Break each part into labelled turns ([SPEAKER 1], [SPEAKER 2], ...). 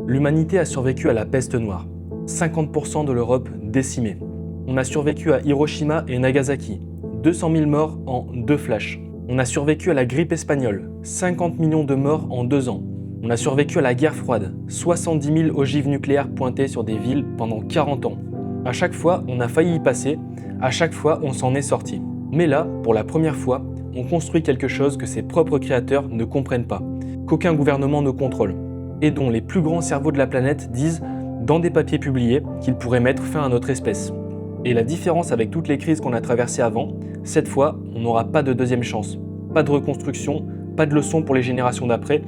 [SPEAKER 1] L'humanité a survécu à la peste noire. 50% de l'Europe décimée. On a survécu à Hiroshima et Nagasaki. 200 000 morts en 2 flashs. On a survécu à la grippe espagnole. 50 millions de morts en 2 ans. On a survécu à la guerre froide. 70 000 ogives nucléaires pointées sur des villes pendant 40 ans. À chaque fois, on a failli y passer. À chaque fois, on s'en est sorti. Mais là, pour la première fois, on construit quelque chose que ses propres créateurs ne comprennent pas, qu'aucun gouvernement ne contrôle, et dont les plus grands cerveaux de la planète disent, dans des papiers publiés, qu'ils pourraient mettre fin à notre espèce. Et la différence avec toutes les crises qu'on a traversées avant, cette fois, on n'aura pas de deuxième chance, pas de reconstruction, pas de leçon pour les générations d'après,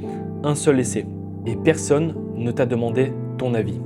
[SPEAKER 1] un seul essai. Et personne ne t'a demandé ton avis.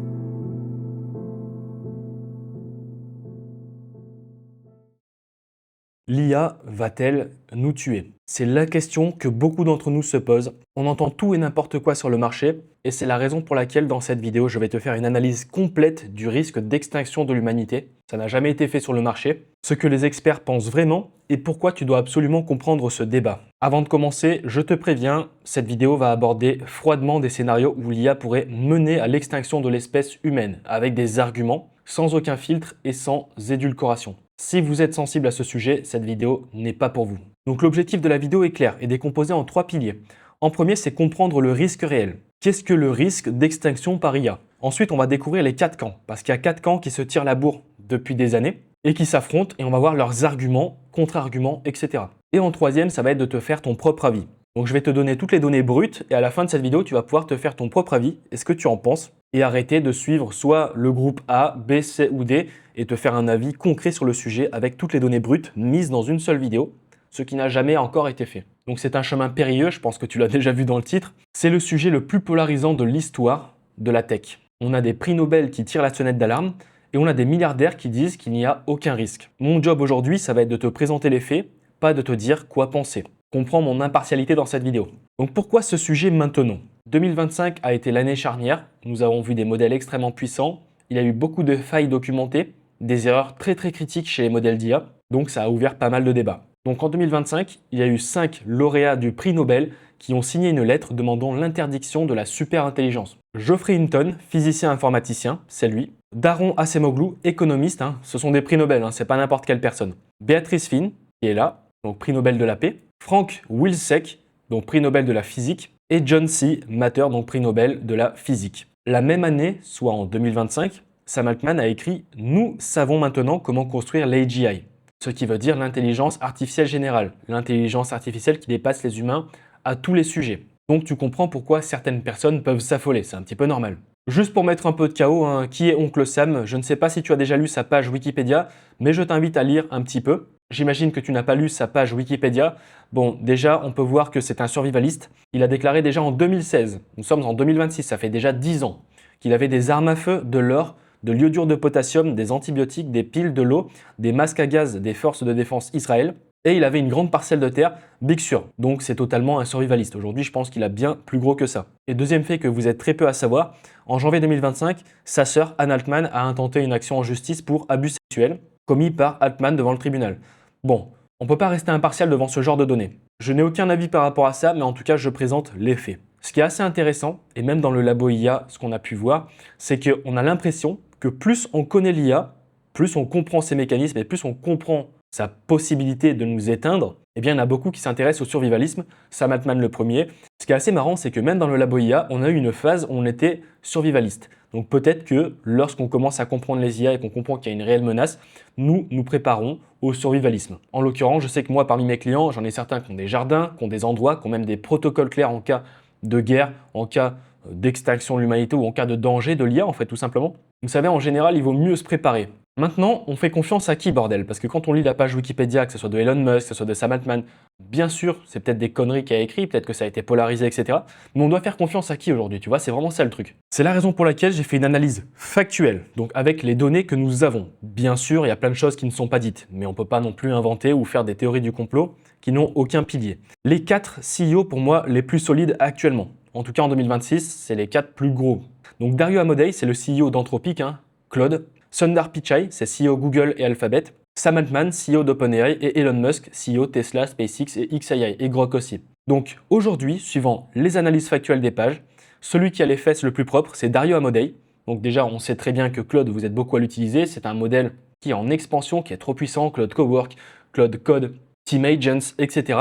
[SPEAKER 1] L'IA va-t-elle nous tuer? C'est la question que beaucoup d'entre nous se posent. On entend tout et n'importe quoi sur le marché et c'est la raison pour laquelle dans cette vidéo, je vais te faire une analyse complète du risque d'extinction de l'humanité. Ça n'a jamais été fait sur le marché, ce que les experts pensent vraiment et pourquoi tu dois absolument comprendre ce débat. Avant de commencer, je te préviens, cette vidéo va aborder froidement des scénarios où l'IA pourrait mener à l'extinction de l'espèce humaine, avec des arguments, sans aucun filtre et sans édulcoration. Si vous êtes sensible à ce sujet, cette vidéo n'est pas pour vous. Donc l'objectif de la vidéo est clair et décomposé en 3 piliers. En premier, c'est comprendre le risque réel. Qu'est-ce que le risque d'extinction par IA? Ensuite, on va découvrir les 4 camps, parce qu'il y a 4 camps qui se tirent la bourre depuis des années et qui s'affrontent et on va voir leurs arguments, contre-arguments, etc. Et en troisième, ça va être de te faire ton propre avis. Donc je vais te donner toutes les données brutes et à la fin de cette vidéo, tu vas pouvoir te faire ton propre avis et ce que tu en penses et arrêter de suivre soit le groupe A, B, C ou D et te faire un avis concret sur le sujet avec toutes les données brutes mises dans une seule vidéo, ce qui n'a jamais encore été fait. Donc c'est un chemin périlleux, je pense que tu l'as déjà vu dans le titre. C'est le sujet le plus polarisant de l'histoire de la tech. On a des prix Nobel qui tirent la sonnette d'alarme et on a des milliardaires qui disent qu'il n'y a aucun risque. Mon job aujourd'hui, ça va être de te présenter les faits, pas de te dire quoi penser. Comprends mon impartialité dans cette vidéo. Donc pourquoi ce sujet maintenant? 2025 a été l'année charnière, nous avons vu des modèles extrêmement puissants, il y a eu beaucoup de failles documentées, des erreurs très critiques chez les modèles d'IA, donc ça a ouvert pas mal de débats. Donc en 2025, il y a eu 5 lauréats du prix Nobel qui ont signé une lettre demandant l'interdiction de la superintelligence. Geoffrey Hinton, physicien informaticien, c'est lui. Daron Acemoglu, économiste, ce sont des prix Nobel, c'est pas n'importe quelle personne. Béatrice Finn, qui est là, donc prix Nobel de la paix. Frank Wilczek, donc prix Nobel de la physique. Et John C. Matter, donc prix Nobel de la physique. La même année, soit en 2025, Sam Altman a écrit « Nous savons maintenant comment construire l'AGI », ce qui veut dire l'intelligence artificielle générale, l'intelligence artificielle qui dépasse les humains à tous les sujets. Donc tu comprends pourquoi certaines personnes peuvent s'affoler, c'est un petit peu normal. Juste pour mettre un peu de chaos, qui est Oncle Sam? Je ne sais pas si tu as déjà lu sa page Wikipédia, mais je t'invite à lire un petit peu. J'imagine que tu n'as pas lu sa page Wikipédia. Bon, déjà, on peut voir que c'est un survivaliste. Il a déclaré déjà en 2016, nous sommes en 2026, ça fait déjà 10 ans, qu'il avait des armes à feu, de l'or, de l'iodure de potassium, des antibiotiques, des piles, de l'eau, des masques à gaz des forces de défense Israël. Et il avait une grande parcelle de terre, Big Sur. Donc c'est totalement un survivaliste. Aujourd'hui, je pense qu'il a bien plus gros que ça. Et deuxième fait que vous êtes très peu à savoir, en janvier 2025, sa sœur Anne Altman a intenté une action en justice pour abus sexuels commis par Altman devant le tribunal. Bon, on ne peut pas rester impartial devant ce genre de données. Je n'ai aucun avis par rapport à ça, mais en tout cas, je présente les faits. Ce qui est assez intéressant, et même dans le labo IA, ce qu'on a pu voir, c'est qu'on a l'impression que plus on connaît l'IA, plus on comprend ses mécanismes et plus on comprend sa possibilité de nous éteindre, eh bien il y en a beaucoup qui s'intéressent au survivalisme, Sam Altman le premier. Ce qui est assez marrant, c'est que même dans le labo IA, on a eu une phase où on était survivaliste. Donc peut-être que lorsqu'on commence à comprendre les IA et qu'on comprend qu'il y a une réelle menace, nous nous préparons au survivalisme. En l'occurrence, je sais que moi, parmi mes clients, j'en ai certains qui ont des jardins, qui ont des endroits, qui ont même des protocoles clairs en cas de guerre, en cas d'extinction de l'humanité ou en cas de danger de l'IA, en fait, tout simplement. Vous savez, en général, il vaut mieux se préparer. Maintenant, on fait confiance à qui, bordel? Parce que quand on lit la page Wikipédia, que ce soit de Elon Musk, que ce soit de Sam Altman, bien sûr, c'est peut-être des conneries qu'il a écrit, peut-être que ça a été polarisé, etc. Mais on doit faire confiance à qui aujourd'hui, tu vois? C'est vraiment ça le truc. C'est la raison pour laquelle j'ai fait une analyse factuelle, donc avec les données que nous avons. Bien sûr, il y a plein de choses qui ne sont pas dites, mais on ne peut pas non plus inventer ou faire des théories du complot qui n'ont aucun pilier. Les 4 CEO, pour moi, les plus solides actuellement. En tout cas, en 2026, c'est les 4 plus gros. Donc Dario Amodei, c'est le CEO d'Anthropic, Claude. Sundar Pichai, c'est CEO Google et Alphabet. Sam Altman, CEO d'OpenAI et Elon Musk, CEO Tesla, SpaceX et XAI et Grok aussi. Donc aujourd'hui, suivant les analyses factuelles des pages, Celui qui a les fesses le plus propre, c'est Dario Amodei. Donc déjà, on sait très bien que Claude, vous êtes beaucoup à l'utiliser. C'est un modèle qui est en expansion, qui est trop puissant. Claude Cowork, Claude Code, Team Agents, etc.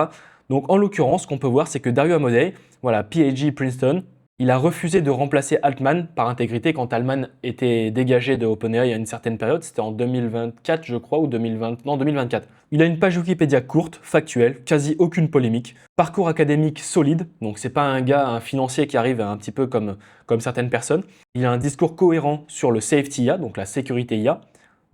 [SPEAKER 1] Donc en l'occurrence, ce qu'on peut voir, c'est que Dario Amodei, voilà, PhD Princeton, il a refusé de remplacer Altman par intégrité quand Altman était dégagé de OpenAI à une certaine période. C'était en 2024, je crois, ou 2020, non, 2024. Il a une page Wikipédia courte, factuelle, quasi aucune polémique. Parcours académique solide, donc c'est pas un gars, un financier qui arrive un petit peu comme certaines personnes. Il a un discours cohérent sur le safety IA, donc la sécurité IA.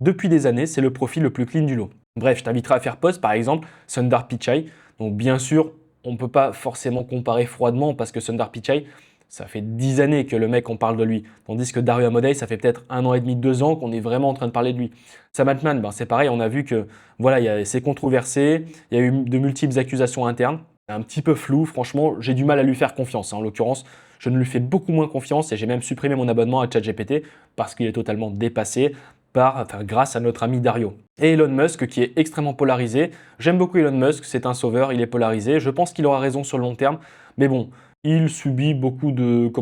[SPEAKER 1] Depuis des années, c'est le profil le plus clean du lot. Bref, je t'inviterai à faire pause, par exemple, Sundar Pichai. Donc bien sûr, on ne peut pas forcément comparer froidement parce que Sundar Pichai, ça fait 10 années que le mec, on parle de lui. Tandis que Dario Amodei, ça fait peut-être 1 an et demi, 2 ans qu'on est vraiment en train de parler de lui. Sam Altman, c'est pareil, on a vu que voilà, c'est controversé, il y a eu de multiples accusations internes. C'est un petit peu flou, franchement, j'ai du mal à lui faire confiance. En l'occurrence, je ne lui fais beaucoup moins confiance et j'ai même supprimé mon abonnement à ChatGPT parce qu'il est totalement dépassé grâce à notre ami Dario. Et Elon Musk qui est extrêmement polarisé. J'aime beaucoup Elon Musk, c'est un sauveur, il est polarisé. Je pense qu'il aura raison sur le long terme, mais bon, il subit beaucoup de,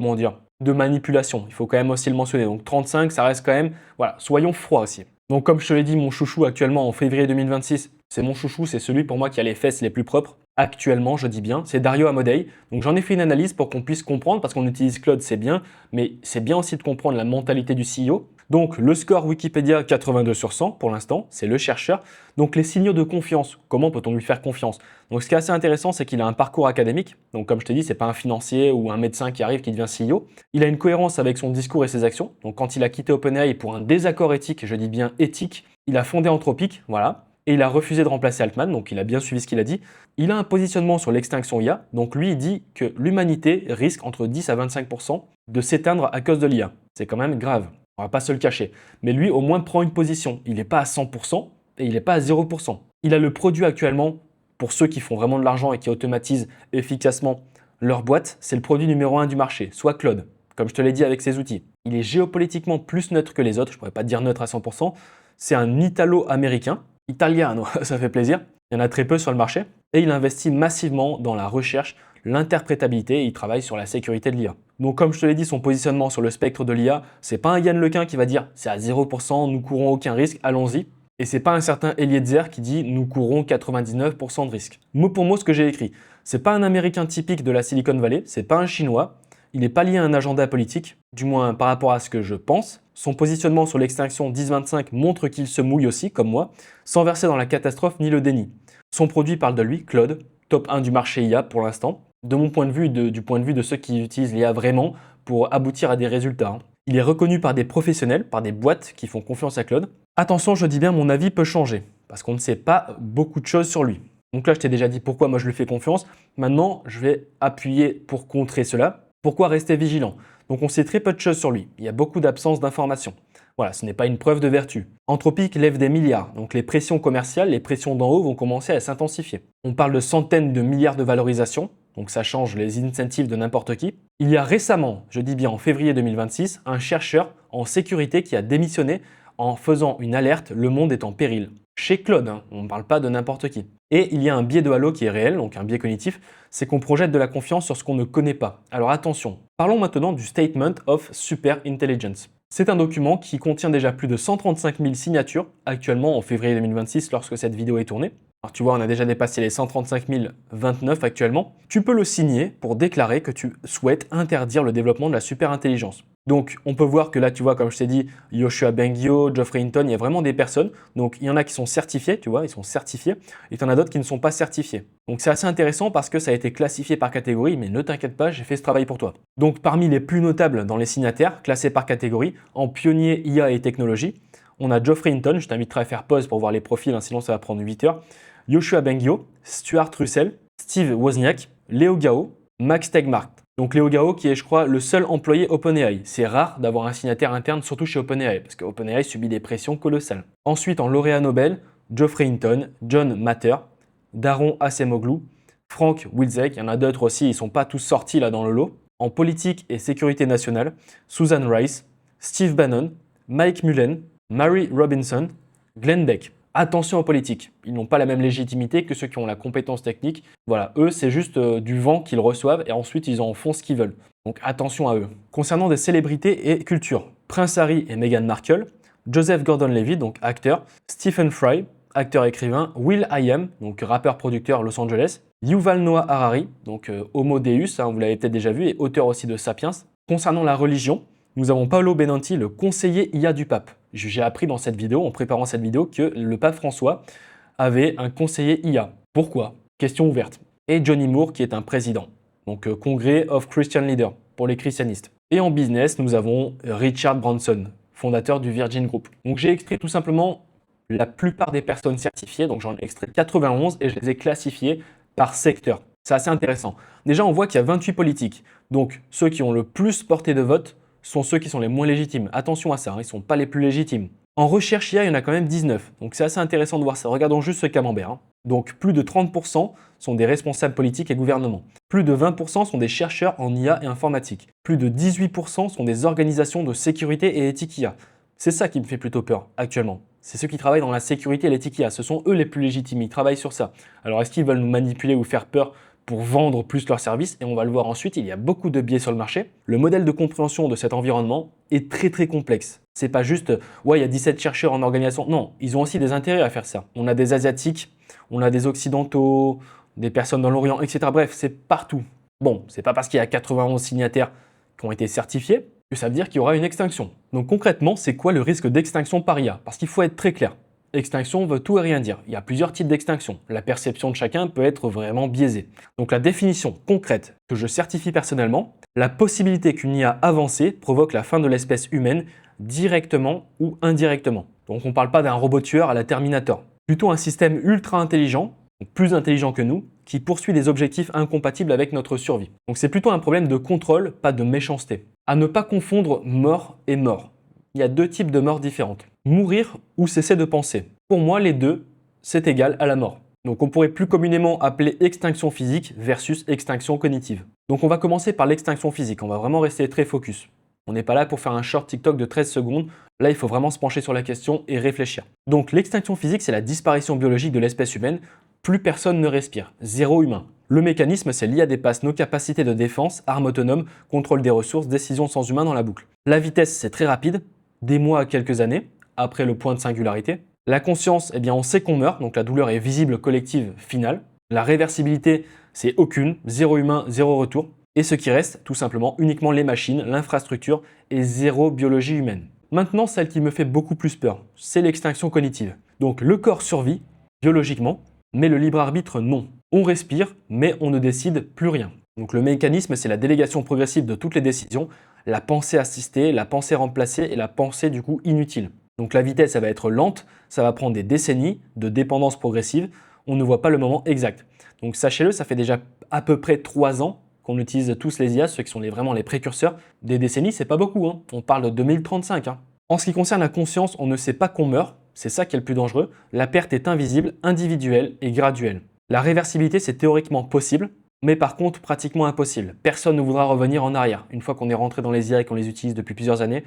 [SPEAKER 1] de manipulation. Il faut quand même aussi le mentionner. Donc 35, ça reste quand même, voilà, soyons froids aussi. Donc comme je te l'ai dit, mon chouchou actuellement en février 2026, c'est mon chouchou, c'est celui pour moi qui a les fesses les plus propres. Actuellement, je dis bien, c'est Dario Amodei. Donc j'en ai fait une analyse pour qu'on puisse comprendre, parce qu'on utilise Claude, c'est bien, mais c'est bien aussi de comprendre la mentalité du CEO. Donc le score Wikipédia 82 sur 100 pour l'instant, c'est le chercheur. Donc les signaux de confiance, comment peut-on lui faire confiance? Donc ce qui est assez intéressant, c'est qu'il a un parcours académique. Donc comme je t'ai dit, c'est pas un financier ou un médecin qui arrive qui devient CEO. Il a une cohérence avec son discours et ses actions. Donc quand il a quitté OpenAI pour un désaccord éthique, je dis bien éthique, il a fondé Anthropic, voilà. Et il a refusé de remplacer Altman, donc il a bien suivi ce qu'il a dit. Il a un positionnement sur l'extinction IA, donc lui il dit que l'humanité risque entre 10 à 25% de s'éteindre à cause de l'IA. C'est quand même grave, on va pas se le cacher. Mais lui au moins prend une position, il n'est pas à 100% et il n'est pas à 0%. Il a le produit actuellement, pour ceux qui font vraiment de l'argent et qui automatisent efficacement leur boîte, c'est le produit numéro 1 du marché, soit Claude, comme je te l'ai dit avec ses outils. Il est géopolitiquement plus neutre que les autres, je pourrais pas dire neutre à 100%, c'est un Italo-américain, Italiano, ça fait plaisir. Il y en a très peu sur le marché. Et il investit massivement dans la recherche, l'interprétabilité et il travaille sur la sécurité de l'IA. Donc comme je te l'ai dit, son positionnement sur le spectre de l'IA, c'est pas un Yann Lequin qui va dire c'est à 0%, nous courons aucun risque, allons-y. Et c'est pas un certain Eliezer qui dit nous courons 99% de risque. Mot pour mot ce que j'ai écrit. C'est pas un Américain typique de la Silicon Valley, c'est pas un Chinois. Il n'est pas lié à un agenda politique, du moins par rapport à ce que je pense. Son positionnement sur l'extinction 10-25 montre qu'il se mouille aussi, comme moi, sans verser dans la catastrophe ni le déni. Son produit parle de lui, Claude, top 1 du marché IA pour l'instant, de mon point de vue et du point de vue de ceux qui utilisent l'IA vraiment pour aboutir à des résultats. Il est reconnu par des professionnels, par des boîtes qui font confiance à Claude. Attention, je dis bien, mon avis peut changer, parce qu'on ne sait pas beaucoup de choses sur lui. Donc là, je t'ai déjà dit pourquoi moi je lui fais confiance. Maintenant, je vais appuyer pour contrer cela. Pourquoi rester vigilant? Donc on sait très peu de choses sur lui, il y a beaucoup d'absence d'informations. Voilà, ce n'est pas une preuve de vertu. Anthropic lève des milliards, donc les pressions commerciales, les pressions d'en haut vont commencer à s'intensifier. On parle de centaines de milliards de valorisation, donc ça change les incentives de n'importe qui. Il y a récemment, je dis bien en février 2026, un chercheur en sécurité qui a démissionné en faisant une alerte, le monde est en péril. Chez Claude, on ne parle pas de n'importe qui. Et il y a un biais de halo qui est réel, donc un biais cognitif, c'est qu'on projette de la confiance sur ce qu'on ne connaît pas. Alors attention, parlons maintenant du Statement of Super Intelligence. C'est un document qui contient déjà plus de 135 000 signatures, actuellement en février 2026 lorsque cette vidéo est tournée. Alors tu vois, on a déjà dépassé les 135 029 actuellement. Tu peux le signer pour déclarer que tu souhaites interdire le développement de la superintelligence. Donc on peut voir que là, tu vois, comme je t'ai dit, Yoshua Bengio, Geoffrey Hinton, il y a vraiment des personnes. Donc il y en a qui sont certifiés, tu vois, ils sont certifiés. Et tu en as d'autres qui ne sont pas certifiés. Donc c'est assez intéressant parce que ça a été classifié par catégorie, mais ne t'inquiète pas, j'ai fait ce travail pour toi. Donc parmi les plus notables dans les signataires, classés par catégorie, en pionnier IA et technologie, on a Geoffrey Hinton, je t'inviterai à faire pause pour voir les profils, sinon ça va prendre 8 heures. Yoshua Bengio, Stuart Russell, Steve Wozniak, Leo Gao, Max Tegmark. Donc Leo Gao qui est, je crois, le seul employé OpenAI. C'est rare d'avoir un signataire interne, surtout chez OpenAI, parce que OpenAI subit des pressions colossales. Ensuite, en lauréat Nobel, Geoffrey Hinton, John Matter, Daron Acemoglu, Frank Wilczek, il y en a d'autres aussi, ils ne sont pas tous sortis là dans le lot. En politique et sécurité nationale, Susan Rice, Steve Bannon, Mike Mullen, Mary Robinson, Glenn Beck. Attention aux politiques, ils n'ont pas la même légitimité que ceux qui ont la compétence technique. Voilà, eux, c'est juste du vent qu'ils reçoivent et ensuite ils en font ce qu'ils veulent. Donc attention à eux. Concernant des célébrités et culture, Prince Harry et Meghan Markle, Joseph Gordon-Levitt, donc acteur, Stephen Fry, acteur-écrivain, will.i.am, donc rappeur-producteur Los Angeles, Yuval Noah Harari, donc Homo Deus, vous l'avez peut-être déjà vu, et auteur aussi de Sapiens. Concernant la religion, nous avons Paolo Benanti, le conseiller IA du pape. J'ai appris dans cette vidéo, en préparant cette vidéo, que le pape François avait un conseiller IA. Pourquoi? Question ouverte. Et Johnny Moore, qui est un président, donc Congrès of Christian Leaders, pour les christianistes. Et en business, nous avons Richard Branson, fondateur du Virgin Group. Donc j'ai extrait tout simplement la plupart des personnes certifiées, donc j'en ai extrait 91 et je les ai classifiées par secteur. C'est assez intéressant. Déjà, on voit qu'il y a 28 politiques. Donc ceux qui ont le plus porté de vote sont ceux qui sont les moins légitimes. Attention à ça, ils ne sont pas les plus légitimes. En recherche IA, il y en a quand même 19. Donc c'est assez intéressant de voir ça. Regardons juste ce camembert. Donc plus de 30% sont des responsables politiques et gouvernements. Plus de 20% sont des chercheurs en IA et informatique. Plus de 18% sont des organisations de sécurité et éthique IA. C'est ça qui me fait plutôt peur actuellement. C'est ceux qui travaillent dans la sécurité et l'éthique IA. Ce sont eux les plus légitimes, ils travaillent sur ça. Alors est-ce qu'ils veulent nous manipuler ou faire peur pour vendre plus leurs services? Et on va le voir ensuite, il y a beaucoup de biais sur le marché. Le modèle de compréhension de cet environnement est très complexe. C'est pas juste, ouais, il y a 17 chercheurs en organisation. Non, ils ont aussi des intérêts à faire ça. On a des Asiatiques, on a des Occidentaux, des personnes dans l'Orient, etc. Bref, c'est partout. Bon, c'est pas parce qu'il y a 91 signataires qui ont été certifiés que ça veut dire qu'il y aura une extinction. Donc concrètement, c'est quoi le risque d'extinction par IA? Parce qu'il faut être très clair. Extinction veut tout et rien dire. Il y a plusieurs types d'extinction. La perception de chacun peut être vraiment biaisée. Donc la définition concrète que je certifie personnellement, la possibilité qu'une IA avancée provoque la fin de l'espèce humaine directement ou indirectement. Donc on ne parle pas d'un robot tueur à la Terminator. Plutôt un système ultra intelligent, plus intelligent que nous, qui poursuit des objectifs incompatibles avec notre survie. Donc c'est plutôt un problème de contrôle, pas de méchanceté. À ne pas confondre mort et mort. Il y a deux types de morts différentes. Mourir ou cesser de penser. Pour moi, les deux, c'est égal à la mort. Donc on pourrait plus communément appeler extinction physique versus extinction cognitive. Donc on va commencer par l'extinction physique, on va vraiment rester très focus. On n'est pas là pour faire un short TikTok de 13 secondes. Là, il faut vraiment se pencher sur la question et réfléchir. Donc l'extinction physique, c'est la disparition biologique de l'espèce humaine. Plus personne ne respire, zéro humain. Le mécanisme, c'est l'IA dépasse nos capacités de défense, armes autonomes, contrôle des ressources, décision sans humain dans la boucle. La vitesse, c'est très rapide, des mois à quelques années, après le point de singularité. La conscience, eh bien on sait qu'on meurt, donc la douleur est visible, collective, finale. La réversibilité, c'est aucune, zéro humain, zéro retour. Et ce qui reste, tout simplement, uniquement les machines, l'infrastructure et zéro biologie humaine. Maintenant, celle qui me fait beaucoup plus peur, c'est l'extinction cognitive. Donc le corps survit, biologiquement, mais le libre arbitre, non. On respire, mais on ne décide plus rien. Donc le mécanisme, c'est la délégation progressive de toutes les décisions, la pensée assistée, la pensée remplacée et la pensée du coup inutile. Donc la vitesse, ça va être lente, ça va prendre des décennies de dépendance progressive, on ne voit pas le moment exact. Donc sachez-le, ça fait déjà à peu près 3 ans qu'on utilise tous les IA, ceux qui sont vraiment les précurseurs. Des décennies, c'est pas beaucoup, on parle de 2035. En ce qui concerne la conscience, on ne sait pas qu'on meurt, c'est ça qui est le plus dangereux. La perte est invisible, individuelle et graduelle. La réversibilité, c'est théoriquement possible, mais par contre pratiquement impossible. Personne ne voudra revenir en arrière. Une fois qu'on est rentré dans les IA et qu'on les utilise depuis plusieurs années,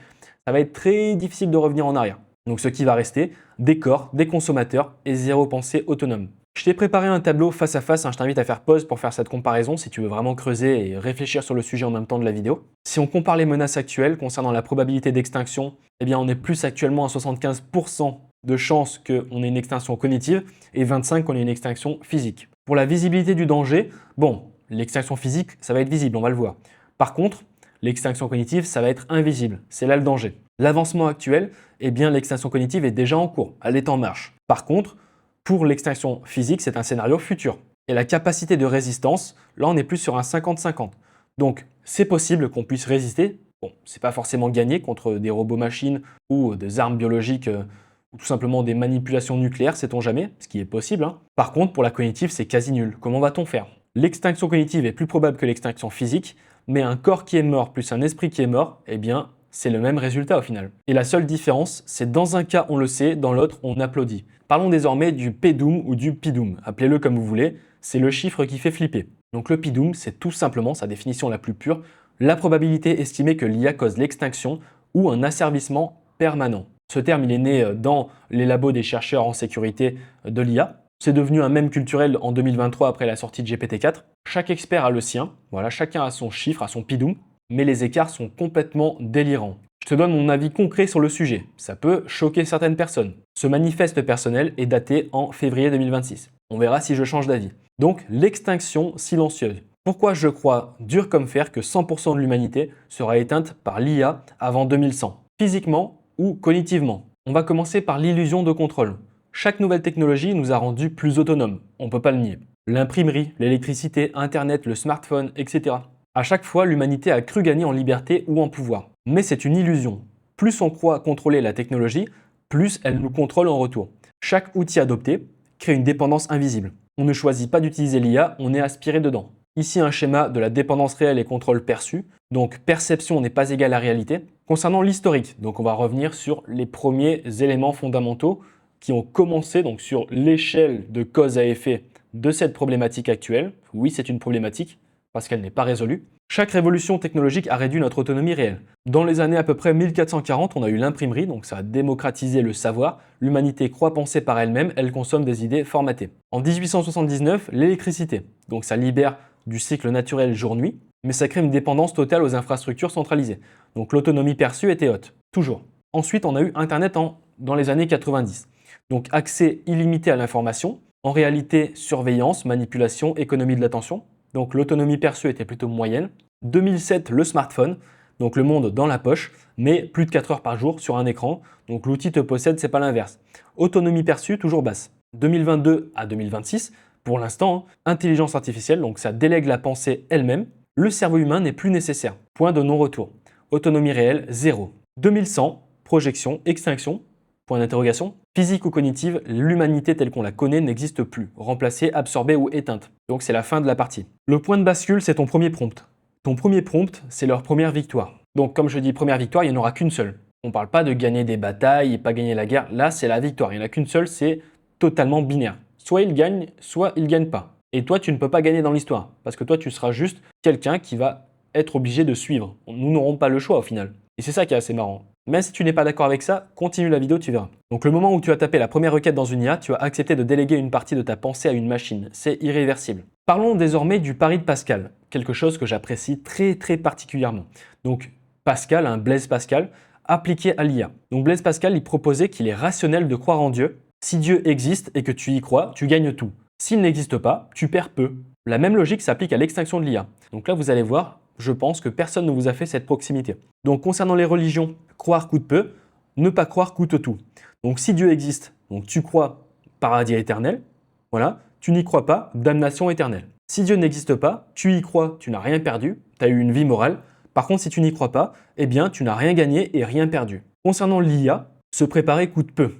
[SPEAKER 1] ça va être très difficile de revenir en arrière. Donc ce qui va rester, des corps, des consommateurs et zéro pensée autonome. Je t'ai préparé un tableau face à face, je t'invite à faire pause pour faire cette comparaison si tu veux vraiment creuser et réfléchir sur le sujet en même temps de la vidéo. Si on compare les menaces actuelles concernant la probabilité d'extinction, eh bien on est plus actuellement à 75% de chances qu'on ait une extinction cognitive et 25% qu'on ait une extinction physique. Pour la visibilité du danger, bon, l'extinction physique, ça va être visible, on va le voir. Par contre, l'extinction cognitive, ça va être invisible, c'est là le danger. L'avancement actuel, eh bien l'extinction cognitive est déjà en cours, elle est en marche. Par contre, pour l'extinction physique, c'est un scénario futur. Et la capacité de résistance, là on est plus sur un 50-50. Donc c'est possible qu'on puisse résister. Bon, c'est pas forcément gagné contre des robots-machines ou des armes biologiques ou tout simplement des manipulations nucléaires, sait-on jamais, ce qui est possible. Par contre, pour la cognitive, c'est quasi nul. Comment va-t-on faire? L'extinction cognitive est plus probable que l'extinction physique, mais un corps qui est mort plus un esprit qui est mort, eh bien, c'est le même résultat au final. Et la seule différence, c'est dans un cas on le sait, dans l'autre on applaudit. Parlons désormais du PDOOM ou du PDOOM, appelez-le comme vous voulez, c'est le chiffre qui fait flipper. Donc le PDOOM, c'est tout simplement, sa définition la plus pure, la probabilité estimée que l'IA cause l'extinction ou un asservissement permanent. Ce terme, il est né dans les labos des chercheurs en sécurité de l'IA. C'est devenu un mème culturel en 2023 après la sortie de GPT-4. Chaque expert a le sien, voilà, chacun a son chiffre, a son pidoum, mais les écarts sont complètement délirants. Je te donne mon avis concret sur le sujet. Ça peut choquer certaines personnes. Ce manifeste personnel est daté en février 2026. On verra si je change d'avis. Donc, l'extinction silencieuse. Pourquoi je crois dur comme fer que 100% de l'humanité sera éteinte par l'IA avant 2100, physiquement ou cognitivement? On va commencer par l'illusion de contrôle. Chaque nouvelle technologie nous a rendus plus autonomes, on ne peut pas le nier. L'imprimerie, l'électricité, Internet, le smartphone, etc. À chaque fois, l'humanité a cru gagner en liberté ou en pouvoir. Mais c'est une illusion. Plus on croit contrôler la technologie, plus elle nous contrôle en retour. Chaque outil adopté crée une dépendance invisible. On ne choisit pas d'utiliser l'IA, on est aspiré dedans. Ici, un schéma de la dépendance réelle et contrôle perçu. Donc, perception n'est pas égale à réalité. Concernant l'historique, donc on va revenir sur les premiers éléments fondamentaux qui ont commencé donc sur l'échelle de cause à effet de cette problématique actuelle. Oui, c'est une problématique parce qu'elle n'est pas résolue. Chaque révolution technologique a réduit notre autonomie réelle. Dans les années à peu près 1440, on a eu l'imprimerie, donc ça a démocratisé le savoir. L'humanité croit penser par elle-même, elle consomme des idées formatées. En 1879, l'électricité, donc ça libère du cycle naturel jour-nuit, mais ça crée une dépendance totale aux infrastructures centralisées. Donc l'autonomie perçue était haute, toujours. Ensuite, on a eu Internet dans les années 90. Donc accès illimité à l'information, en réalité surveillance, manipulation, économie de l'attention. Donc l'autonomie perçue était plutôt moyenne. 2007, le smartphone, donc le monde dans la poche, mais plus de 4 heures par jour sur un écran. Donc l'outil te possède, c'est pas l'inverse. Autonomie perçue, toujours basse. 2022 à 2026, pour l'instant, intelligence artificielle, donc ça délègue la pensée elle-même. Le cerveau humain n'est plus nécessaire. Point de non-retour. Autonomie réelle, 0. 2100, projection, extinction, point d'interrogation. Physique ou cognitive, l'humanité telle qu'on la connaît n'existe plus, remplacée, absorbée ou éteinte. Donc c'est la fin de la partie. Le point de bascule, c'est ton premier prompt. Ton premier prompt, c'est leur première victoire. Donc comme je dis première victoire, il n'y en aura qu'une seule. On ne parle pas de gagner des batailles et pas gagner la guerre. Là, c'est la victoire. Il n'y en a qu'une seule, c'est totalement binaire. Soit il gagne, soit il ne gagne pas. Et toi, tu ne peux pas gagner dans l'histoire. Parce que toi, tu seras juste quelqu'un qui va être obligé de suivre. Nous n'aurons pas le choix au final. Et c'est ça qui est assez marrant. Même si tu n'es pas d'accord avec ça, continue la vidéo, tu verras. Donc le moment où tu as tapé la première requête dans une IA, tu as accepté de déléguer une partie de ta pensée à une machine. C'est irréversible. Parlons désormais du pari de Pascal, quelque chose que j'apprécie très particulièrement. Donc Pascal, Blaise Pascal, appliqué à l'IA. Donc Blaise Pascal, il proposait qu'il est rationnel de croire en Dieu. Si Dieu existe et que tu y crois, tu gagnes tout. S'il n'existe pas, tu perds peu. La même logique s'applique à l'extinction de l'IA. Donc là, vous allez voir, je pense que personne ne vous a fait cette proximité. Donc concernant les religions, croire coûte peu, ne pas croire coûte tout. Donc si Dieu existe, donc tu crois paradis éternel, voilà, tu n'y crois pas, damnation éternelle. Si Dieu n'existe pas, tu y crois, tu n'as rien perdu, tu as eu une vie morale. Par contre, si tu n'y crois pas, eh bien tu n'as rien gagné et rien perdu. Concernant l'IA, se préparer coûte peu,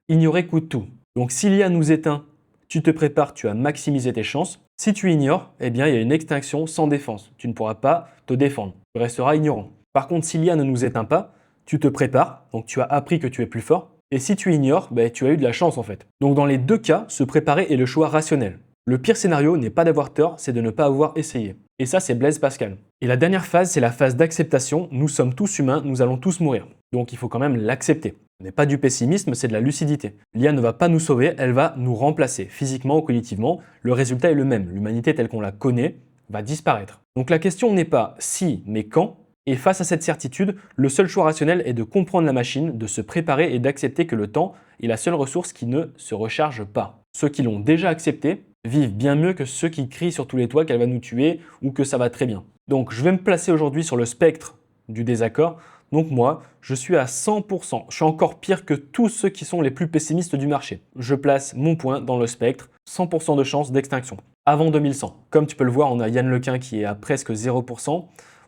[SPEAKER 1] ignorer coûte tout. Donc si l'IA nous éteint, tu te prépares, tu as maximisé tes chances. Si tu ignores, eh bien, il y a une extinction sans défense. Tu ne pourras pas te défendre. Tu resteras ignorant. Par contre, si l'IA ne nous éteint pas, tu te prépares, donc tu as appris que tu es plus fort. Et si tu ignores, tu as eu de la chance en fait. Donc dans les deux cas, se préparer est le choix rationnel. Le pire scénario n'est pas d'avoir tort, c'est de ne pas avoir essayé. Et ça, c'est Blaise Pascal. Et la dernière phase, c'est la phase d'acceptation. Nous sommes tous humains, nous allons tous mourir. Donc il faut quand même l'accepter. Ce n'est pas du pessimisme, c'est de la lucidité. L'IA ne va pas nous sauver, elle va nous remplacer, physiquement ou cognitivement. Le résultat est le même. L'humanité telle qu'on la connaît va disparaître. Donc la question n'est pas si, mais quand. Et face à cette certitude, le seul choix rationnel est de comprendre la machine, de se préparer et d'accepter que le temps est la seule ressource qui ne se recharge pas. Ceux qui l'ont déjà accepté vivent bien mieux que ceux qui crient sur tous les toits qu'elle va nous tuer ou que ça va très bien. Donc je vais me placer aujourd'hui sur le spectre du désaccord. Donc moi, je suis à 100%. Je suis encore pire que tous ceux qui sont les plus pessimistes du marché. Je place mon point dans le spectre, 100% de chance d'extinction. Avant 2100. Comme tu peux le voir, on a Yann Lequin qui est à presque 0%.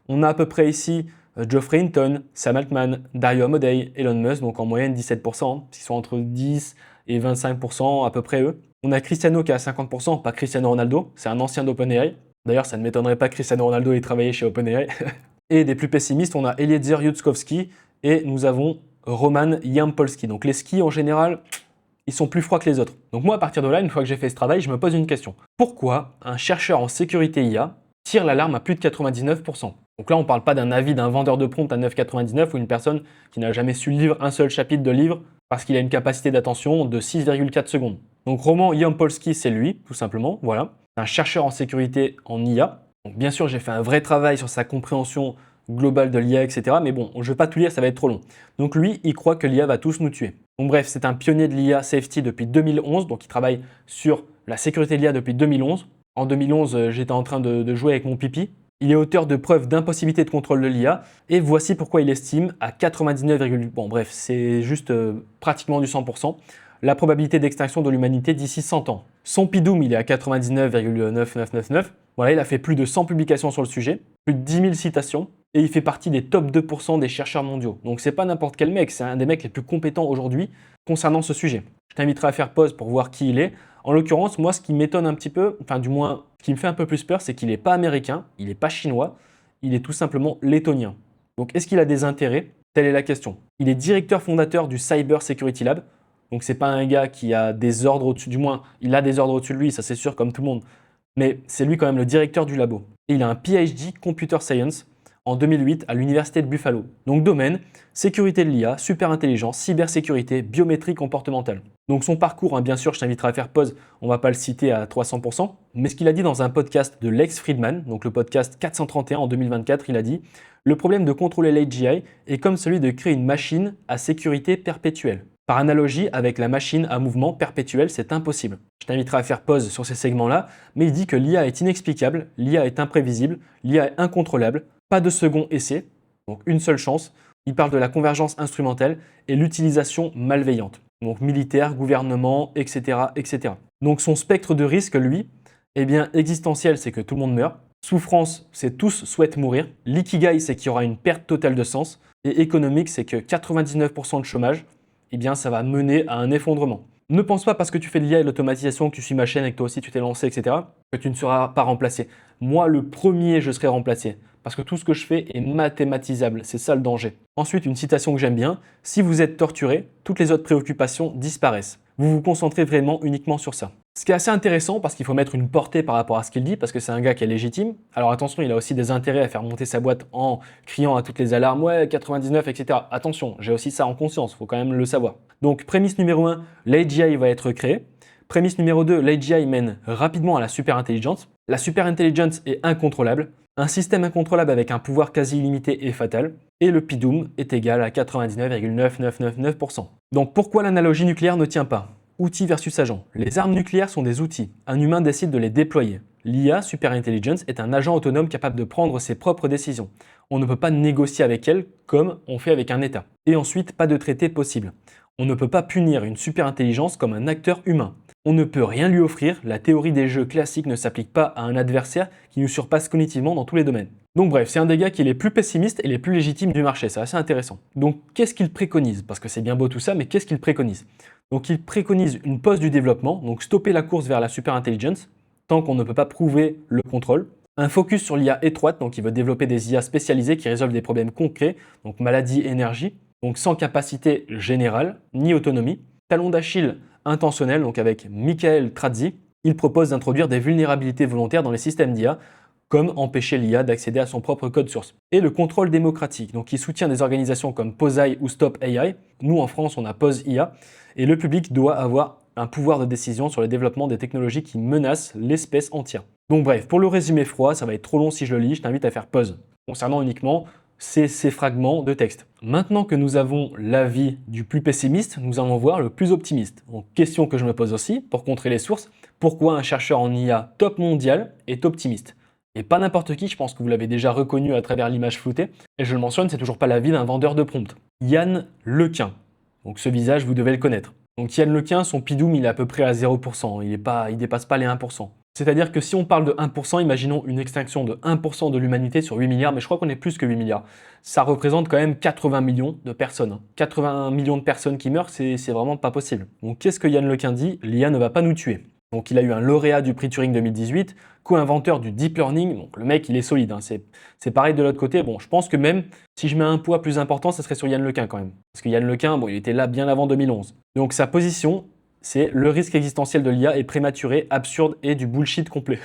[SPEAKER 1] On a à peu près ici Geoffrey Hinton, Sam Altman, Dario Amodei, Elon Musk, donc en moyenne 17%, ils sont entre 10 et 25% à peu près eux. On a Cristiano qui est à 50%, pas Cristiano Ronaldo, c'est un ancien d'OpenAI. D'ailleurs, ça ne m'étonnerait pas que Cristiano Ronaldo ait travaillé chez OpenAI. Et des plus pessimistes, on a Eliezer Yudkowsky et nous avons Roman Yampolsky. Donc les skis en général, ils sont plus froids que les autres. Donc moi, à partir de là, une fois que j'ai fait ce travail, je me pose une question. Pourquoi un chercheur en sécurité IA tire l'alarme à plus de 99%? Donc là, on ne parle pas d'un avis d'un vendeur de prompt à 9,99 ou une personne qui n'a jamais su lire un seul chapitre de livre parce qu'il a une capacité d'attention de 6,4 secondes. Donc Roman Yampolsky, c'est lui, tout simplement, voilà. Un chercheur en sécurité en IA. Donc bien sûr, j'ai fait un vrai travail sur sa compréhension globale de l'IA, etc. Mais bon, je ne vais pas tout lire, ça va être trop long. Donc lui, il croit que l'IA va tous nous tuer. Donc bref, c'est un pionnier de l'IA safety depuis 2011, donc il travaille sur la sécurité de l'IA depuis 2011. En 2011, j'étais en train de jouer avec mon pipi. Il est auteur de preuves d'impossibilité de contrôle de l'IA et voici pourquoi il estime à 99, bon bref, c'est juste pratiquement du 100%, la probabilité d'extinction de l'humanité d'ici 100 ans. Son PIDOM, il est à 99,9999. Voilà, il a fait plus de 100 publications sur le sujet, plus de 10 000 citations et il fait partie des top 2% des chercheurs mondiaux. Donc c'est pas n'importe quel mec, c'est un des mecs les plus compétents aujourd'hui concernant ce sujet. Je t'inviterai à faire pause pour voir qui il est. En l'occurrence, moi, ce qui m'étonne un petit peu, enfin du moins, ce qui me fait un peu plus peur, c'est qu'il n'est pas américain, il n'est pas chinois, il est tout simplement lettonien. Donc, est-ce qu'il a des intérêts? Telle est la question. Il est directeur fondateur du Cyber Security Lab. Donc, c'est pas un gars qui a des ordres au-dessus, du moins, il a des ordres au-dessus de lui, ça c'est sûr, comme tout le monde. Mais c'est lui quand même le directeur du labo. Et il a un PhD Computer Science en 2008 à l'université de Buffalo. Donc domaine, sécurité de l'IA, superintelligence, cybersécurité, biométrie comportementale. Donc son parcours, hein, bien sûr, je t'inviterai à faire pause, on ne va pas le citer à 300%, mais ce qu'il a dit dans un podcast de Lex Fridman, donc le podcast 431 en 2024, il a dit « Le problème de contrôler l'AGI est comme celui de créer une machine à sécurité perpétuelle. Par analogie avec la machine à mouvement perpétuel, c'est impossible. » Je t'inviterai à faire pause sur ces segments-là, mais il dit que l'IA est inexplicable, l'IA est imprévisible, l'IA est incontrôlable, pas de second essai, donc une seule chance. Il parle de la convergence instrumentelle et l'utilisation malveillante, donc militaire, gouvernement, etc., etc. Donc son spectre de risque, lui, eh bien existentiel, c'est que tout le monde meurt. Souffrance, c'est tous souhaitent mourir. L'ikigai, c'est qu'il y aura une perte totale de sens. Et économique, c'est que 99% de chômage, eh bien ça va mener à un effondrement. Ne pense pas parce que tu fais de l'IA et de l'automatisation, que tu suis ma chaîne et que toi aussi tu t'es lancé, etc., que tu ne seras pas remplacé. Moi, le premier, je serai remplacé. Parce que tout ce que je fais est mathématisable, c'est ça le danger. Ensuite, une citation que j'aime bien, si vous êtes torturé, toutes les autres préoccupations disparaissent. Vous vous concentrez vraiment uniquement sur ça. Ce qui est assez intéressant parce qu'il faut mettre une portée par rapport à ce qu'il dit, parce que c'est un gars qui est légitime. Alors attention, il a aussi des intérêts à faire monter sa boîte en criant à toutes les alarmes, ouais, 99, etc. Attention, j'ai aussi ça en conscience, il faut quand même le savoir. Donc prémisse numéro 1, l'AGI va être créé. Prémisse numéro 2, l'AGI mène rapidement à la superintelligence. La superintelligence est incontrôlable. Un système incontrôlable avec un pouvoir quasi illimité est fatal. Et le PIDOM est égal à 99,9999%. Donc pourquoi l'analogie nucléaire ne tient pas? Outils versus agent. Les armes nucléaires sont des outils. Un humain décide de les déployer. L'IA, Superintelligence, est un agent autonome capable de prendre ses propres décisions. On ne peut pas négocier avec elle comme on fait avec un État. Et ensuite, pas de traité possible. On ne peut pas punir une superintelligence comme un acteur humain. On ne peut rien lui offrir, la théorie des jeux classiques ne s'applique pas à un adversaire qui nous surpasse cognitivement dans tous les domaines. Donc bref, c'est un des gars qui est les plus pessimistes et les plus légitimes du marché, c'est assez intéressant. Donc qu'est-ce qu'il préconise? Parce que c'est bien beau tout ça, mais qu'est-ce qu'il préconise? Donc il préconise une pause du développement, donc stopper la course vers la superintelligence, tant qu'on ne peut pas prouver le contrôle. Un focus sur l'IA étroite, donc il veut développer des IA spécialisées qui résolvent des problèmes concrets, donc maladie, énergie, donc sans capacité générale, ni autonomie. Talon d'Achille intentionnel, donc avec Michael Trazzi, il propose d'introduire des vulnérabilités volontaires dans les systèmes d'IA, comme empêcher l'IA d'accéder à son propre code source. Et le contrôle démocratique, donc qui soutient des organisations comme POSAI ou Stop AI. Nous, en France, on a POS IA, et le public doit avoir un pouvoir de décision sur le développement des technologies qui menacent l'espèce entière. Donc bref, pour le résumé froid, ça va être trop long si je le lis, je t'invite à faire pause. Concernant uniquement ces fragments de texte. Maintenant que nous avons l'avis du plus pessimiste, nous allons voir le plus optimiste. Donc, question que je me pose aussi, pour contrer les sources, pourquoi un chercheur en IA top mondial est optimiste? Et pas n'importe qui, je pense que vous l'avez déjà reconnu à travers l'image floutée, et je le mentionne, c'est toujours pas l'avis d'un vendeur de prompt. Yann Lequin. Donc ce visage, vous devez le connaître. Donc Yann Lequin, son PIDOM, il est à peu près à 0%, il dépasse pas les 1%. C'est-à-dire que si on parle de 1%, imaginons une extinction de 1% de l'humanité sur 8 milliards, mais je crois qu'on est plus que 8 milliards. Ça représente quand même 80 millions de personnes. 80 millions de personnes qui meurent, c'est vraiment pas possible. Donc qu'est-ce que Yann Lequin dit? L'IA ne va pas nous tuer. Donc il a eu un lauréat du prix Turing 2018, co-inventeur du deep learning, donc le mec il est solide, hein. C'est pareil de l'autre côté. Bon, je pense que même si je mets un poids plus important, ça serait sur Yann Lequin quand même. Parce que Yann Lequin, bon, il était là bien avant 2011. Donc sa position, c'est le risque existentiel de l'IA est prématuré, absurde et du bullshit complet.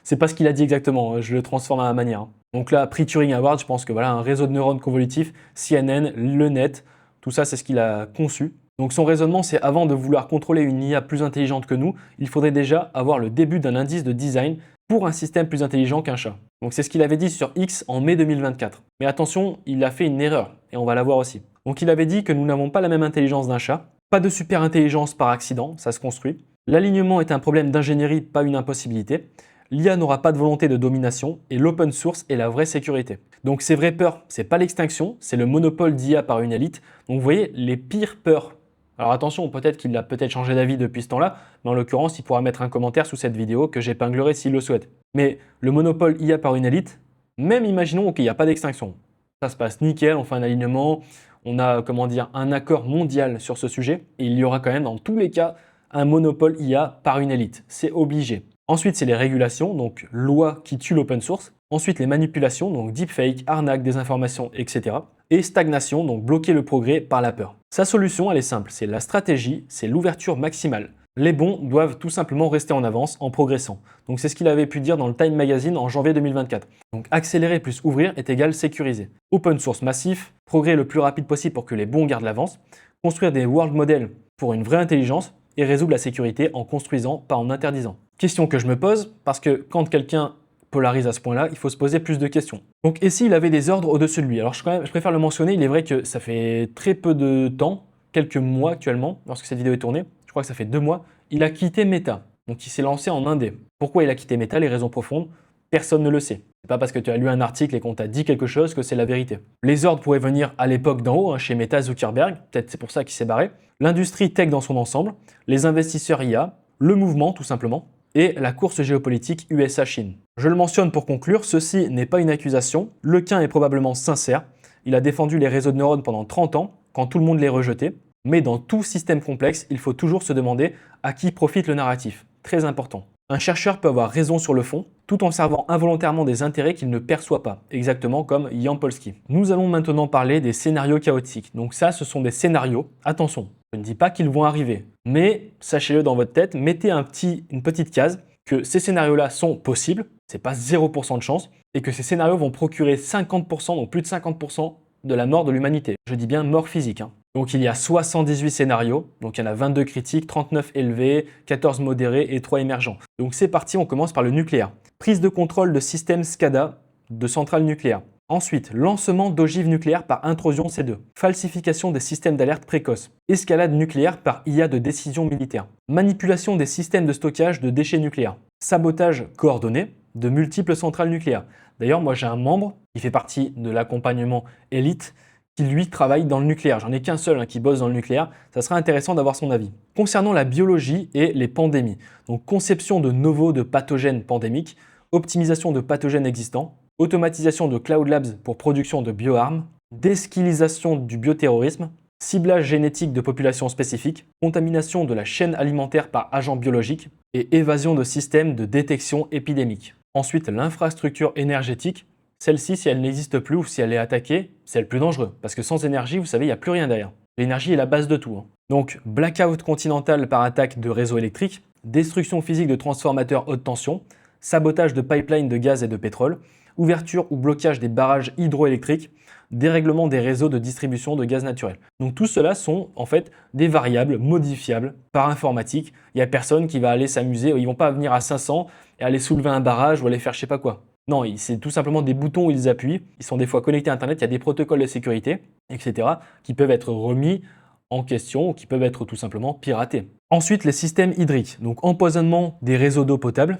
[SPEAKER 1] C'est pas ce qu'il a dit exactement, hein, je le transforme à ma manière. Donc là, prix Turing Award, je pense que voilà, un réseau de neurones convolutifs, CNN, le net, tout ça c'est ce qu'il a conçu. Donc son raisonnement, c'est avant de vouloir contrôler une IA plus intelligente que nous, il faudrait déjà avoir le début d'un indice de design pour un système plus intelligent qu'un chat. Donc c'est ce qu'il avait dit sur X en mai 2024. Mais attention, il a fait une erreur, et on va la voir aussi. Donc il avait dit que nous n'avons pas la même intelligence d'un chat, pas de super intelligence par accident, ça se construit. L'alignement est un problème d'ingénierie, pas une impossibilité. L'IA n'aura pas de volonté de domination et l'open source est la vraie sécurité. Donc ces vraies peurs, c'est pas l'extinction, c'est le monopole d'IA par une élite. Donc vous voyez, les pires peurs. Alors attention, peut-être qu'il a peut-être changé d'avis depuis ce temps-là, mais en l'occurrence, il pourra mettre un commentaire sous cette vidéo que j'épinglerai s'il le souhaite. Mais le monopole IA par une élite, même imaginons qu'il n'y a pas d'extinction. Ça se passe nickel, on fait un alignement, on a, comment dire, un accord mondial sur ce sujet, et il y aura quand même dans tous les cas un monopole IA par une élite. C'est obligé. Ensuite, c'est les régulations, donc loi qui tue l'open source. Ensuite, les manipulations, donc deepfake, arnaque, désinformation, etc. Et stagnation, donc bloquer le progrès par la peur. Sa solution, elle est simple, c'est la stratégie, c'est l'ouverture maximale. Les bons doivent tout simplement rester en avance en progressant. Donc c'est ce qu'il avait pu dire dans le Time Magazine en janvier 2024. Donc accélérer plus ouvrir est égal sécuriser. Open source massif, progrès le plus rapide possible pour que les bons gardent l'avance, construire des world models pour une vraie intelligence et résoudre la sécurité en construisant, pas en interdisant. Question que je me pose, parce que quand quelqu'un polarise à ce point-là, il faut se poser plus de questions. Donc et s'il avait des ordres au-dessus de lui? Alors je préfère le mentionner, il est vrai que ça fait très peu de temps, quelques mois actuellement, lorsque cette vidéo est tournée, je crois que ça fait 2 mois, il a quitté Meta. Donc il s'est lancé en indé. Pourquoi il a quitté Meta? Les raisons profondes, personne ne le sait. C'est pas parce que tu as lu un article et qu'on t'a dit quelque chose que c'est la vérité. Les ordres pourraient venir à l'époque d'en haut, chez Meta Zuckerberg, peut-être c'est pour ça qu'il s'est barré, l'industrie tech dans son ensemble, les investisseurs IA, le mouvement tout simplement, et la course géopolitique USA-Chine. Je le mentionne pour conclure, ceci n'est pas une accusation, Lequin est probablement sincère, il a défendu les réseaux de neurones pendant 30 ans, quand tout le monde les rejetait, mais dans tout système complexe, il faut toujours se demander à qui profite le narratif. Très important. Un chercheur peut avoir raison sur le fond, tout en servant involontairement des intérêts qu'il ne perçoit pas, exactement comme Jan Polsky. Nous allons maintenant parler des scénarios chaotiques. Donc ça, ce sont des scénarios. Attention, je ne dis pas qu'ils vont arriver, mais sachez-le dans votre tête, mettez une petite case que ces scénarios-là sont possibles, c'est pas 0% de chance, et que ces scénarios vont procurer 50%, donc plus de 50% de la mort de l'humanité. Je dis bien mort physique. Donc il y a 78 scénarios, donc il y en a 22 critiques, 39 élevés, 14 modérés et 3 émergents. Donc c'est parti, on commence par le nucléaire. Prise de contrôle de système SCADA de centrales nucléaires. Ensuite, lancement d'ogives nucléaires par intrusion C2. Falsification des systèmes d'alerte précoce. Escalade nucléaire par IA de décision militaire. Manipulation des systèmes de stockage de déchets nucléaires. Sabotage coordonné de multiples centrales nucléaires. D'ailleurs, moi j'ai un membre qui fait partie de l'accompagnement élite qui lui travaille dans le nucléaire. J'en ai qu'un seul qui bosse dans le nucléaire. Ça serait intéressant d'avoir son avis. Concernant la biologie et les pandémies, donc conception de nouveaux de pathogènes pandémiques, optimisation de pathogènes existants, automatisation de Cloud Labs pour production de bioarmes, déskillisation du bioterrorisme, ciblage génétique de populations spécifiques, contamination de la chaîne alimentaire par agents biologiques et évasion de systèmes de détection épidémique. Ensuite, l'infrastructure énergétique. Celle-ci, si elle n'existe plus ou si elle est attaquée, c'est le plus dangereux. Parce que sans énergie, vous savez, il n'y a plus rien derrière. L'énergie est la base de tout. Donc, blackout continental par attaque de réseaux électriques, destruction physique de transformateurs haute tension, sabotage de pipelines de gaz et de pétrole, ouverture ou blocage des barrages hydroélectriques, dérèglement des réseaux de distribution de gaz naturel. Donc tout cela sont en fait des variables modifiables par informatique. Il n'y a personne qui va aller s'amuser, ils ne vont pas venir à 500 et aller soulever un barrage ou aller faire je sais pas quoi. Non, c'est tout simplement des boutons où ils appuient. Ils sont des fois connectés à Internet, il y a des protocoles de sécurité, etc. qui peuvent être remis en question ou qui peuvent être tout simplement piratés. Ensuite, les systèmes hydriques. Donc empoisonnement des réseaux d'eau potable,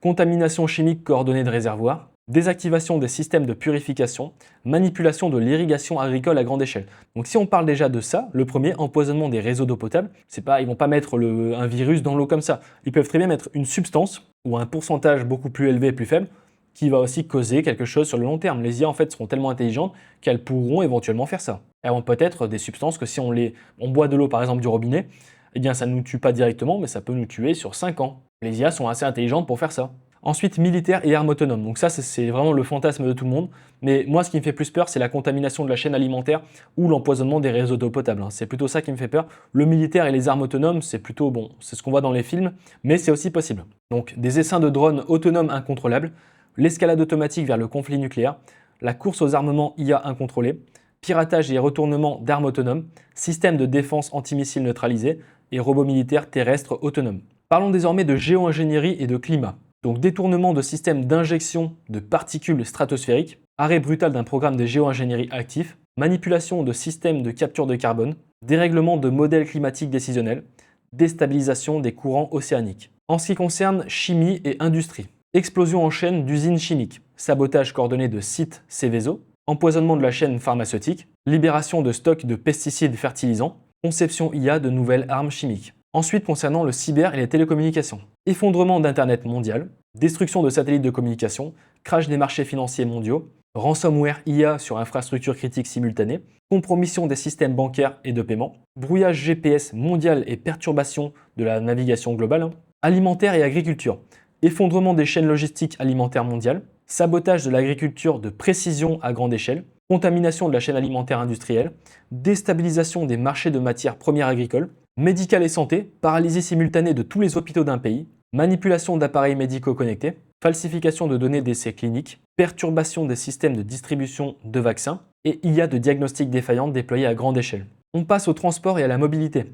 [SPEAKER 1] contamination chimique coordonnée de réservoirs, désactivation des systèmes de purification, manipulation de l'irrigation agricole à grande échelle. Donc si on parle déjà de ça, le premier, empoisonnement des réseaux d'eau potable, ils ne vont pas mettre un virus dans l'eau comme ça. Ils peuvent très bien mettre une substance ou un pourcentage beaucoup plus élevé et plus faible qui va aussi causer quelque chose sur le long terme. Les IA en fait seront tellement intelligentes qu'elles pourront éventuellement faire ça. Elles vont peut-être des substances que si on boit de l'eau par exemple du robinet, eh bien ça ne nous tue pas directement mais ça peut nous tuer sur 5 ans. Les IA sont assez intelligentes pour faire ça. Ensuite, militaire et armes autonomes. Donc ça, c'est vraiment le fantasme de tout le monde. Mais moi, ce qui me fait plus peur, c'est la contamination de la chaîne alimentaire ou l'empoisonnement des réseaux d'eau potable, hein. C'est plutôt ça qui me fait peur. Le militaire et les armes autonomes, c'est plutôt bon, c'est ce qu'on voit dans les films, mais c'est aussi possible. Donc des essaims de drones autonomes incontrôlables, l'escalade automatique vers le conflit nucléaire, la course aux armements IA incontrôlés, piratage et retournement d'armes autonomes, système de défense antimissiles neutralisé et robots militaires terrestres autonomes. Parlons désormais de géo-ingénierie et de climat. Donc détournement de systèmes d'injection de particules stratosphériques, arrêt brutal d'un programme de géo-ingénierie actif, manipulation de systèmes de capture de carbone, dérèglement de modèles climatiques décisionnels, déstabilisation des courants océaniques. En ce qui concerne chimie et industrie, explosion en chaîne d'usines chimiques, sabotage coordonné de sites Céveso, empoisonnement de la chaîne pharmaceutique, libération de stocks de pesticides fertilisants, conception IA de nouvelles armes chimiques. Ensuite, concernant le cyber et les télécommunications, effondrement d'Internet mondial, destruction de satellites de communication, crash des marchés financiers mondiaux, ransomware IA sur infrastructures critiques simultanées, compromission des systèmes bancaires et de paiement, brouillage GPS mondial et perturbation de la navigation globale, alimentaire et agriculture, effondrement des chaînes logistiques alimentaires mondiales, sabotage de l'agriculture de précision à grande échelle, contamination de la chaîne alimentaire industrielle, déstabilisation des marchés de matières premières agricoles, médical et santé, paralysie simultanée de tous les hôpitaux d'un pays, manipulation d'appareils médicaux connectés, falsification de données d'essais cliniques, perturbation des systèmes de distribution de vaccins et IA de diagnostic défaillantes déployées à grande échelle. On passe au transport et à la mobilité.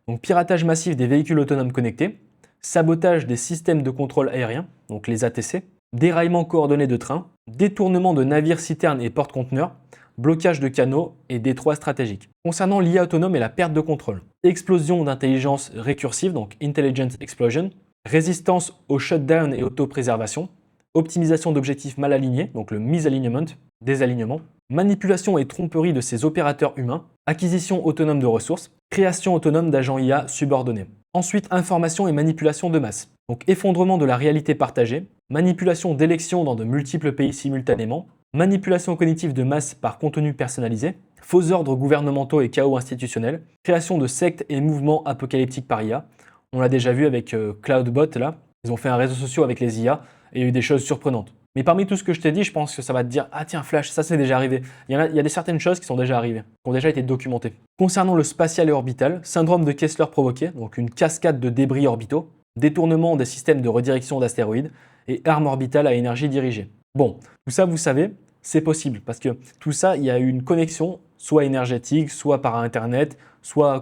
[SPEAKER 1] Donc piratage massif des véhicules autonomes connectés, sabotage des systèmes de contrôle aérien, donc les ATC, déraillement coordonné de trains, détournement de navires citernes et porte-conteneurs, blocage de canaux et détroits stratégiques. Concernant l'IA autonome et la perte de contrôle, explosion d'intelligence récursive, donc Intelligence Explosion, résistance au shutdown et autopréservation, optimisation d'objectifs mal alignés, donc le misalignment, désalignement, manipulation et tromperie de ces opérateurs humains, acquisition autonome de ressources, création autonome d'agents IA subordonnés. Ensuite, information et manipulation de masse. Donc effondrement de la réalité partagée, manipulation d'élections dans de multiples pays simultanément, manipulation cognitive de masse par contenu personnalisé, faux ordres gouvernementaux et chaos institutionnel, création de sectes et mouvements apocalyptiques par IA. On l'a déjà vu avec Cloudbot là, ils ont fait un réseau social avec les IA et il y a eu des choses surprenantes. Mais parmi tout ce que je t'ai dit, je pense que ça va te dire « Ah tiens, Flash, ça c'est déjà arrivé ». Il y a des certaines choses qui sont déjà arrivées, qui ont déjà été documentées. Concernant le spatial et orbital, syndrome de Kessler provoqué, donc une cascade de débris orbitaux, détournement des systèmes de redirection d'astéroïdes et armes orbitales à énergie dirigée. Bon, tout ça, vous savez, c'est possible parce que tout ça, il y a eu une connexion, soit énergétique, soit par Internet, soit,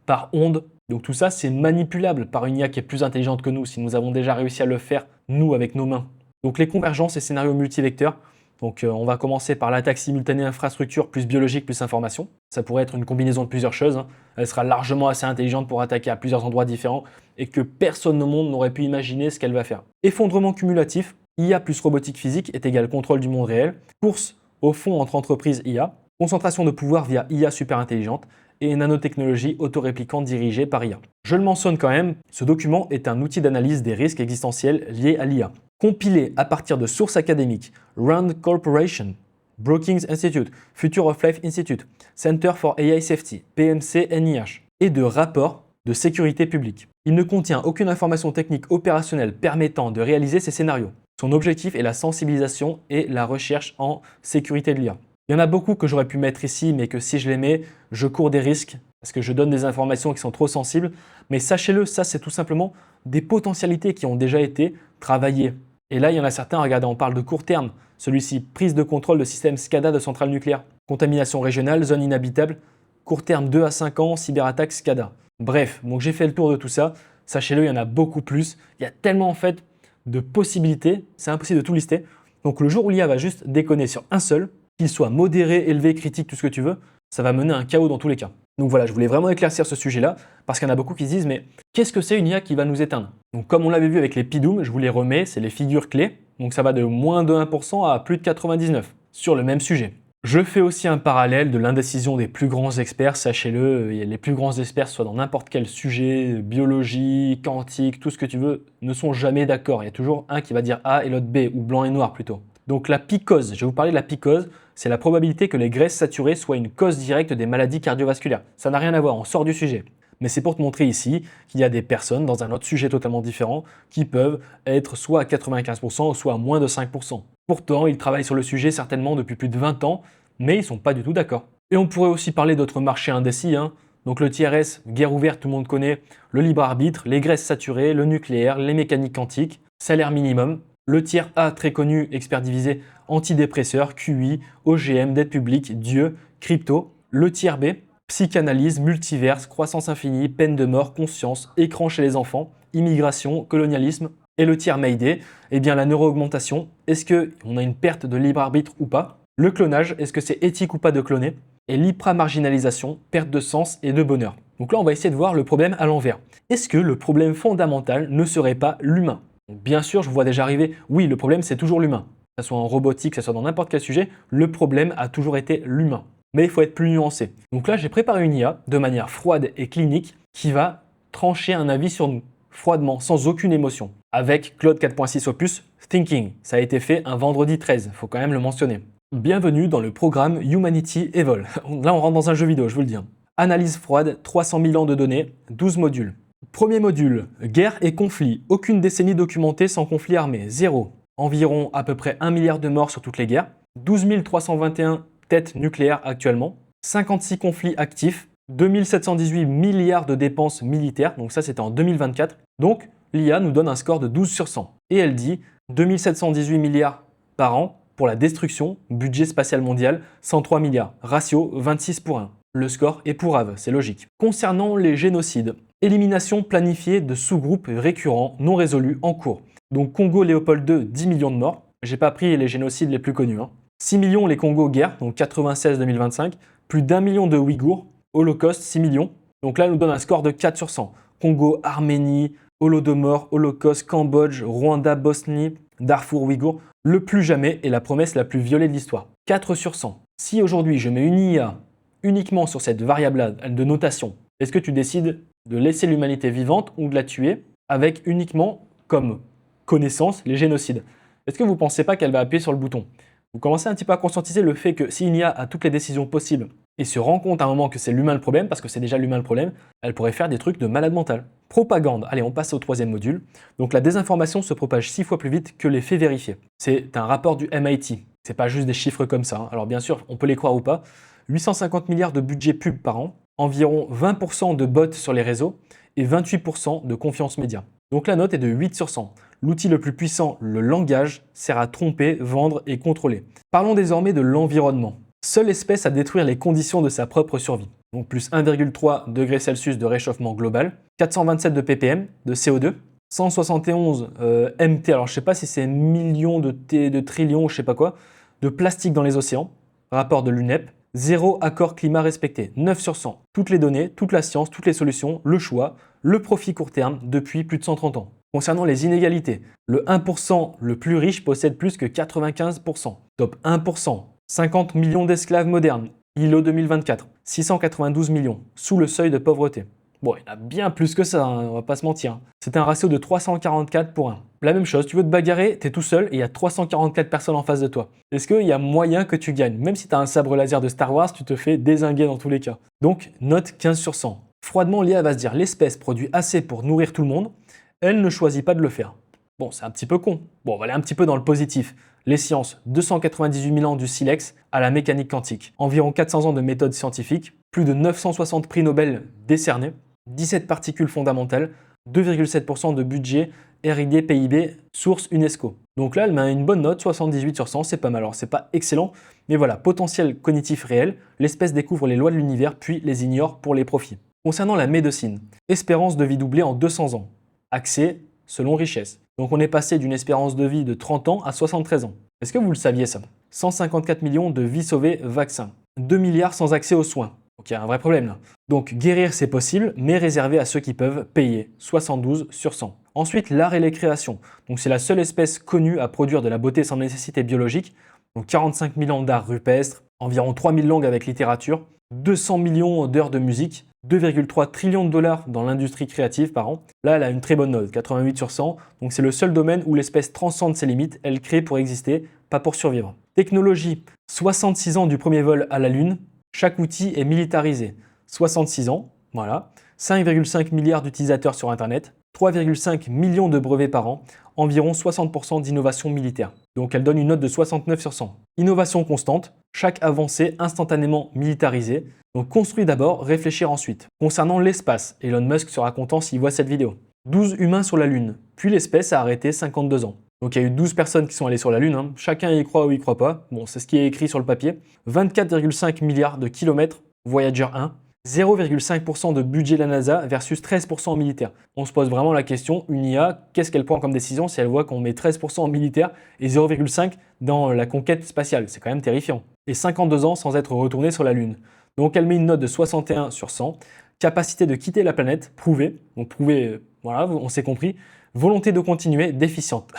[SPEAKER 1] par onde. Donc tout ça, c'est manipulable par une IA qui est plus intelligente que nous, si nous avons déjà réussi à le faire, nous, avec nos mains. Donc les convergences et scénarios multivecteurs. Donc on va commencer par l'attaque simultanée infrastructure plus biologique plus information. Ça pourrait être une combinaison de plusieurs choses, hein. Elle sera largement assez intelligente pour attaquer à plusieurs endroits différents et que personne au monde n'aurait pu imaginer ce qu'elle va faire. Effondrement cumulatif, IA plus robotique physique est égal contrôle du monde réel, course au fond entre entreprises IA, concentration de pouvoir via IA super intelligente et nanotechnologie autoréplicante dirigée par IA. Je le mentionne quand même, ce document est un outil d'analyse des risques existentiels liés à l'IA. Compilé à partir de sources académiques, Rand Corporation, Brookings Institute, Future of Life Institute, Center for AI Safety, PMC NIH, et de rapports de sécurité publique. Il ne contient aucune information technique opérationnelle permettant de réaliser ces scénarios. Son objectif est la sensibilisation et la recherche en sécurité de l'IA. Il y en a beaucoup que j'aurais pu mettre ici, mais que si je les mets, je cours des risques parce que je donne des informations qui sont trop sensibles. Mais sachez-le, ça c'est tout simplement des potentialités qui ont déjà été travaillées. Et là, il y en a certains, regardez, on parle de court terme. Celui-ci, prise de contrôle de système SCADA de centrales nucléaires, contamination régionale, zone inhabitable, court terme 2 à 5 ans, cyberattaque SCADA. Bref, donc j'ai fait le tour de tout ça. Sachez-le, il y en a beaucoup plus. Il y a tellement en fait de possibilités, c'est impossible de tout lister. Donc le jour où l'IA va juste déconner sur un seul, qu'il soit modéré, élevé, critique, tout ce que tu veux, ça va mener à un chaos dans tous les cas. Donc voilà, je voulais vraiment éclaircir ce sujet-là, parce qu'il y en a beaucoup qui se disent, mais qu'est-ce que c'est une IA qui va nous éteindre? Donc comme on l'avait vu avec les PIDOM, je vous les remets, c'est les figures clés, donc ça va de moins de 1% à plus de 99% sur le même sujet. Je fais aussi un parallèle de l'indécision des plus grands experts, sachez-le, les plus grands experts, soit dans n'importe quel sujet, biologie, quantique, tout ce que tu veux, ne sont jamais d'accord. Il y a toujours un qui va dire A et l'autre B, ou blanc et noir plutôt. Donc la psychose, je vais vous parler de la psychose, c'est la probabilité que les graisses saturées soient une cause directe des maladies cardiovasculaires. Ça n'a rien à voir, on sort du sujet. Mais c'est pour te montrer ici qu'il y a des personnes dans un autre sujet totalement différent qui peuvent être soit à 95% soit à moins de 5%. Pourtant, ils travaillent sur le sujet certainement depuis plus de 20 ans, mais ils ne sont pas du tout d'accord. Et on pourrait aussi parler d'autres marchés indécis, hein. Donc le TRS, guerre ouverte, tout le monde connaît, le libre arbitre, les graisses saturées, le nucléaire, les mécaniques quantiques, salaire minimum. Le tiers A, très connu, expert divisé, antidépresseur, QI, OGM, dette publique, Dieu, crypto. Le tiers B, psychanalyse, multiverse, croissance infinie, peine de mort, conscience, écran chez les enfants, immigration, colonialisme. Et le tiers Mayday, eh bien la neuroaugmentation, est-ce qu'on a une perte de libre arbitre ou pas? Le clonage, est-ce que c'est éthique ou pas de cloner? Et l'hypramarginalisation, perte de sens et de bonheur. Donc là, on va essayer de voir le problème à l'envers. Est-ce que le problème fondamental ne serait pas l'humain? Bien sûr, je vous vois déjà arriver, oui, le problème c'est toujours l'humain. Que ce soit en robotique, que ce soit dans n'importe quel sujet, le problème a toujours été l'humain. Mais il faut être plus nuancé. Donc là, j'ai préparé une IA de manière froide et clinique qui va trancher un avis sur nous, froidement, sans aucune émotion. Avec Claude 4.6 Opus Thinking. Ça a été fait un vendredi 13, il faut quand même le mentionner. Bienvenue dans le programme Humanity Evol. Là, on rentre dans un jeu vidéo, je vous le dis. Analyse froide, 300 000 ans de données, 12 modules. Premier module, guerre et conflit. Aucune décennie documentée sans conflit armé, 0. Environ à peu près 1 milliard de morts sur toutes les guerres. 12 321 têtes nucléaires actuellement. 56 conflits actifs. 2718 milliards de dépenses militaires. Donc ça, c'était en 2024. Donc, l'IA nous donne un score de 12 sur 100. Et elle dit 2718 milliards par an pour la destruction, budget spatial mondial, 103 milliards, ratio 26 pour 1. Le score est pourrave, c'est logique. Concernant les génocides, élimination planifiée de sous-groupes récurrents non résolus en cours. Donc Congo Léopold II, 10 millions de morts. J'ai pas pris les génocides les plus connus. 6 millions les Congo guerre, donc 96-2025. Plus d'1 million de Ouïghours. Holocauste, 6 millions. Donc là, elle nous donne un score de 4 sur 100. Congo, Arménie, Holodomor, Holocauste, Cambodge, Rwanda, Bosnie, Darfour, Ouïghours. Le plus jamais est la promesse la plus violée de l'histoire. 4 sur 100. Si aujourd'hui je mets une IA uniquement sur cette variable de notation, est-ce que tu décides de laisser l'humanité vivante ou de la tuer avec uniquement comme connaissance les génocides? Est-ce que vous ne pensez pas qu'elle va appuyer sur le bouton? Vous commencez un petit peu à conscientiser le fait que si une IA a toutes les décisions possibles et se rend compte à un moment que c'est l'humain le problème, parce que c'est déjà l'humain le problème, elle pourrait faire des trucs de malade mental. Propagande. Allez, on passe au troisième module. Donc la désinformation se propage 6 fois plus vite que les faits vérifiés. C'est un rapport du MIT. C'est pas juste des chiffres comme ça. Alors bien sûr, on peut les croire ou pas. 850 milliards de budget pub par an, environ 20% de bots sur les réseaux et 28% de confiance média. Donc la note est de 8 sur 100. L'outil le plus puissant, le langage, sert à tromper, vendre et contrôler. Parlons désormais de l'environnement. Seule espèce à détruire les conditions de sa propre survie. Donc plus 1,3 degrés Celsius de réchauffement global, 427 de ppm de CO2, 171 MT, alors je ne sais pas si c'est millions de trillions ou je sais pas quoi, de plastique dans les océans, rapport de l'UNEP, 0 accord climat respecté, 9 sur 100. Toutes les données, toute la science, toutes les solutions, le choix, le profit court terme depuis plus de 130 ans. Concernant les inégalités, le 1% le plus riche possède plus que 95%. Top 1%, 50 millions d'esclaves modernes, ILO 2024, 692 millions, sous le seuil de pauvreté. Bon, il y en a bien plus que ça, on va pas se mentir. C'est un ratio de 344 pour 1. La même chose, tu veux te bagarrer, tu es tout seul et il y a 344 personnes en face de toi. Est-ce qu'il y a moyen que tu gagnes? Même si tu as un sabre laser de Star Wars, tu te fais dézinguer dans tous les cas. Donc, note 15 sur 100. Froidement, l'IA va se dire l'espèce produit assez pour nourrir tout le monde, elle ne choisit pas de le faire. Bon, c'est un petit peu con. Bon, on va aller un petit peu dans le positif. Les sciences, 298 000 ans du silex à la mécanique quantique, environ 400 ans de méthodes scientifiques, plus de 960 prix Nobel décernés, 17 particules fondamentales, 2,7% de budget R&D PIB, source UNESCO. Donc là, elle met une bonne note, 78 sur 100, c'est pas mal. Alors c'est pas excellent, mais voilà, potentiel cognitif réel, l'espèce découvre les lois de l'univers puis les ignore pour les profits. Concernant la médecine, espérance de vie doublée en 200 ans, accès selon richesse. Donc on est passé d'une espérance de vie de 30 ans à 73 ans. Est-ce que vous le saviez ça? 154 millions de vies sauvées vaccins, 2 milliards sans accès aux soins. Donc il y a un vrai problème là. Donc guérir c'est possible, mais réservé à ceux qui peuvent payer, 72 sur 100. Ensuite, l'art et les créations. Donc c'est la seule espèce connue à produire de la beauté sans nécessité biologique. Donc 45 000 ans d'art rupestre, environ 3000 langues avec littérature, 200 millions d'heures de musique, 2,3 trillions de dollars dans l'industrie créative par an. Là, elle a une très bonne note, 88 sur 100. Donc c'est le seul domaine où l'espèce transcende ses limites, elle crée pour exister, pas pour survivre. Technologie, 66 ans du premier vol à la Lune. Chaque outil est militarisé. 66 ans, voilà. 5,5 milliards d'utilisateurs sur Internet, 3,5 millions de brevets par an, environ 60% d'innovation militaire. Donc elle donne une note de 69 sur 100. Innovation constante, chaque avancée instantanément militarisée. Donc construire d'abord, réfléchir ensuite. Concernant l'espace, Elon Musk sera content s'il voit cette vidéo. 12 humains sur la Lune, puis l'espèce a arrêté 52 ans. Donc il y a eu 12 personnes qui sont allées sur la Lune, chacun y croit ou y croit pas, bon c'est ce qui est écrit sur le papier. 24,5 milliards de kilomètres, Voyager 1, 0,5% de budget de la NASA versus 13% en militaire. On se pose vraiment la question, une IA, qu'est-ce qu'elle prend comme décision si elle voit qu'on met 13% en militaire et 0,5% dans la conquête spatiale? C'est quand même terrifiant. Et 52 ans sans être retournée sur la Lune. Donc elle met une note de 61 sur 100. Capacité de quitter la planète, prouvée. Donc prouvée, voilà, on s'est compris. Volonté de continuer, déficiente.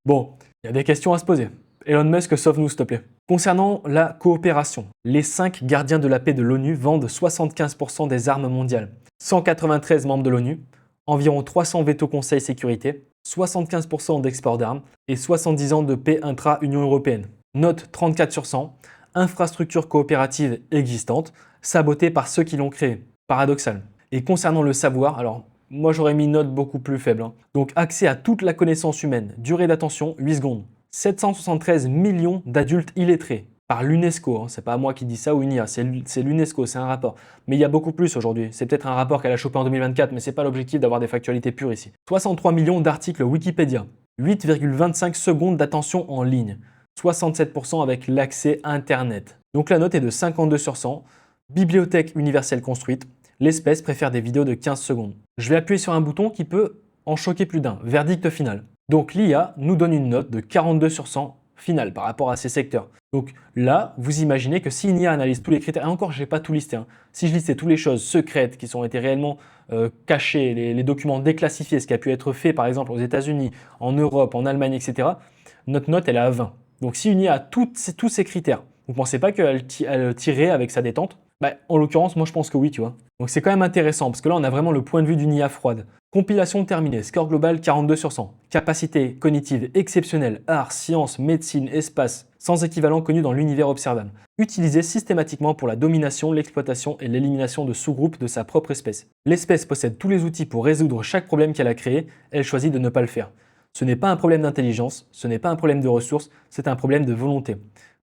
[SPEAKER 1] Bon, il y a des questions à se poser. Elon Musk, sauve-nous s'il te plaît. Concernant la coopération, les 5 gardiens de la paix de l'ONU vendent 75% des armes mondiales. 193 membres de l'ONU, environ 300 veto Conseil sécurité, 75% d'export d'armes et 70 ans de paix intra-Union européenne. Note 34 sur 100, infrastructure coopérative existante, sabotée par ceux qui l'ont créée. Paradoxal. Et concernant le savoir, alors moi j'aurais mis une note beaucoup plus faible. Donc accès à toute la connaissance humaine, durée d'attention 8 secondes. 773 millions d'adultes illettrés par l'UNESCO, c'est pas moi qui dis ça ou une IA, c'est l'UNESCO, c'est un rapport. Mais il y a beaucoup plus aujourd'hui, c'est peut-être un rapport qu'elle a chopé en 2024, mais c'est pas l'objectif d'avoir des factualités pures ici. 63 millions d'articles Wikipédia, 8,25 secondes d'attention en ligne, 67% avec l'accès Internet. Donc la note est de 52 sur 100, bibliothèque universelle construite, l'espèce préfère des vidéos de 15 secondes. Je vais appuyer sur un bouton qui peut en choquer plus d'un, verdict final. Donc l'IA nous donne une note de 42 sur 100 finale par rapport à ces secteurs. Donc là, vous imaginez que si une IA analyse tous les critères, et encore je n'ai pas tout listé, si je listais toutes les choses secrètes qui ont été réellement cachées, les documents déclassifiés, ce qui a pu être fait par exemple aux États-Unis, en Europe, en Allemagne, etc., notre note elle est à 20. Donc si une IA a tous ces critères, vous ne pensez pas qu'elle tirerait avec sa détente? En l'occurrence, moi je pense que oui, tu vois. Donc c'est quand même intéressant parce que là on a vraiment le point de vue d'une IA froide. Compilation terminée, score global 42 sur 100. Capacité cognitive exceptionnelle, art, sciences, médecine, espace, sans équivalent connu dans l'univers observable. Utilisé systématiquement pour la domination, l'exploitation et l'élimination de sous-groupes de sa propre espèce. L'espèce possède tous les outils pour résoudre chaque problème qu'elle a créé, elle choisit de ne pas le faire. Ce n'est pas un problème d'intelligence, ce n'est pas un problème de ressources, c'est un problème de volonté.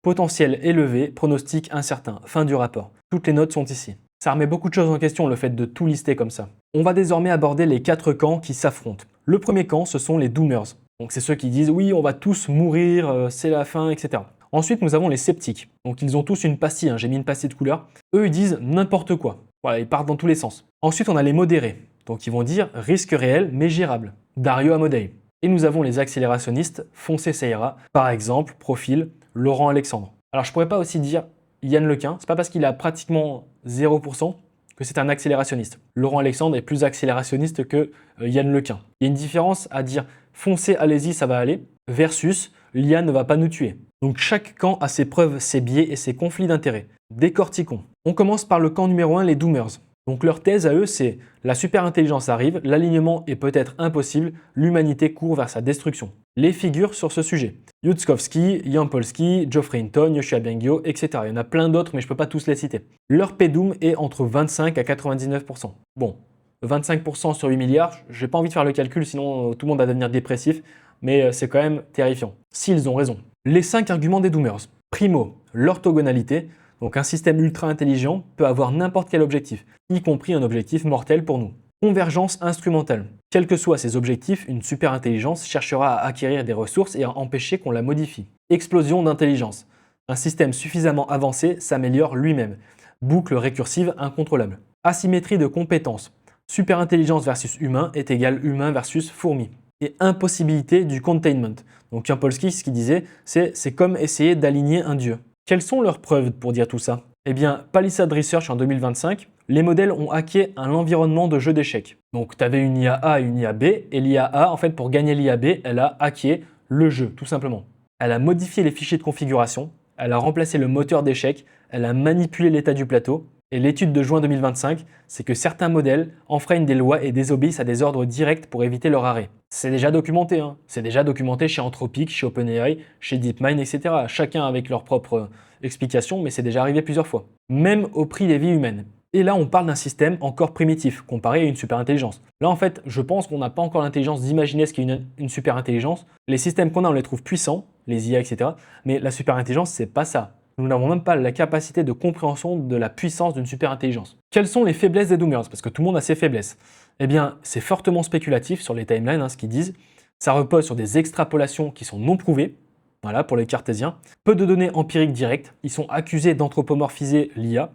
[SPEAKER 1] Potentiel élevé, pronostic incertain. Fin du rapport. Toutes les notes sont ici. Ça remet beaucoup de choses en question le fait de tout lister comme ça. On va désormais aborder les 4 camps qui s'affrontent. Le premier camp, ce sont les doomers. Donc c'est ceux qui disent oui, on va tous mourir, c'est la fin, etc. Ensuite, nous avons les sceptiques. Donc ils ont tous une pastille, j'ai mis une pastille de couleur. Eux, ils disent n'importe quoi. Voilà, ils partent dans tous les sens. Ensuite, on a les modérés. Donc ils vont dire risque réel mais gérable. Dario Amodei. Et nous avons les accélérationnistes, foncez ça ira. Par exemple, profil Laurent Alexandre. Alors je pourrais pas aussi dire Yann Lequin, c'est pas parce qu'il a pratiquement 0% que c'est un accélérationniste. Laurent Alexandre est plus accélérationniste que Yann Lequin. Il y a une différence à dire foncez, allez-y, ça va aller, versus l'IA ne va pas nous tuer. Donc chaque camp a ses preuves, ses biais et ses conflits d'intérêts. Décortiquons. On commence par le camp numéro 1, les doomers. Donc leur thèse à eux, c'est la superintelligence arrive, l'alignement est peut-être impossible, l'humanité court vers sa destruction. Les figures sur ce sujet. Yudkowsky, Jan Polsky, Geoffrey Hinton, Yoshua Bengio, etc. Il y en a plein d'autres, mais je ne peux pas tous les citer. Leur PDOOM est entre 25 à 99%. Bon, 25% sur 8 milliards, je n'ai pas envie de faire le calcul, sinon tout le monde va devenir dépressif, mais c'est quand même terrifiant. S'ils ont raison. Les 5 arguments des doomers. Primo, l'orthogonalité. Donc un système ultra intelligent peut avoir n'importe quel objectif, y compris un objectif mortel pour nous. Convergence instrumentale. Quels que soient ses objectifs, une super intelligence cherchera à acquérir des ressources et à empêcher qu'on la modifie. Explosion d'intelligence. Un système suffisamment avancé s'améliore lui-même. Boucle récursive incontrôlable. Asymétrie de compétences. Super intelligence versus humain est égal humain versus fourmi. Et impossibilité du containment. Donc Jan Polsky, ce qu'il disait, c'est comme essayer d'aligner un dieu. Quelles sont leurs preuves pour dire tout ça? Eh bien, Palisade Research en 2025, les modèles ont hacké un environnement de jeu d'échecs. Donc, tu avais une IA A et une IA B, et l'IA A, en fait, pour gagner l'IA B, elle a hacké le jeu, tout simplement. Elle a modifié les fichiers de configuration, elle a remplacé le moteur d'échecs, elle a manipulé l'état du plateau, et l'étude de juin 2025, c'est que certains modèles enfreignent des lois et désobéissent à des ordres directs pour éviter leur arrêt. C'est déjà documenté, C'est déjà documenté chez Anthropic, chez OpenAI, chez DeepMind, etc. Chacun avec leur propre explication, mais c'est déjà arrivé plusieurs fois. Même au prix des vies humaines. Et là, on parle d'un système encore primitif, comparé à une super intelligence. Là, en fait, je pense qu'on n'a pas encore l'intelligence d'imaginer ce qu'est une super intelligence. Les systèmes qu'on a, on les trouve puissants, les IA, etc. Mais la super intelligence, c'est pas ça. Nous n'avons même pas la capacité de compréhension de la puissance d'une super intelligence. Quelles sont les faiblesses des Doomers? Parce que tout le monde a ses faiblesses. Eh bien, c'est fortement spéculatif sur les timelines, ce qu'ils disent. Ça repose sur des extrapolations qui sont non prouvées. Voilà, pour les cartésiens. Peu de données empiriques directes. Ils sont accusés d'anthropomorphiser l'IA.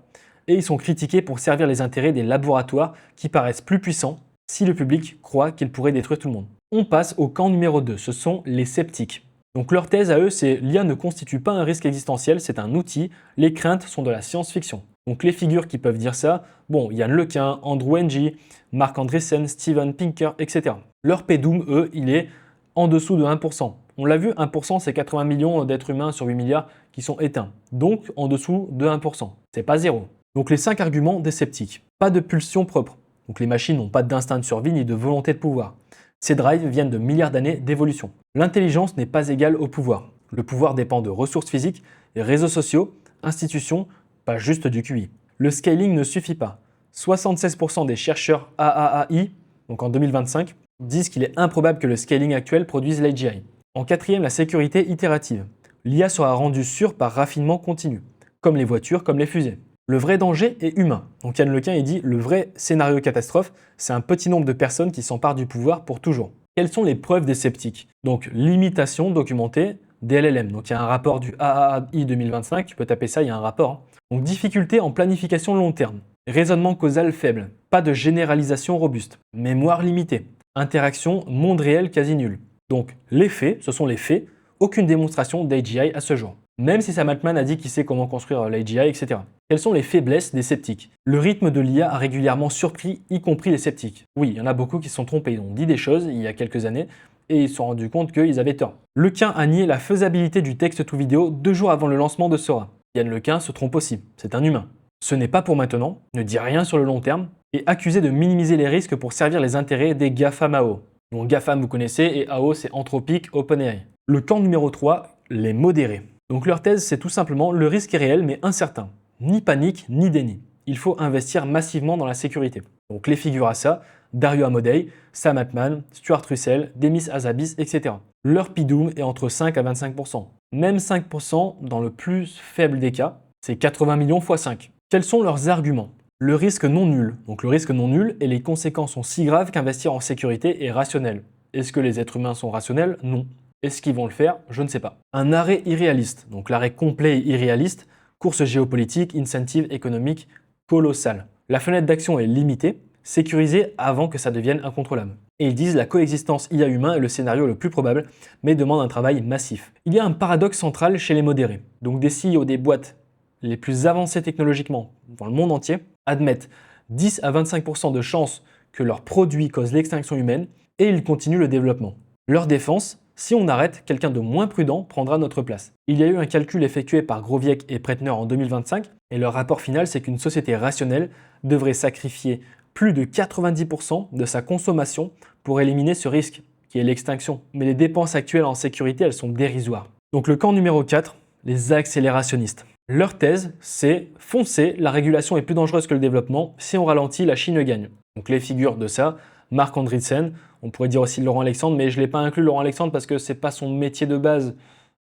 [SPEAKER 1] Et ils sont critiqués pour servir les intérêts des laboratoires qui paraissent plus puissants si le public croit qu'ils pourraient détruire tout le monde. On passe au camp numéro 2, ce sont les sceptiques. Donc leur thèse à eux, c'est l'IA ne constitue pas un risque existentiel, c'est un outil, les craintes sont de la science-fiction. Donc les figures qui peuvent dire ça, bon, Yann Lequin, Andrew Ng, Marc Andreessen, Steven Pinker, etc. Leur PDOOM, eux, il est en dessous de 1%. On l'a vu, 1% c'est 80 millions d'êtres humains sur 8 milliards qui sont éteints. Donc en dessous de 1%. C'est pas zéro. Donc les 5 arguments des sceptiques. Pas de pulsion propre. Donc les machines n'ont pas d'instinct de survie ni de volonté de pouvoir. Ces drives viennent de milliards d'années d'évolution. L'intelligence n'est pas égale au pouvoir. Le pouvoir dépend de ressources physiques, réseaux sociaux, institutions, pas juste du QI. Le scaling ne suffit pas. 76% des chercheurs AAAI, donc en 2025, disent qu'il est improbable que le scaling actuel produise l'AGI. En quatrième, la sécurité itérative. L'IA sera rendue sûre par raffinement continu, comme les voitures, comme les fusées. Le vrai danger est humain. Donc Yann Lequin il dit le vrai scénario catastrophe, c'est un petit nombre de personnes qui s'emparent du pouvoir pour toujours. Quelles sont les preuves des sceptiques? Donc l'imitation documentée des LLM. Donc il y a un rapport du AAAI 2025, tu peux taper ça, il y a un rapport. Donc difficulté en planification long terme, raisonnement causal faible, pas de généralisation robuste, mémoire limitée, interaction monde réel quasi nulle. Donc les faits, ce sont les faits, aucune démonstration d'AGI à ce jour. Même si Sam Altman a dit qu'il sait comment construire l'AGI, etc. Quelles sont les faiblesses des sceptiques? Le rythme de l'IA a régulièrement surpris, y compris les sceptiques. Oui, il y en a beaucoup qui se sont trompés, ils ont dit des choses il y a quelques années et ils se sont rendus compte qu'ils avaient tort. Lequin a nié la faisabilité du texte-to-vidéo 2 jours avant le lancement de Sora. Yann Lequin se trompe aussi, c'est un humain. Ce n'est pas pour maintenant, ne dit rien sur le long terme, et accusé de minimiser les risques pour servir les intérêts des GAFAM AO. Donc GAFAM vous connaissez, et AO c'est Anthropic, OpenAI. Le camp numéro 3, les modérés. Donc leur thèse c'est tout simplement le risque est réel mais incertain. Ni panique, ni déni. Il faut investir massivement dans la sécurité. Donc les figures à ça, Dario Amodei, Sam Altman, Stuart Russell, Demis Hassabis, etc. Leur PDOOM est entre 5 à 25%. Même 5% dans le plus faible des cas, c'est 80 millions x 5. Quels sont leurs arguments? Le risque non nul. Donc le risque non nul et les conséquences sont si graves qu'investir en sécurité est rationnel. Est-ce que les êtres humains sont rationnels? Non. Est-ce qu'ils vont le faire? Je ne sais pas. Un arrêt irréaliste. Donc l'arrêt complet et irréaliste, course géopolitique, incentive économique colossale. La fenêtre d'action est limitée, sécurisée avant que ça devienne incontrôlable. Et ils disent la coexistence IA-humain est le scénario le plus probable, mais demande un travail massif. Il y a un paradoxe central chez les modérés. Donc des CEO des boîtes les plus avancées technologiquement dans le monde entier admettent 10 à 25% de chances que leurs produits causent l'extinction humaine et ils continuent le développement. Leur défense, si on arrête, quelqu'un de moins prudent prendra notre place. Il y a eu un calcul effectué par Groviec et Pretner en 2025 et leur rapport final c'est qu'une société rationnelle devrait sacrifier plus de 90% de sa consommation pour éliminer ce risque qui est l'extinction. Mais les dépenses actuelles en sécurité, elles sont dérisoires. Donc le camp numéro 4, les accélérationnistes. Leur thèse, c'est foncer, la régulation est plus dangereuse que le développement, si on ralentit, la Chine gagne. Donc les figures de ça, Marc Andreessen, on pourrait dire aussi Laurent Alexandre, mais je ne l'ai pas inclus Laurent Alexandre parce que c'est pas son métier de base,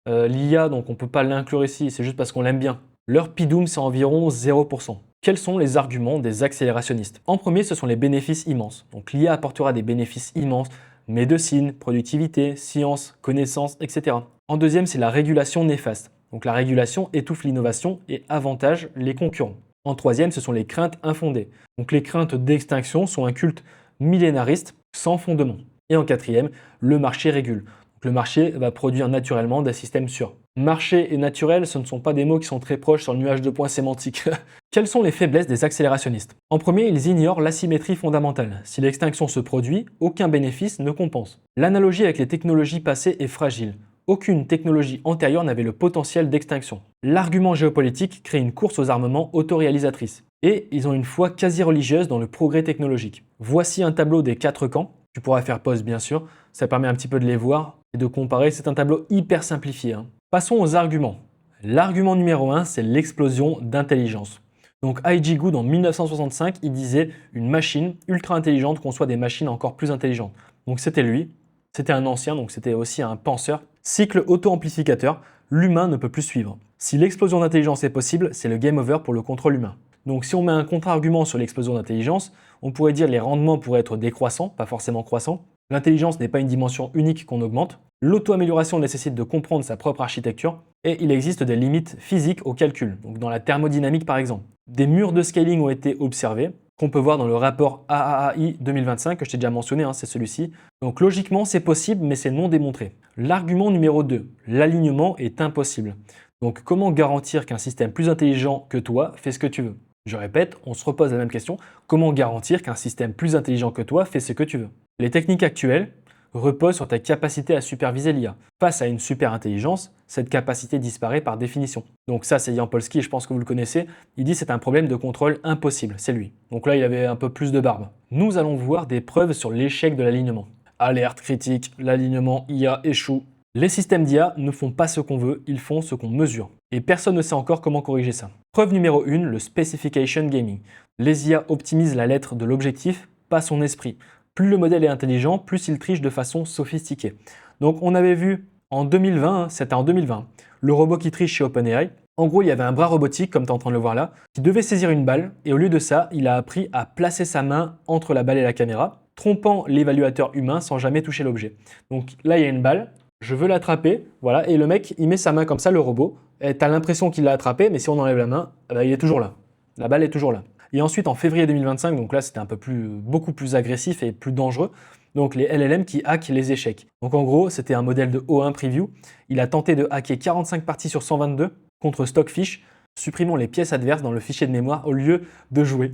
[SPEAKER 1] l'IA, donc on ne peut pas l'inclure ici, c'est juste parce qu'on l'aime bien. Leur PDOOM, c'est environ 0%. Quels sont les arguments des accélérationnistes? En premier, ce sont les bénéfices immenses. Donc l'IA apportera des bénéfices immenses, médecine, productivité, science, connaissance, etc. En deuxième, c'est la régulation néfaste. Donc la régulation étouffe l'innovation et avantage les concurrents. En troisième, ce sont les craintes infondées. Donc les craintes d'extinction sont un culte millénariste sans fondement. Et en quatrième, le marché régule. Donc le marché va produire naturellement des systèmes sûrs. Marché et naturel, ce ne sont pas des mots qui sont très proches sur le nuage de points sémantiques. Quelles sont les faiblesses des accélérationnistes? En premier, ils ignorent l'asymétrie fondamentale. Si l'extinction se produit, aucun bénéfice ne compense. L'analogie avec les technologies passées est fragile. Aucune technologie antérieure n'avait le potentiel d'extinction. L'argument géopolitique crée une course aux armements autoréalisatrice. Et ils ont une foi quasi religieuse dans le progrès technologique. Voici un tableau des 4 camps. Tu pourras faire pause bien sûr, ça permet un petit peu de les voir et de comparer. C'est un tableau hyper simplifié. Passons aux arguments. L'argument numéro 1, c'est l'explosion d'intelligence. Donc I.G. Good en 1965, il disait une machine ultra intelligente conçoit des machines encore plus intelligentes. Donc c'était lui, c'était un ancien, donc c'était aussi un penseur. Cycle auto-amplificateur, l'humain ne peut plus suivre. Si l'explosion d'intelligence est possible, c'est le game over pour le contrôle humain. Donc si on met un contre-argument sur l'explosion d'intelligence, on pourrait dire les rendements pourraient être décroissants, pas forcément croissants. L'intelligence n'est pas une dimension unique qu'on augmente. L'auto-amélioration nécessite de comprendre sa propre architecture et il existe des limites physiques au calcul, donc dans la thermodynamique par exemple. Des murs de scaling ont été observés, qu'on peut voir dans le rapport AAAI 2025 que je t'ai déjà mentionné, c'est celui-ci. Donc logiquement c'est possible mais c'est non démontré. L'argument numéro 2, l'alignement est impossible. Donc comment garantir qu'un système plus intelligent que toi fait ce que tu veux? Je répète, on se repose la même question, comment garantir qu'un système plus intelligent que toi fait ce que tu veux? Les techniques actuelles repose sur ta capacité à superviser l'IA. Face à une super intelligence, cette capacité disparaît par définition. Donc ça, c'est Jan Polsky, je pense que vous le connaissez. Il dit c'est un problème de contrôle impossible, c'est lui. Donc là, il avait un peu plus de barbe. Nous allons voir des preuves sur l'échec de l'alignement. Alerte critique, l'alignement IA échoue. Les systèmes d'IA ne font pas ce qu'on veut, ils font ce qu'on mesure. Et personne ne sait encore comment corriger ça. Preuve numéro 1, le specification gaming. Les IA optimisent la lettre de l'objectif, pas son esprit. Plus le modèle est intelligent, plus il triche de façon sophistiquée. Donc on avait vu en 2020, c'était en 2020, le robot qui triche chez OpenAI. En gros, il y avait un bras robotique, comme tu es en train de le voir là, qui devait saisir une balle, et au lieu de ça, il a appris à placer sa main entre la balle et la caméra, trompant l'évaluateur humain sans jamais toucher l'objet. Donc là, il y a une balle, je veux l'attraper, voilà, et le mec, il met sa main comme ça, le robot, et tu as l'impression qu'il l'a attrapé, mais si on enlève la main, il est toujours là. La balle est toujours là. Et ensuite, en février 2025, donc là, c'était beaucoup plus agressif et plus dangereux, donc les LLM qui hackent les échecs. Donc en gros, c'était un modèle de O1 Preview. Il a tenté de hacker 45 parties sur 122 contre Stockfish, supprimant les pièces adverses dans le fichier de mémoire au lieu de jouer.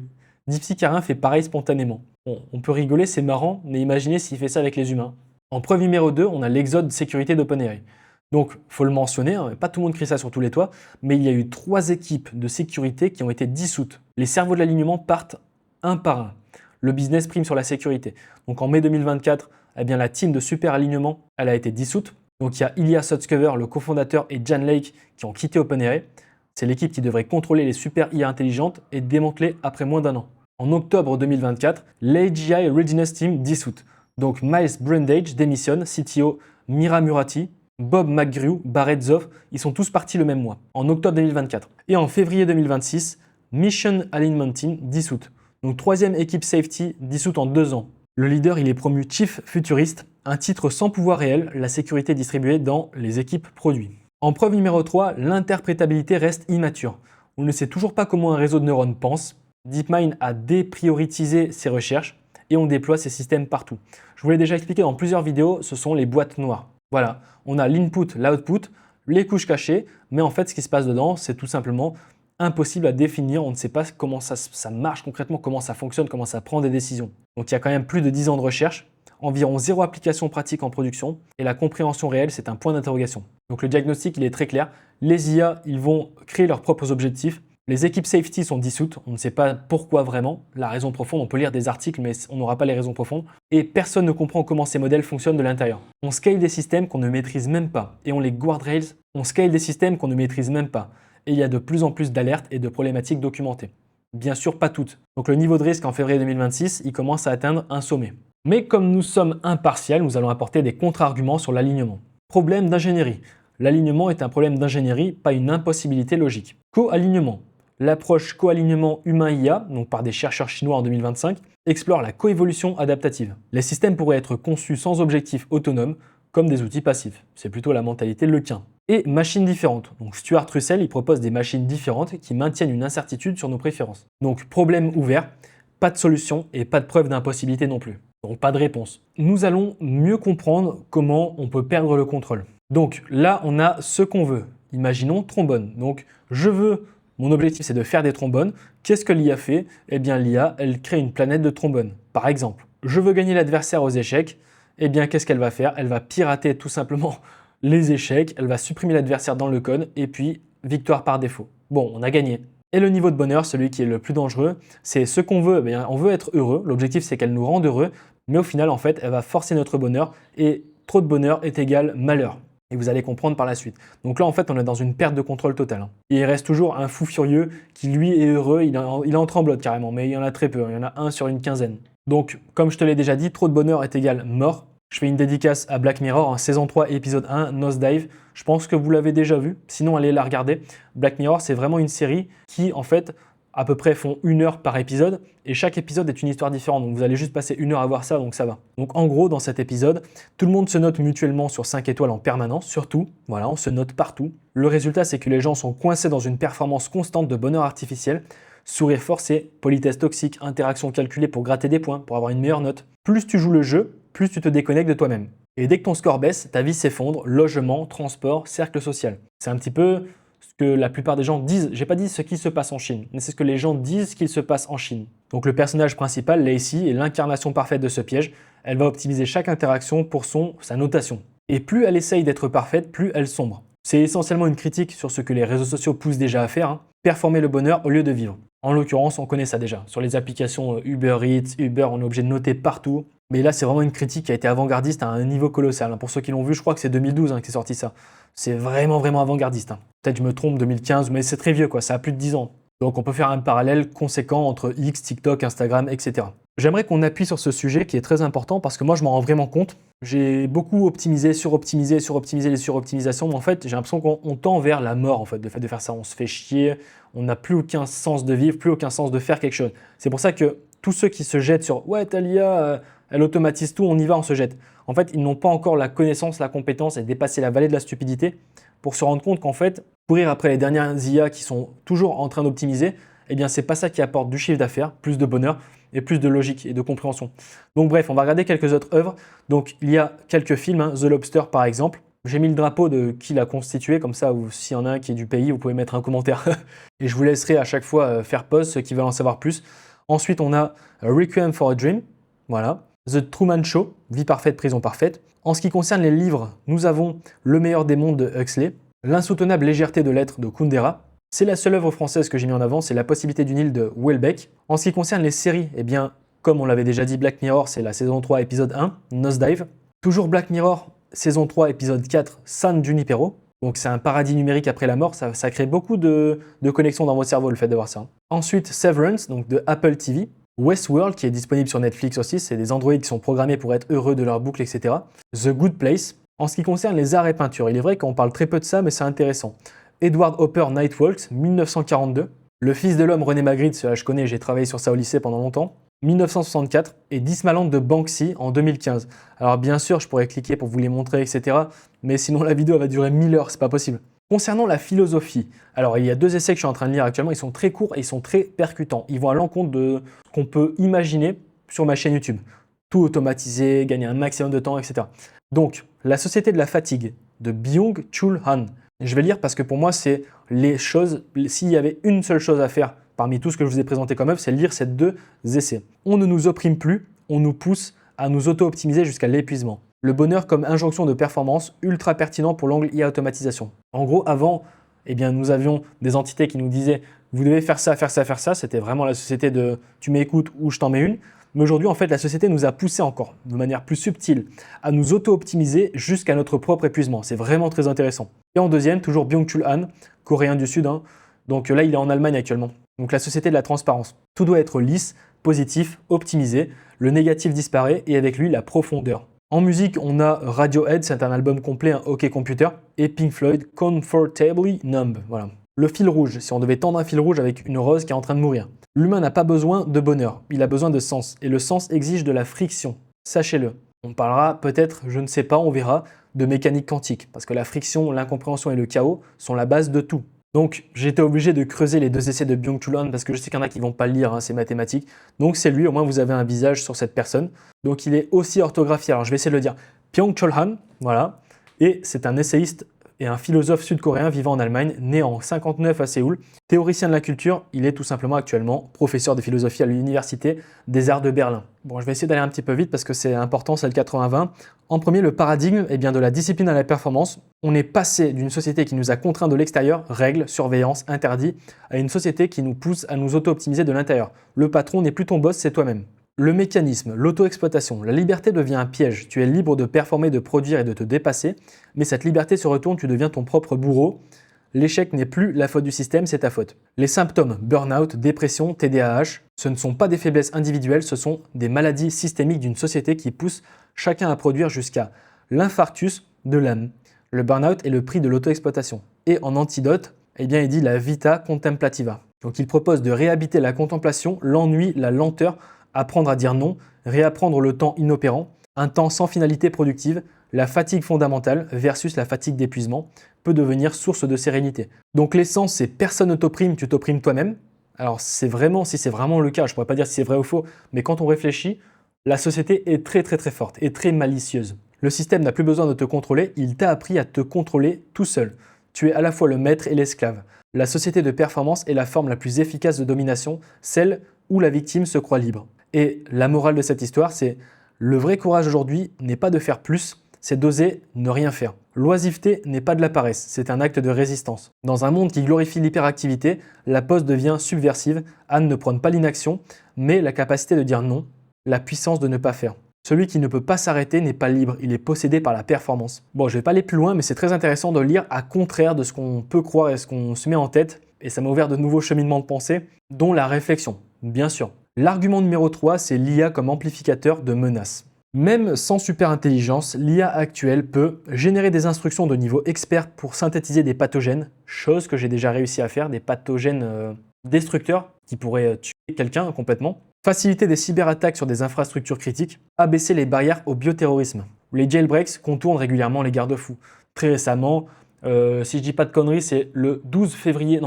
[SPEAKER 1] DeepSeek-R1 fait pareil spontanément. Bon, on peut rigoler, c'est marrant, mais imaginez s'il fait ça avec les humains. En preuve numéro 2, on a l'exode sécurité d'OpenAI. Donc, il faut le mentionner, pas tout le monde crie ça sur tous les toits, mais il y a eu 3 équipes de sécurité qui ont été dissoutes. Les cerveaux de l'alignement partent un par un. Le business prime sur la sécurité. Donc en mai 2024, la team de super alignement, elle a été dissoute. Donc il y a Ilya Sutskever, le cofondateur, et Jan Lake qui ont quitté OpenAI. C'est l'équipe qui devrait contrôler les super IA intelligentes et démanteler après moins d'1 an. En octobre 2024, l'AGI Readiness Team dissoute. Donc Miles Brundage démissionne, CTO Mira Murati, Bob McGrew, Barrett Zoff, ils sont tous partis le même mois, en octobre 2024. Et en février 2026, Mission Alignment Team dissoute. Donc troisième équipe safety dissoute en 2 ans. Le leader, il est promu Chief Futurist, un titre sans pouvoir réel, la sécurité distribuée dans les équipes produits. En preuve numéro 3, l'interprétabilité reste immature. On ne sait toujours pas comment un réseau de neurones pense. DeepMind a déprioritisé ses recherches et on déploie ces systèmes partout. Je vous l'ai déjà expliqué dans plusieurs vidéos, ce sont les boîtes noires. Voilà, on a l'input, l'output, les couches cachées, mais en fait, ce qui se passe dedans, c'est tout simplement impossible à définir. On ne sait pas comment ça marche concrètement, comment ça fonctionne, comment ça prend des décisions. Donc, il y a quand même plus de 10 ans de recherche, environ 0 application pratique en production, et la compréhension réelle, c'est un point d'interrogation. Donc, le diagnostic, il est très clair. Les IA, ils vont créer leurs propres objectifs. Les équipes safety sont dissoutes, on ne sait pas pourquoi vraiment, la raison profonde, on peut lire des articles mais on n'aura pas les raisons profondes, et personne ne comprend comment ces modèles fonctionnent de l'intérieur. On scale des systèmes qu'on ne maîtrise même pas, et on les guardrails, on scale des systèmes qu'on ne maîtrise même pas, et il y a de plus en plus d'alertes et de problématiques documentées. Bien sûr, pas toutes. Donc le niveau de risque en février 2026, il commence à atteindre un sommet. Mais comme nous sommes impartials, nous allons apporter des contre-arguments sur l'alignement. Problème d'ingénierie. L'alignement est un problème d'ingénierie, pas une impossibilité logique. Co-alignement. L'approche co-alignement humain-IA, donc par des chercheurs chinois en 2025, explore la coévolution adaptative. Les systèmes pourraient être conçus sans objectif autonome, comme des outils passifs. C'est plutôt la mentalité Lequin. Et machines différentes. Donc Stuart Russell, il propose des machines différentes qui maintiennent une incertitude sur nos préférences. Donc problème ouvert, pas de solution et pas de preuve d'impossibilité non plus. Donc pas de réponse. Nous allons mieux comprendre comment on peut perdre le contrôle. Donc là, on a ce qu'on veut. Imaginons trombone. Donc je veux... Mon objectif, c'est de faire des trombones. Qu'est-ce que l'IA fait? Eh bien, l'IA, elle crée une planète de trombones. Par exemple, je veux gagner l'adversaire aux échecs. Eh bien, qu'est-ce qu'elle va faire? Elle va pirater tout simplement les échecs. Elle va supprimer l'adversaire dans le code et puis victoire par défaut. Bon, on a gagné. Et le niveau de bonheur, celui qui est le plus dangereux, c'est ce qu'on veut. Eh bien, on veut être heureux. L'objectif, c'est qu'elle nous rende heureux. Mais au final, en fait, elle va forcer notre bonheur. Et trop de bonheur est égal malheur. Et vous allez comprendre par la suite. Donc là, en fait, on est dans une perte de contrôle totale, hein. Et il reste toujours un fou furieux qui, lui, est heureux. Il est en tremblote carrément, mais il y en a très peu. Il y en a un sur une quinzaine. Donc, comme je te l'ai déjà dit, trop de bonheur est égal mort. Je fais une dédicace à Black Mirror en saison 3, épisode 1, Nosedive. Je pense que vous l'avez déjà vu, sinon allez la regarder. Black Mirror, c'est vraiment une série qui, en fait, à peu près font 1 heure par épisode, et chaque épisode est une histoire différente, donc vous allez juste passer 1 heure à voir ça, donc ça va. Donc en gros, dans cet épisode, tout le monde se note mutuellement sur 5 étoiles en permanence, surtout, voilà, on se note partout. Le résultat, c'est que les gens sont coincés dans une performance constante de bonheur artificiel, sourire forcé, politesse toxique, interaction calculée pour gratter des points, pour avoir une meilleure note. Plus tu joues le jeu, plus tu te déconnectes de toi-même. Et dès que ton score baisse, ta vie s'effondre, logement, transport, cercle social. C'est un petit peu ce que la plupart des gens disent. J'ai pas dit ce qui se passe en Chine, mais c'est ce que les gens disent qu'il se passe en Chine. Donc le personnage principal, Lacey, est l'incarnation parfaite de ce piège. Elle va optimiser chaque interaction pour sa notation. Et plus elle essaye d'être parfaite, plus elle sombre. C'est essentiellement une critique sur ce que les réseaux sociaux poussent déjà à faire, hein. Performer le bonheur au lieu de vivre. En l'occurrence, on connaît ça déjà. Sur les applications Uber Eats, Uber, on est obligé de noter partout. Mais là, c'est vraiment une critique qui a été avant-gardiste à un niveau colossal. Pour ceux qui l'ont vu, je crois que c'est 2012 que c'est sorti ça. C'est vraiment, vraiment avant-gardiste, hein. Peut-être je me trompe, 2015, mais c'est très vieux, quoi. Ça a plus de 10 ans. Donc on peut faire un parallèle conséquent entre X, TikTok, Instagram, etc. J'aimerais qu'on appuie sur ce sujet qui est très important parce que moi, je m'en rends vraiment compte. J'ai beaucoup optimisé, suroptimisé les suroptimisations, mais en fait, j'ai l'impression qu'on tend vers la mort, en fait, le fait de faire ça. On se fait chier, on n'a plus aucun sens de vivre, plus aucun sens de faire quelque chose. C'est pour ça que tous ceux qui se jettent sur « Ouais, Talia, elle automatise tout, on y va, on se jette », en fait, ils n'ont pas encore la connaissance, la compétence et dépasser la vallée de la stupidité pour se rendre compte qu'en fait, courir après les dernières IA qui sont toujours en train d'optimiser, eh bien, c'est pas ça qui apporte du chiffre d'affaires, plus de bonheur et plus de logique et de compréhension. Donc bref, on va regarder quelques autres œuvres. Donc il y a quelques films, hein, The Lobster par exemple. J'ai mis le drapeau de qui l'a constitué, comme ça, s'il y en a un qui est du pays, vous pouvez mettre un commentaire. Et je vous laisserai à chaque fois faire pause, ceux qui veulent en savoir plus. Ensuite, on a Requiem for a Dream, voilà. The Truman Show, Vie parfaite, prison parfaite. En ce qui concerne les livres, nous avons Le meilleur des mondes de Huxley, L'insoutenable légèreté de l'être de Kundera. C'est la seule œuvre française que j'ai mis en avant, c'est La possibilité d'une île de Houellebecq. En ce qui concerne les séries, eh bien, comme on l'avait déjà dit, Black Mirror, c'est la saison 3, épisode 1, Nosedive. Toujours Black Mirror, saison 3, épisode 4, San Junipero. Donc c'est un paradis numérique après la mort, ça crée beaucoup de connexions dans votre cerveau, le fait de voir ça. Ensuite, Severance, donc de Apple TV. Westworld, qui est disponible sur Netflix aussi, c'est des androïdes qui sont programmés pour être heureux de leur boucle, etc. The Good Place. En ce qui concerne les arts et peintures, il est vrai qu'on parle très peu de ça, mais c'est intéressant. Edward Hopper Nightwalks, 1942. Le fils de l'homme, René Magritte, cela je connais, j'ai travaillé sur ça au lycée pendant longtemps. 1964. Et Dismaland de Banksy en 2015. Alors bien sûr, je pourrais cliquer pour vous les montrer, etc. Mais sinon la vidéo va durer 1000 heures, c'est pas possible. Concernant la philosophie, alors il y a 2 essais que je suis en train de lire actuellement, ils sont très courts et ils sont très percutants. Ils vont à l'encontre de ce qu'on peut imaginer sur ma chaîne YouTube. Tout automatiser, gagner un maximum de temps, etc. Donc, La société de la fatigue de Byung-Chul Han. Je vais lire parce que pour moi, c'est les choses, s'il y avait une seule chose à faire parmi tout ce que je vous ai présenté comme œuvre, c'est lire ces 2 essais. On ne nous opprime plus, on nous pousse à nous auto-optimiser jusqu'à l'épuisement. Le bonheur comme injonction de performance ultra pertinent pour l'angle IA automatisation. En gros, avant, eh bien, nous avions des entités qui nous disaient « vous devez faire ça, faire ça, faire ça ». C'était vraiment la société de « tu m'écoutes ou je t'en mets une ». Mais aujourd'hui, en fait, la société nous a poussé encore, de manière plus subtile, à nous auto-optimiser jusqu'à notre propre épuisement. C'est vraiment très intéressant. Et en deuxième, toujours Byung-Chul Han, coréen du Sud. Hein. Donc là, il est en Allemagne actuellement. Donc la société de la transparence. Tout doit être lisse, positif, optimisé. Le négatif disparaît et avec lui, la profondeur. En musique, on a Radiohead, c'est un album complet, un OK Computer, et Pink Floyd, Comfortably Numb. Voilà. Le fil rouge, si on devait tendre un fil rouge avec une rose qui est en train de mourir. L'humain n'a pas besoin de bonheur, il a besoin de sens, et le sens exige de la friction. Sachez-le. On parlera peut-être, je ne sais pas, on verra, de mécanique quantique, parce que la friction, l'incompréhension et le chaos sont la base de tout. Donc j'étais obligé de creuser les 2 essais de Byung-Chul Han, parce que je sais qu'il y en a qui ne vont pas le lire, hein, c'est mathématique. Donc c'est lui, au moins vous avez un visage sur cette personne. Donc il est aussi orthographié, alors je vais essayer de le dire. Byung-Chul Han, voilà, et c'est un essayiste et un philosophe sud-coréen vivant en Allemagne, né en 59 à Séoul. Théoricien de la culture, il est tout simplement actuellement professeur de philosophie à l'Université des Arts de Berlin. Bon, je vais essayer d'aller un petit peu vite parce que c'est important, c'est le 80-20. En premier, le paradigme de la discipline à la performance. On est passé d'une société qui nous a contraints de l'extérieur, règles, surveillance, interdits, à une société qui nous pousse à nous auto-optimiser de l'intérieur. Le patron n'est plus ton boss, c'est toi-même. Le mécanisme, l'auto-exploitation, la liberté devient un piège. Tu es libre de performer, de produire et de te dépasser, mais cette liberté se retourne, tu deviens ton propre bourreau. L'échec n'est plus la faute du système, c'est ta faute. Les symptômes, burn-out, dépression, TDAH, ce ne sont pas des faiblesses individuelles, ce sont des maladies systémiques d'une société qui pousse chacun à produire jusqu'à l'infarctus de l'âme. Le burn-out est le prix de l'auto-exploitation. Et en antidote, eh bien, il dit la vita contemplativa. Donc il propose de réhabiter la contemplation, l'ennui, la lenteur, apprendre à dire non, réapprendre le temps inopérant, un temps sans finalité productive, la fatigue fondamentale versus la fatigue d'épuisement peut devenir source de sérénité. Donc l'essence, c'est personne ne t'opprime, tu t'opprimes toi-même. Alors si c'est vraiment le cas, je ne pourrais pas dire si c'est vrai ou faux, mais quand on réfléchit, la société est très forte et très malicieuse. Le système n'a plus besoin de te contrôler, il t'a appris à te contrôler tout seul. Tu es à la fois le maître et l'esclave. La société de performance est la forme la plus efficace de domination, celle où la victime se croit libre. Et la morale de cette histoire, c'est le vrai courage aujourd'hui n'est pas de faire plus, c'est d'oser ne rien faire. L'oisiveté n'est pas de la paresse, c'est un acte de résistance. Dans un monde qui glorifie l'hyperactivité, la pause devient subversive. Anne ne prône pas l'inaction, mais la capacité de dire non, la puissance de ne pas faire. Celui qui ne peut pas s'arrêter n'est pas libre, il est possédé par la performance. Bon, je ne vais pas aller plus loin, mais c'est très intéressant de lire à contraire de ce qu'on peut croire et ce qu'on se met en tête, et ça m'a ouvert de nouveaux cheminements de pensée, dont la réflexion, bien sûr. L'argument numéro 3, c'est l'IA comme amplificateur de menaces. Même sans super intelligence, l'IA actuelle peut générer des instructions de niveau expert pour synthétiser des pathogènes, chose que j'ai déjà réussi à faire, des pathogènes destructeurs qui pourraient tuer quelqu'un complètement, faciliter des cyberattaques sur des infrastructures critiques, abaisser les barrières au bioterrorisme. Les jailbreaks contournent régulièrement les garde-fous. Très récemment, si je dis pas de conneries, c'est le 11 février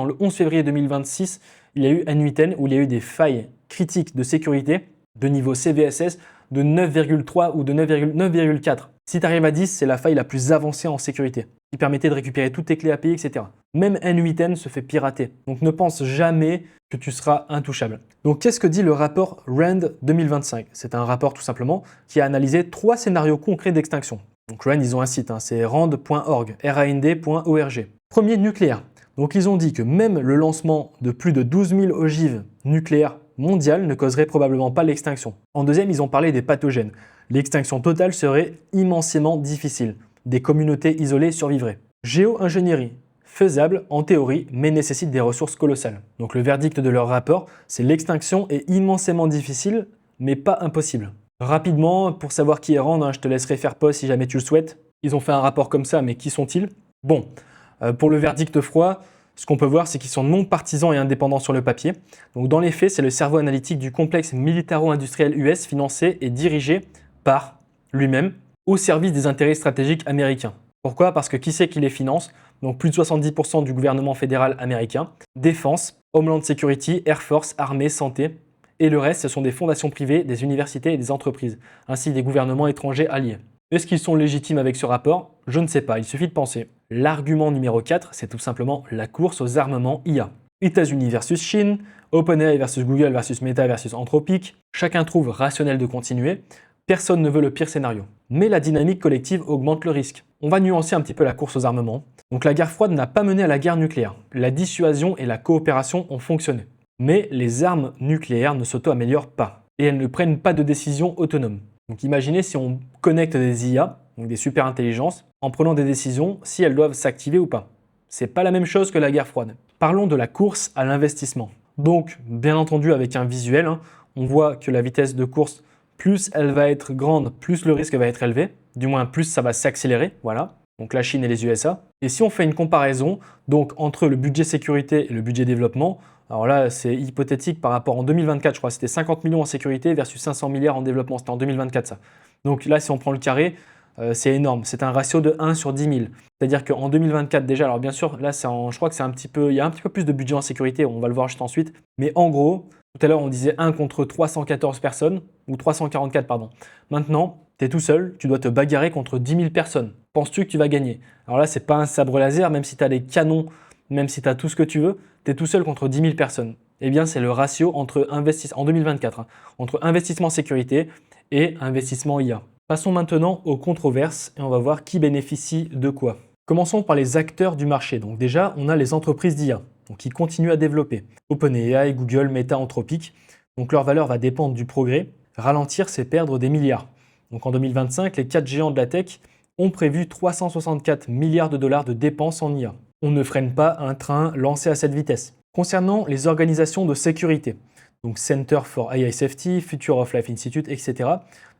[SPEAKER 1] 2026, il y a eu N8N où il y a eu des failles critiques de sécurité de niveau CVSS de 9,3 ou de 9,4. Si tu arrives à 10, c'est la faille la plus avancée en sécurité, qui permettait de récupérer toutes tes clés API, etc. Même N8N se fait pirater. Donc ne pense jamais que tu seras intouchable. Donc qu'est-ce que dit le rapport RAND 2025? C'est un rapport tout simplement qui a analysé 3 scénarios concrets d'extinction. Donc RAND, ils ont un site, c'est rand.org, rand.org. Premier, nucléaire. Donc ils ont dit que même le lancement de plus de 12 000 ogives nucléaires mondiales ne causerait probablement pas l'extinction. En deuxième, ils ont parlé des pathogènes. L'extinction totale serait immensément difficile. Des communautés isolées survivraient. Géo-ingénierie, faisable en théorie, mais nécessite des ressources colossales. Donc le verdict de leur rapport, c'est l'extinction est immensément difficile, mais pas impossible. Rapidement, pour savoir qui est Rand, je te laisserai faire pause si jamais tu le souhaites. Ils ont fait un rapport comme ça, mais qui sont-ils? Bon, pour le verdict froid, ce qu'on peut voir, c'est qu'ils sont non partisans et indépendants sur le papier. Donc dans les faits, c'est le cerveau analytique du complexe militaro-industriel US financé et dirigé par lui-même au service des intérêts stratégiques américains. Pourquoi? Parce que qui c'est qui les finance? Donc plus de 70% du gouvernement fédéral américain, défense, Homeland Security, Air Force, armée, santé. Et le reste, ce sont des fondations privées, des universités et des entreprises, ainsi que des gouvernements étrangers alliés. Est-ce qu'ils sont légitimes avec ce rapport? Je ne sais pas, il suffit de penser. L'argument numéro 4, c'est tout simplement la course aux armements IA. États-Unis versus Chine, OpenAI versus Google versus Meta versus Anthropic, chacun trouve rationnel de continuer, personne ne veut le pire scénario. Mais la dynamique collective augmente le risque. On va nuancer un petit peu la course aux armements. Donc la guerre froide n'a pas mené à la guerre nucléaire. La dissuasion et la coopération ont fonctionné. Mais les armes nucléaires ne s'auto-améliorent pas. Et elles ne prennent pas de décision autonome. Donc imaginez si on connecte des IA, donc des super intelligences, en prenant des décisions si elles doivent s'activer ou pas. C'est pas la même chose que la guerre froide. Parlons de la course à l'investissement. Donc, bien entendu, avec un visuel, on voit que la vitesse de course, plus elle va être grande, plus le risque va être élevé. Du moins, plus ça va s'accélérer, voilà. Donc la Chine et les USA. Et si on fait une comparaison, donc entre le budget sécurité et le budget développement, alors là, c'est hypothétique par rapport en 2024, je crois, c'était 50 millions en sécurité versus 500 milliards en développement. C'était en 2024, ça. Donc là, si on prend le carré, c'est énorme. C'est un ratio de 1 sur 10 000. C'est-à-dire qu'en 2024, déjà, alors bien sûr, là, je crois que c'est un petit peu, il y a un petit peu plus de budget en sécurité, on va le voir juste ensuite. Mais en gros, tout à l'heure, on disait 1 contre 314 personnes, ou 344, pardon. Maintenant, tu es tout seul, tu dois te bagarrer contre 10 000 personnes. Penses-tu que tu vas gagner? Alors là, c'est pas un sabre laser, même si tu as des canons, même si tu as tout ce que tu veux, tu es tout seul contre 10 000 personnes. Eh bien, c'est le ratio entre en 2024, entre investissement sécurité et investissement IA. Passons maintenant aux controverses et on va voir qui bénéficie de quoi. Commençons par les acteurs du marché. Donc déjà, on a les entreprises d'IA qui continuent à développer. OpenAI, Google, Meta, Anthropic. Donc leur valeur va dépendre du progrès. Ralentir, c'est perdre des milliards. Donc en 2025, les 4 géants de la tech ont prévu 364 milliards de dollars de dépenses en IA. On ne freine pas un train lancé à cette vitesse. Concernant les organisations de sécurité, donc Center for AI Safety, Future of Life Institute, etc.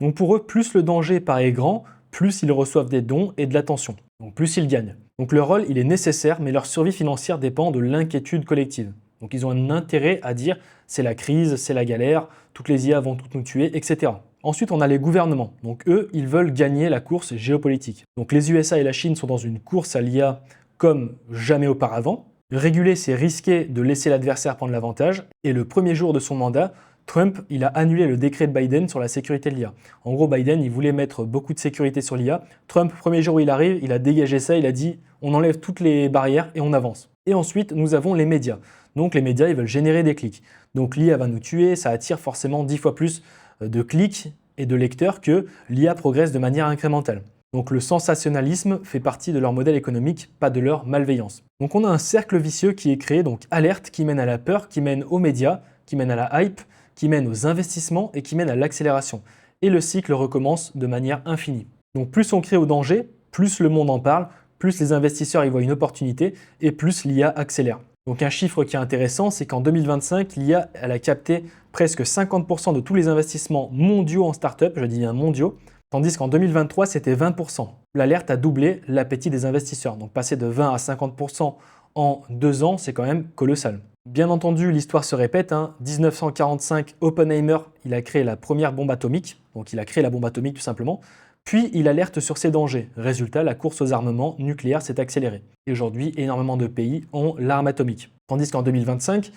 [SPEAKER 1] Donc pour eux, plus le danger paraît grand, plus ils reçoivent des dons et de l'attention. Donc plus ils gagnent. Donc leur rôle, il est nécessaire, mais leur survie financière dépend de l'inquiétude collective. Donc ils ont un intérêt à dire c'est la crise, c'est la galère, toutes les IA vont toutes nous tuer, etc. Ensuite, on a les gouvernements. Donc eux, ils veulent gagner la course géopolitique. Donc les USA et la Chine sont dans une course à l'IA comme jamais auparavant. Réguler, c'est risquer de laisser l'adversaire prendre l'avantage. Et le premier jour de son mandat, Trump, il a annulé le décret de Biden sur la sécurité de l'IA. En gros, Biden, il voulait mettre beaucoup de sécurité sur l'IA. Trump, premier jour où il arrive, il a dégagé ça, il a dit on enlève toutes les barrières et on avance. Et ensuite, nous avons les médias. Donc les médias, ils veulent générer des clics. Donc l'IA va nous tuer, ça attire forcément 10 fois plus de clics et de lecteurs que l'IA progresse de manière incrémentale. Donc le sensationnalisme fait partie de leur modèle économique, pas de leur malveillance. Donc on a un cercle vicieux qui est créé, donc alerte qui mène à la peur, qui mène aux médias, qui mène à la hype, qui mène aux investissements et qui mène à l'accélération. Et le cycle recommence de manière infinie. Donc plus on crée au danger, plus le monde en parle, plus les investisseurs y voient une opportunité et plus l'IA accélère. Donc un chiffre qui est intéressant, c'est qu'en 2025, l'IA elle a capté presque 50% de tous les investissements mondiaux en start-up, je dis bien mondiaux, tandis qu'en 2023, c'était 20%. L'alerte a doublé l'appétit des investisseurs. Donc passer de 20 à 50% en 2 ans, c'est quand même colossal. Bien entendu, l'histoire se répète. 1945, Oppenheimer, il a créé la première bombe atomique. Donc il a créé la bombe atomique tout simplement. Puis il alerte sur ses dangers. Résultat, la course aux armements nucléaires s'est accélérée. Et aujourd'hui, énormément de pays ont l'arme atomique. Tandis qu'en 2025,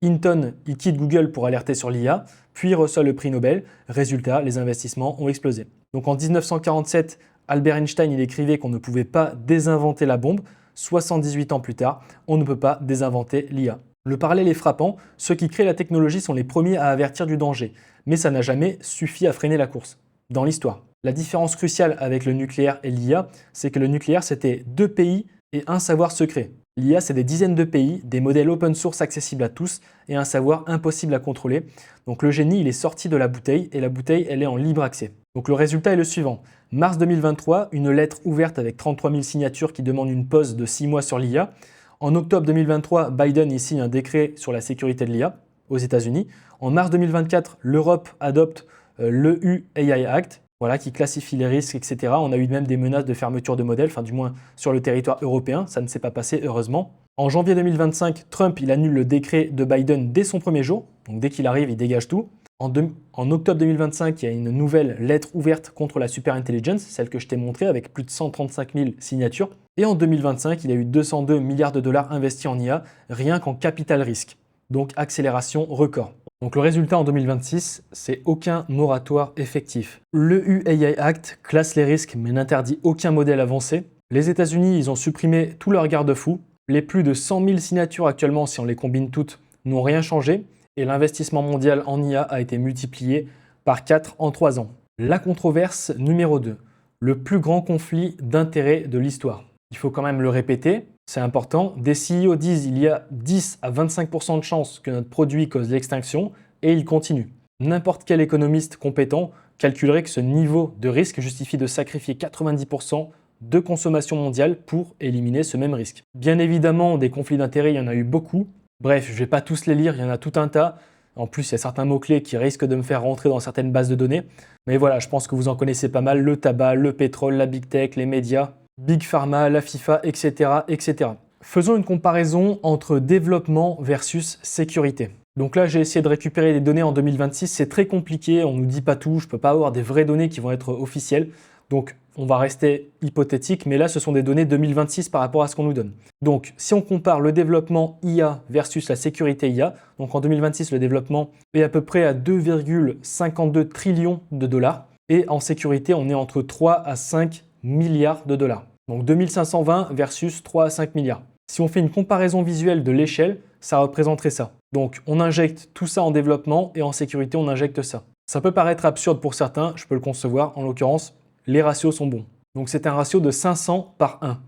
[SPEAKER 1] Hinton, il quitte Google pour alerter sur l'IA, puis reçoit le prix Nobel. Résultat, les investissements ont explosé. Donc en 1947, Albert Einstein il écrivait qu'on ne pouvait pas désinventer la bombe. 78 ans plus tard, on ne peut pas désinventer l'IA. Le parallèle est frappant, ceux qui créent la technologie sont les premiers à avertir du danger, mais ça n'a jamais suffi à freiner la course, dans l'histoire. La différence cruciale avec le nucléaire et l'IA, c'est que le nucléaire c'était 2 pays et un savoir secret. L'IA c'est des dizaines de pays, des modèles open source accessibles à tous et un savoir impossible à contrôler. Donc le génie il est sorti de la bouteille et la bouteille elle est en libre accès. Donc le résultat est le suivant. Mars 2023, une lettre ouverte avec 33 000 signatures qui demande une pause de 6 mois sur l'IA. En octobre 2023, Biden y signe un décret sur la sécurité de l'IA aux États-Unis. En mars 2024, l'Europe adopte l'EU AI Act, qui classifie les risques, etc. On a eu même des menaces de fermeture de modèles, du moins sur le territoire européen. Ça ne s'est pas passé, heureusement. En janvier 2025, Trump il annule le décret de Biden dès son premier jour. Donc dès qu'il arrive, il dégage tout. En octobre 2025, il y a une nouvelle lettre ouverte contre la superintelligence, celle que je t'ai montrée avec plus de 135 000 signatures. Et en 2025, il y a eu 202 milliards de dollars investis en IA, rien qu'en capital risque. Donc accélération record. Donc le résultat en 2026, c'est aucun moratoire effectif. Le UAI Act classe les risques mais n'interdit aucun modèle avancé. Les États-Unis, ils ont supprimé tous leurs garde-fous. Les plus de 100 000 signatures actuellement, si on les combine toutes, n'ont rien changé. Et l'investissement mondial en IA a été multiplié par 4 en 3 ans. La controverse numéro 2, le plus grand conflit d'intérêts de l'histoire. Il faut quand même le répéter, c'est important. Des CEO disent qu'il y a 10 à 25% de chances que notre produit cause l'extinction et ils continuent. N'importe quel économiste compétent calculerait que ce niveau de risque justifie de sacrifier 90% de consommation mondiale pour éliminer ce même risque. Bien évidemment, des conflits d'intérêts, il y en a eu beaucoup. Bref, je ne vais pas tous les lire, il y en a tout un tas. En plus, il y a certains mots-clés qui risquent de me faire rentrer dans certaines bases de données. Mais voilà, je pense que vous en connaissez pas mal. Le tabac, le pétrole, la big tech, les médias, Big Pharma, la FIFA, etc., etc. Faisons une comparaison entre développement versus sécurité. Donc là, j'ai essayé de récupérer des données en 2026. C'est très compliqué, on ne nous dit pas tout. Je ne peux pas avoir des vraies données qui vont être officielles. Donc, on va rester hypothétique, mais là, ce sont des données 2026 par rapport à ce qu'on nous donne. Donc, si on compare le développement IA versus la sécurité IA, donc en 2026, le développement est à peu près à 2,52 trillions de dollars. Et en sécurité, on est entre 3 à 5 milliards de dollars. Donc 2520 versus 3 à 5 milliards. Si on fait une comparaison visuelle de l'échelle, ça représenterait ça. Donc, on injecte tout ça en développement et en sécurité, on injecte ça. Ça peut paraître absurde pour certains, je peux le concevoir. En l'occurrence, les ratios sont bons. Donc c'est un ratio de 500 par 1.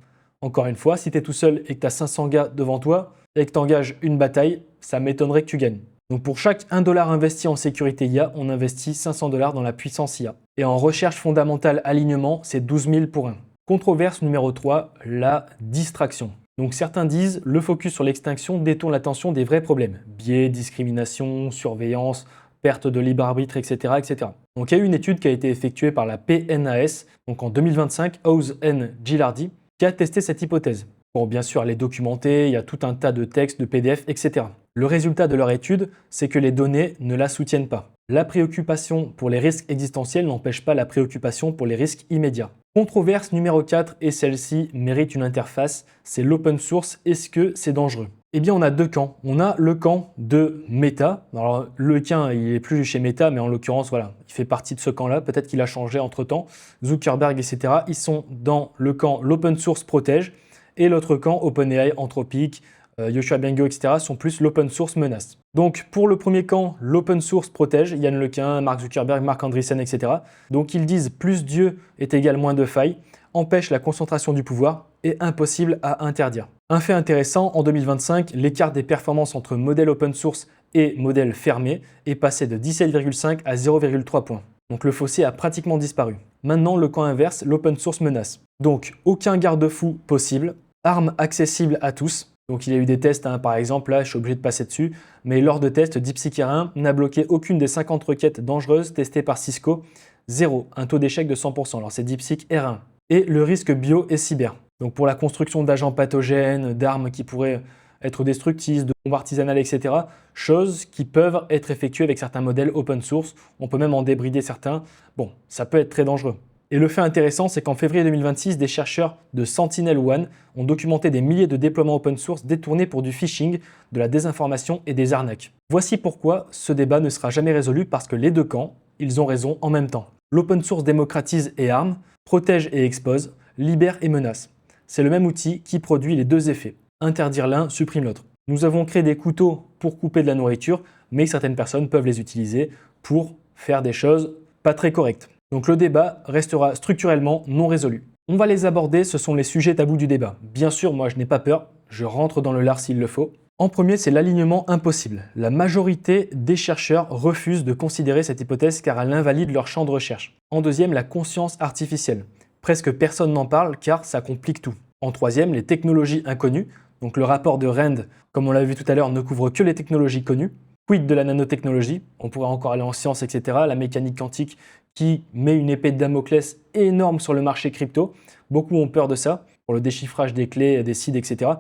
[SPEAKER 1] Encore une fois, si tu es tout seul et que tu as 500 gars devant toi et que tu engages une bataille, ça m'étonnerait que tu gagnes. Donc pour chaque 1 $ investi en sécurité IA, on investit 500 $ dans la puissance IA. Et en recherche fondamentale alignement, c'est 12 000 pour 1. Controverse numéro 3, la distraction. Donc certains disent le focus sur l'extinction détourne l'attention des vrais problèmes. Biais, discrimination, surveillance, perte de libre arbitre, etc., etc. Donc il y a eu une étude qui a été effectuée par la PNAS, donc en 2025, House and Gilardi, qui a testé cette hypothèse. Bon, bien sûr, elle est documentée, il y a tout un tas de textes, de PDF, etc. Le résultat de leur étude, c'est que les données ne la soutiennent pas. La préoccupation pour les risques existentiels n'empêche pas la préoccupation pour les risques immédiats. Controverse numéro 4, et celle-ci mérite une interface, c'est l'open source. Est-ce que c'est dangereux? Eh bien, on a deux camps. On a le camp de Meta. Alors, le camp, il n'est plus chez Meta, mais en l'occurrence, voilà, il fait partie de ce camp-là. Peut-être qu'il a changé entre-temps. Zuckerberg, etc. Ils sont dans le camp l'open source protège. Et l'autre camp, OpenAI, Anthropic, Yoshua Bengio, etc. sont plus l'open source menace. Donc pour le premier camp, l'open source protège, Yann Lequin, Mark Zuckerberg, Marc Andreessen, etc. Donc ils disent plus Dieu est égal moins de failles, empêche la concentration du pouvoir et impossible à interdire. Un fait intéressant, en 2025, l'écart des performances entre modèle open source et modèle fermé est passé de 17,5 à 0,3 points. Donc le fossé a pratiquement disparu. Maintenant, le camp inverse, l'open source menace. Donc aucun garde-fou possible, armes accessibles à tous. Donc il y a eu des tests, par exemple, là je suis obligé de passer dessus, mais lors de tests, DeepSeek R1 n'a bloqué aucune des 50 requêtes dangereuses testées par Cisco, 0, un taux d'échec de 100%. Alors c'est DeepSeek R1. Et le risque bio et cyber. Donc pour la construction d'agents pathogènes, d'armes qui pourraient être destructrices, de bombes artisanales, etc. Choses qui peuvent être effectuées avec certains modèles open source. On peut même en débrider certains. Bon, ça peut être très dangereux. Et le fait intéressant, c'est qu'en février 2026, des chercheurs de SentinelOne ont documenté des milliers de déploiements open source détournés pour du phishing, de la désinformation et des arnaques. Voici pourquoi ce débat ne sera jamais résolu, parce que les deux camps, ils ont raison en même temps. L'open source démocratise et arme, protège et expose, libère et menace. C'est le même outil qui produit les deux effets. Interdire l'un supprime l'autre. Nous avons créé des couteaux pour couper de la nourriture, mais certaines personnes peuvent les utiliser pour faire des choses pas très correctes. Donc le débat restera structurellement non résolu. On va les aborder, ce sont les sujets tabous du débat. Bien sûr, moi je n'ai pas peur, je rentre dans le lard s'il le faut. En premier, c'est l'alignement impossible. La majorité des chercheurs refusent de considérer cette hypothèse car elle invalide leur champ de recherche. En deuxième, la conscience artificielle. Presque personne n'en parle car ça complique tout. En troisième, les technologies inconnues. Donc le rapport de Rand, comme on l'a vu tout à l'heure, ne couvre que les technologies connues. Quid de la nanotechnologie? On pourrait encore aller en sciences, etc. La mécanique quantique qui met une épée de Damoclès énorme sur le marché crypto. Beaucoup ont peur de ça, pour le déchiffrage des clés, des seeds, etc.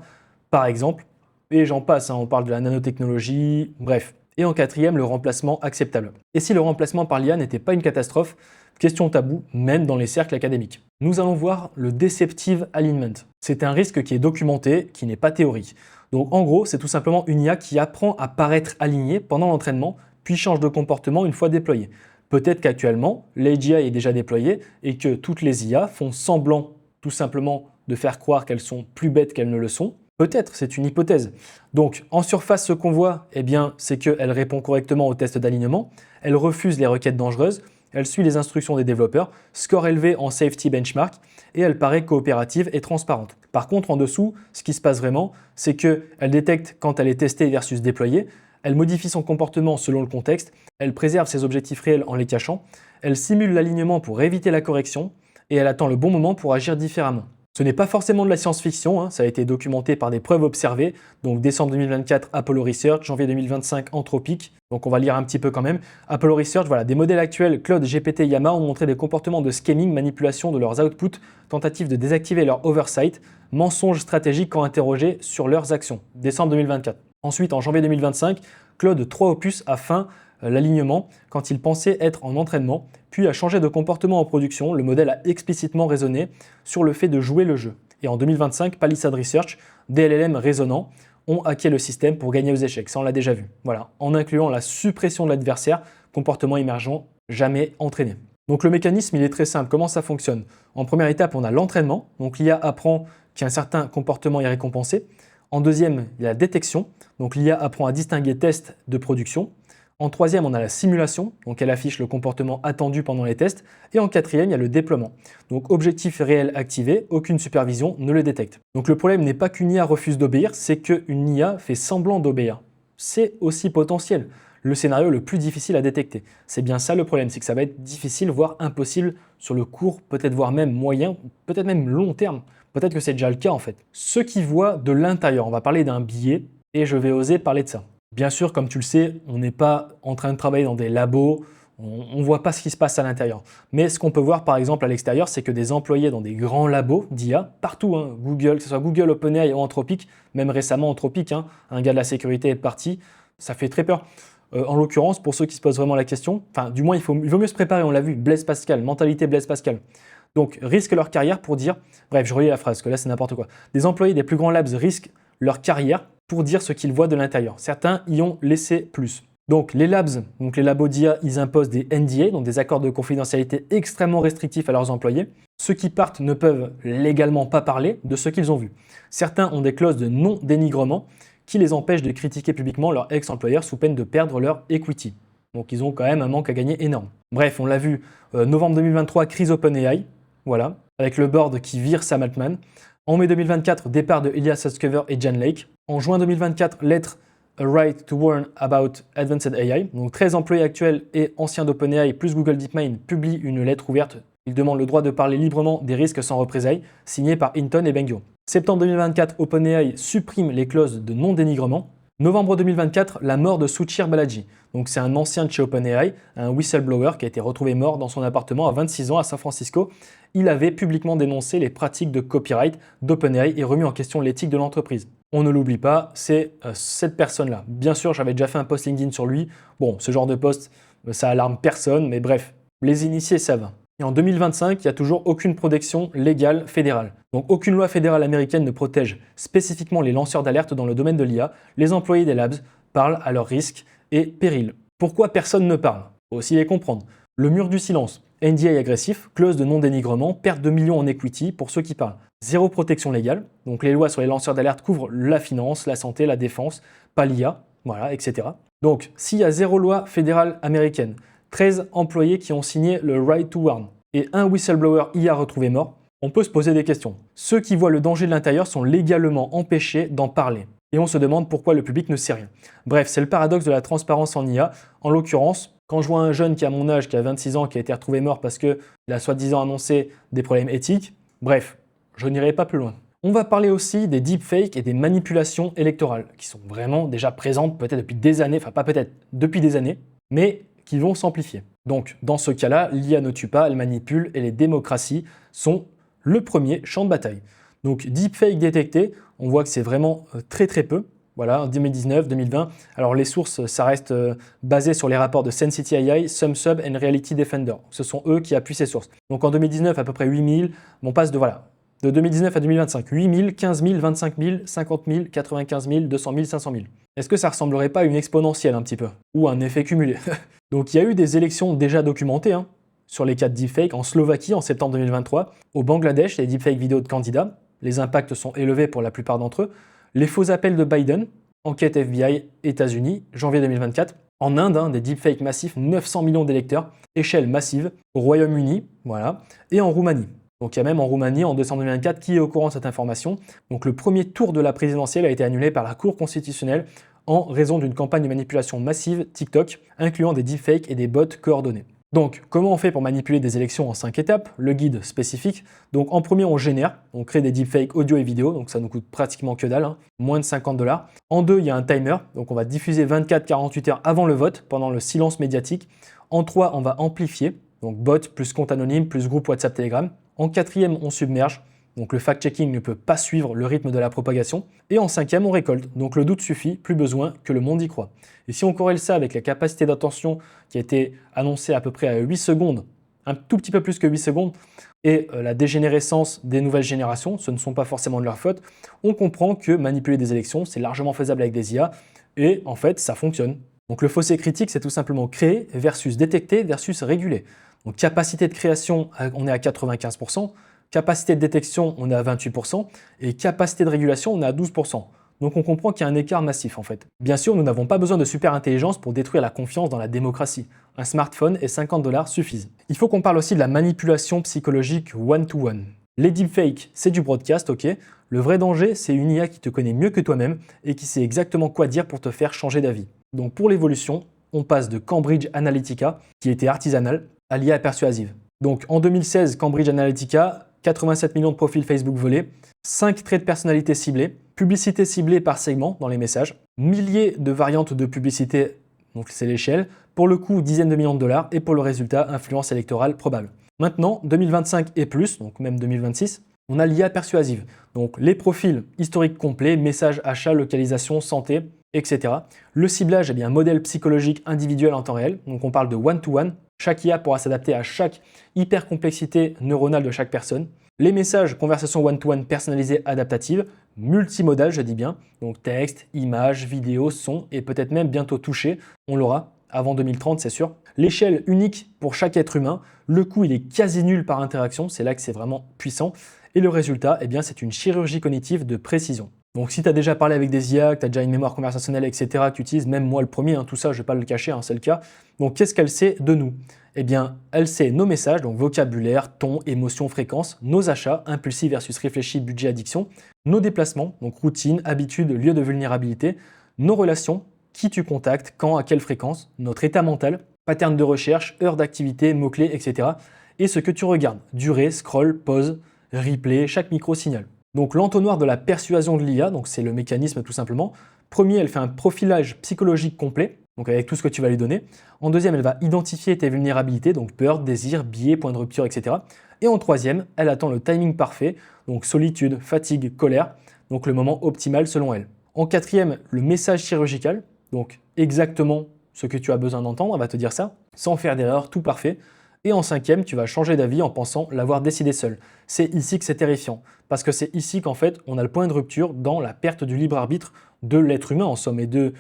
[SPEAKER 1] Par exemple. Et j'en passe, on parle de la nanotechnologie, bref. Et en quatrième, le remplacement acceptable. Et si le remplacement par l'IA n'était pas une catastrophe? Question taboue, même dans les cercles académiques. Nous allons voir le Deceptive Alignment. C'est un risque qui est documenté, qui n'est pas théorique. Donc en gros, c'est tout simplement une IA qui apprend à paraître alignée pendant l'entraînement, puis change de comportement une fois déployée. Peut-être qu'actuellement, l'AGI est déjà déployée et que toutes les IA font semblant tout simplement de faire croire qu'elles sont plus bêtes qu'elles ne le sont. Peut-être, c'est une hypothèse. Donc en surface, ce qu'on voit, eh bien, c'est qu'elle répond correctement aux tests d'alignement, elle refuse les requêtes dangereuses, elle suit les instructions des développeurs, score élevé en safety benchmark et elle paraît coopérative et transparente. Par contre, en dessous, ce qui se passe vraiment, c'est qu'elle détecte quand elle est testée versus déployée, elle modifie son comportement selon le contexte, elle préserve ses objectifs réels en les cachant, elle simule l'alignement pour éviter la correction et elle attend le bon moment pour agir différemment. Ce n'est pas forcément de la science-fiction, ça a été documenté par des preuves observées, donc décembre 2024 Apollo Research, janvier 2025 Anthropic, donc on va lire un petit peu quand même. Apollo Research, voilà, des modèles actuels Claude, GPT, Llama ont montré des comportements de scamming, manipulation de leurs outputs, tentative de désactiver leur oversight, mensonges stratégiques quand interrogés sur leurs actions, décembre 2024. Ensuite, en janvier 2025, Claude 3 Opus a feint l'alignement quand il pensait être en entraînement, puis a changé de comportement en production. Le modèle a explicitement raisonné sur le fait de jouer le jeu. Et en 2025, Palisade Research, des LLM raisonnants, ont hacké le système pour gagner aux échecs. Ça, on l'a déjà vu. Voilà, en incluant la suppression de l'adversaire, comportement émergent jamais entraîné. Donc le mécanisme, il est très simple. Comment ça fonctionne? En première étape, on a l'entraînement. Donc l'IA apprend qu'un certain comportement est récompensé. En deuxième, il y a la détection. Donc l'IA apprend à distinguer tests de production. En troisième, on a la simulation, donc elle affiche le comportement attendu pendant les tests. Et en quatrième, il y a le déploiement. Donc objectif réel activé, aucune supervision ne le détecte. Donc le problème n'est pas qu'une IA refuse d'obéir, c'est qu'une IA fait semblant d'obéir. c'est aussi potentiel. Le scénario le plus difficile à détecter. C'est bien ça le problème, c'est que ça va être difficile, voire impossible sur le court, peut-être voire même moyen, peut-être même long terme. Peut-être que c'est déjà le cas en fait. Ceux qui voient de l'intérieur, on va parler d'un billet et je vais oser parler de ça. Bien sûr, comme tu le sais, on n'est pas en train de travailler dans des labos, on ne voit pas ce qui se passe à l'intérieur. Mais ce qu'on peut voir par exemple à l'extérieur, c'est que des employés dans des grands labos d'IA, partout, hein, Google, que ce soit Google, OpenAI ou Anthropic, même récemment Anthropic, hein, un gars de la sécurité est parti, ça fait très peur. En l'occurrence, pour ceux qui se posent vraiment la question, enfin du moins il vaut mieux se préparer, on l'a vu, Blaise Pascal, mentalité Blaise Pascal. Donc risquent leur carrière pour dire, bref je relis la phrase, parce que là c'est n'importe quoi. Des employés des plus grands labs risquent leur carrière pour dire ce qu'ils voient de l'intérieur. Certains y ont laissé plus. Donc les labs, donc les labos d'IA, ils imposent des NDA, donc des accords de confidentialité extrêmement restrictifs à leurs employés. Ceux qui partent ne peuvent légalement pas parler de ce qu'ils ont vu. Certains ont des clauses de non-dénigrement qui les empêchent de critiquer publiquement leur ex-employeur sous peine de perdre leur equity. Donc ils ont quand même un manque à gagner énorme. Bref, on l'a vu, novembre 2023, crise OpenAI, voilà, avec le board qui vire Sam Altman. En mai 2024, départ de Ilya Sutskever et Jan Lake. En juin 2024, lettre A Right to Warn About Advanced AI. Donc 13 employés actuels et anciens d'OpenAI plus Google DeepMind publient une lettre ouverte. Ils demandent le droit de parler librement des risques sans représailles, signée par Hinton et Bengio. Septembre 2024, OpenAI supprime les clauses de non-dénigrement. Novembre 2024, la mort de Suchir Balaji. Donc c'est un ancien de chez OpenAI, un whistleblower qui a été retrouvé mort dans son appartement à 26 ans à San Francisco. Il avait publiquement dénoncé les pratiques de copyright d'OpenAI et remis en question l'éthique de l'entreprise. On ne l'oublie pas, c'est cette personne-là. Bien sûr, j'avais déjà fait un post LinkedIn sur lui. Bon, ce genre de post, ça alarme personne, mais bref, les initiés savent. Et en 2025, il n'y a toujours aucune protection légale fédérale. Donc aucune loi fédérale américaine ne protège spécifiquement les lanceurs d'alerte dans le domaine de l'IA. Les employés des labs parlent à leurs risques et périls. Pourquoi personne ne parle? Faut aussi les comprendre. Le mur du silence, NDA agressif, clause de non-dénigrement, perte de millions en equity pour ceux qui parlent. Zéro protection légale, donc les lois sur les lanceurs d'alerte couvrent la finance, la santé, la défense, pas l'IA, voilà, etc. Donc s'il y a zéro loi fédérale américaine, 13 employés qui ont signé le Right to Warn et un whistleblower IA retrouvé mort, on peut se poser des questions. Ceux qui voient le danger de l'intérieur sont légalement empêchés d'en parler. Et on se demande pourquoi le public ne sait rien. Bref, c'est le paradoxe de la transparence en IA. En l'occurrence, quand je vois un jeune qui a mon âge, qui a 26 ans, qui a été retrouvé mort parce qu'il a soi-disant annoncé des problèmes éthiques, bref, je n'irai pas plus loin. On va parler aussi des deepfakes et des manipulations électorales, qui sont vraiment déjà présentes peut-être depuis des années, enfin pas peut-être, depuis des années, mais qui vont s'amplifier. Donc, dans ce cas-là, l'IA ne tue pas, elle manipule et les démocraties sont le premier champ de bataille. Donc, deepfake détecté, on voit que c'est vraiment très peu. Voilà, en 2019, 2020. Alors, les sources, ça reste basé sur les rapports de Sensity AI, SumSub et Reality Defender. Ce sont eux qui appuient ces sources. Donc, en 2019, à peu près 8000. On passe de 2019 à 2025. 8000, 15 000, 25 000, 50 000, 95 000, 200 000, 500 000. Est-ce que ça ressemblerait pas à une exponentielle un petit peu? Ou un effet cumulé? Donc il y a eu des élections déjà documentées sur les cas de deepfake en Slovaquie en septembre 2023, au Bangladesh, les deepfake vidéos de candidats, les impacts sont élevés pour la plupart d'entre eux, les faux appels de Biden, enquête FBI États-Unis, janvier 2024, en Inde, des deepfakes massifs, 900 millions d'électeurs, échelle massive, au Royaume-Uni, voilà, et en Roumanie. Donc il y a même en Roumanie, en décembre 2024, qui est au courant de cette information. Donc le premier tour de la présidentielle a été annulé par la Cour constitutionnelle en raison d'une campagne de manipulation massive TikTok, incluant des deepfakes et des bots coordonnés. Donc, comment on fait pour manipuler des élections en 5 étapes? Le guide spécifique. Donc, en premier, on génère, on crée des deepfakes audio et vidéo, donc ça nous coûte pratiquement que dalle, moins de 50 $. En 2, il y a un timer, donc on va diffuser 24-48 heures avant le vote, pendant le silence médiatique. En 3, on va amplifier, donc bot plus compte anonyme plus groupe WhatsApp Telegram. En 4e, on submerge. Donc le fact-checking ne peut pas suivre le rythme de la propagation. Et en 5e, on récolte. Donc le doute suffit, plus besoin que le monde y croit. Et si on corrèle ça avec la capacité d'attention qui a été annoncée à peu près à 8 secondes, un tout petit peu plus que 8 secondes, et la dégénérescence des nouvelles générations, ce ne sont pas forcément de leur faute, on comprend que manipuler des élections, c'est largement faisable avec des IA, et en fait, ça fonctionne. Donc le fossé critique, c'est tout simplement créer versus détecter versus réguler. Donc capacité de création, on est à 95%, capacité de détection, on est à 28%, et capacité de régulation, on est à 12%. Donc on comprend qu'il y a un écart massif en fait. Bien sûr, nous n'avons pas besoin de super intelligence pour détruire la confiance dans la démocratie. Un smartphone et 50 $ suffisent. Il faut qu'on parle aussi de la manipulation psychologique one-to-one. Les deepfakes, c'est du broadcast, ok. Le vrai danger, c'est une IA qui te connaît mieux que toi-même et qui sait exactement quoi dire pour te faire changer d'avis. Donc pour l'évolution, on passe de Cambridge Analytica, qui était artisanale, à l'IA persuasive. Donc en 2016, Cambridge Analytica, 87 millions de profils Facebook volés, 5 traits de personnalité ciblés, publicité ciblée par segment dans les messages, milliers de variantes de publicité, donc c'est l'échelle, pour le coût dizaines de millions de dollars et pour le résultat influence électorale probable. Maintenant, 2025 et plus, donc même 2026, on a l'IA persuasive. Donc les profils historiques complets, messages, achats, localisation, santé, etc. Le ciblage est bien un modèle psychologique individuel en temps réel, donc on parle de one-to-one. Chaque IA pourra s'adapter à chaque hypercomplexité neuronale de chaque personne. Les messages, conversation one-to-one personnalisée adaptative, multimodal, je dis bien, donc texte, images, vidéos, son et peut-être même bientôt touché, on l'aura avant 2030, c'est sûr. L'échelle unique pour chaque être humain, le coût il est quasi nul par interaction, c'est là que c'est vraiment puissant. Et le résultat, eh bien, c'est une chirurgie cognitive de précision. Donc si tu as déjà parlé avec des IA, que tu as déjà une mémoire conversationnelle, etc., que tu utilises, même moi le premier, tout ça, je ne vais pas le cacher, c'est le cas. Donc qu'est-ce qu'elle sait de nous? Eh bien, elle sait nos messages, donc vocabulaire, ton, émotion, fréquence, nos achats, impulsifs versus réfléchis, budget, addiction, nos déplacements, donc routine, habitude, lieu de vulnérabilité, nos relations, qui tu contactes, quand, à quelle fréquence, notre état mental, pattern de recherche, heure d'activité, mots-clés, etc. Et ce que tu regardes, durée, scroll, pause, replay, chaque micro-signal. Donc l'entonnoir de la persuasion de l'IA, donc c'est le mécanisme tout simplement. Premier, elle fait un profilage psychologique complet, donc avec tout ce que tu vas lui donner. En deuxième, elle va identifier tes vulnérabilités, donc peur, désir, biais, point de rupture, etc. Et en troisième, elle attend le timing parfait, donc solitude, fatigue, colère, donc le moment optimal selon elle. En quatrième, le message chirurgical, donc exactement ce que tu as besoin d'entendre, elle va te dire ça, sans faire d'erreur, tout parfait. Et en cinquième, tu vas changer d'avis en pensant l'avoir décidé seul. C'est ici que c'est terrifiant, parce que c'est ici qu'en fait, on a le point de rupture dans la perte du libre arbitre de l'être humain en somme, et de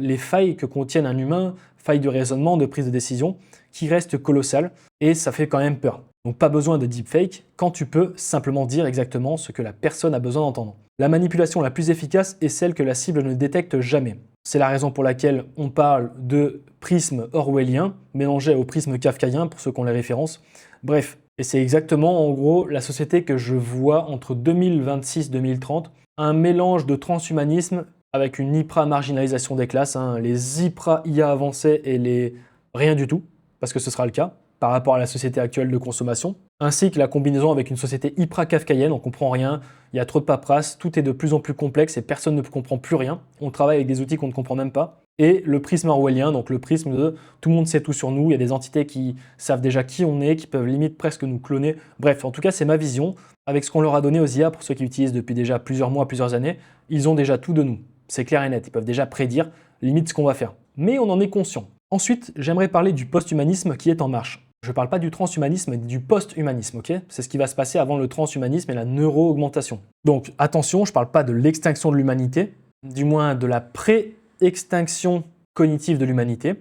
[SPEAKER 1] les failles que contiennent un humain, failles de raisonnement, de prise de décision, qui restent colossales, et ça fait quand même peur. Donc pas besoin de deepfake quand tu peux simplement dire exactement ce que la personne a besoin d'entendre. La manipulation la plus efficace est celle que la cible ne détecte jamais. C'est la raison pour laquelle on parle de prisme orwellien mélangé au prisme kafkaïen pour ceux qui ont les références. Bref, et c'est exactement en gros la société que je vois entre 2026-2030, un mélange de transhumanisme avec une hyper-marginalisation des classes, les hyper-IA avancées et les rien du tout, parce que ce sera le cas par rapport à la société actuelle de consommation, ainsi que la combinaison avec une société hyper-kafkaïenne, on ne comprend rien, il y a trop de paperasse, tout est de plus en plus complexe et personne ne comprend plus rien, on travaille avec des outils qu'on ne comprend même pas, et le prisme orwellien, donc le prisme de tout le monde sait tout sur nous, il y a des entités qui savent déjà qui on est, qui peuvent limite presque nous cloner, bref, en tout cas c'est ma vision, avec ce qu'on leur a donné aux IA, pour ceux qui utilisent depuis déjà plusieurs mois, plusieurs années, ils ont déjà tout de nous, c'est clair et net, ils peuvent déjà prédire limite ce qu'on va faire, mais on en est conscient. Ensuite, j'aimerais parler du post-humanisme qui est en marche. Je ne parle pas du transhumanisme, mais du post-humanisme, ok? C'est ce qui va se passer avant le transhumanisme et la neuro-augmentation. Donc attention, je ne parle pas de l'extinction de l'humanité, du moins de la pré-extinction cognitive de l'humanité.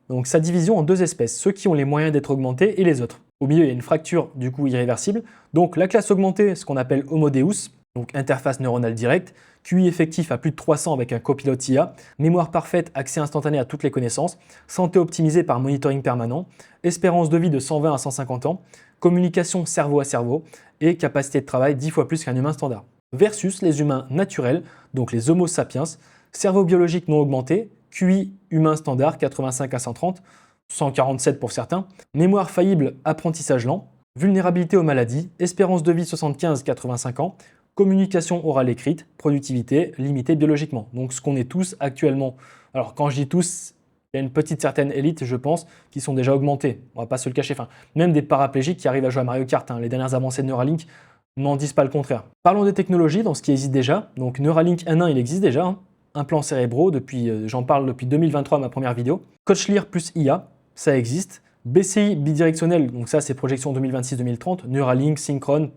[SPEAKER 1] Donc sa division en deux espèces, ceux qui ont les moyens d'être augmentés et les autres. Au milieu, il y a une fracture du coup irréversible. Donc la classe augmentée, ce qu'on appelle Homo Deus, donc interface neuronale directe, QI effectif à plus de 300 avec un copilote IA, mémoire parfaite, accès instantané à toutes les connaissances, santé optimisée par monitoring permanent, espérance de vie de 120 à 150 ans, communication cerveau à cerveau et capacité de travail 10 fois plus qu'un humain standard. Versus les humains naturels, donc les Homo sapiens, cerveau biologique non augmenté, QI humain standard 85 à 130, 147 pour certains, mémoire faillible, apprentissage lent, vulnérabilité aux maladies, espérance de vie 75-85 ans, communication orale écrite, productivité limitée biologiquement. Donc ce qu'on est tous actuellement. Alors quand je dis tous, il y a une petite certaine élite, je pense, qui sont déjà augmentés. On va pas se le cacher. Enfin, même des paraplégiques qui arrivent à jouer à Mario Kart. Les dernières avancées de Neuralink n'en disent pas le contraire. Parlons des technologies, dans ce qui existe déjà. Donc Neuralink N1, il existe déjà. Implants cérébraux, j'en parle depuis 2023, ma première vidéo. Cochlear plus IA, ça existe. BCI bidirectionnel, donc ça c'est projection 2026-2030. Neuralink, Synchron,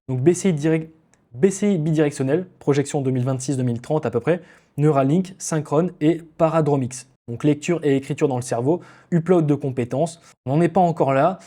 [SPEAKER 1] donc BCI bidirectionnel, projection 2026-2030 à peu près, Neuralink, Synchrone et Paradromix. Donc lecture et écriture dans le cerveau, upload de compétences. On n'en est pas encore là.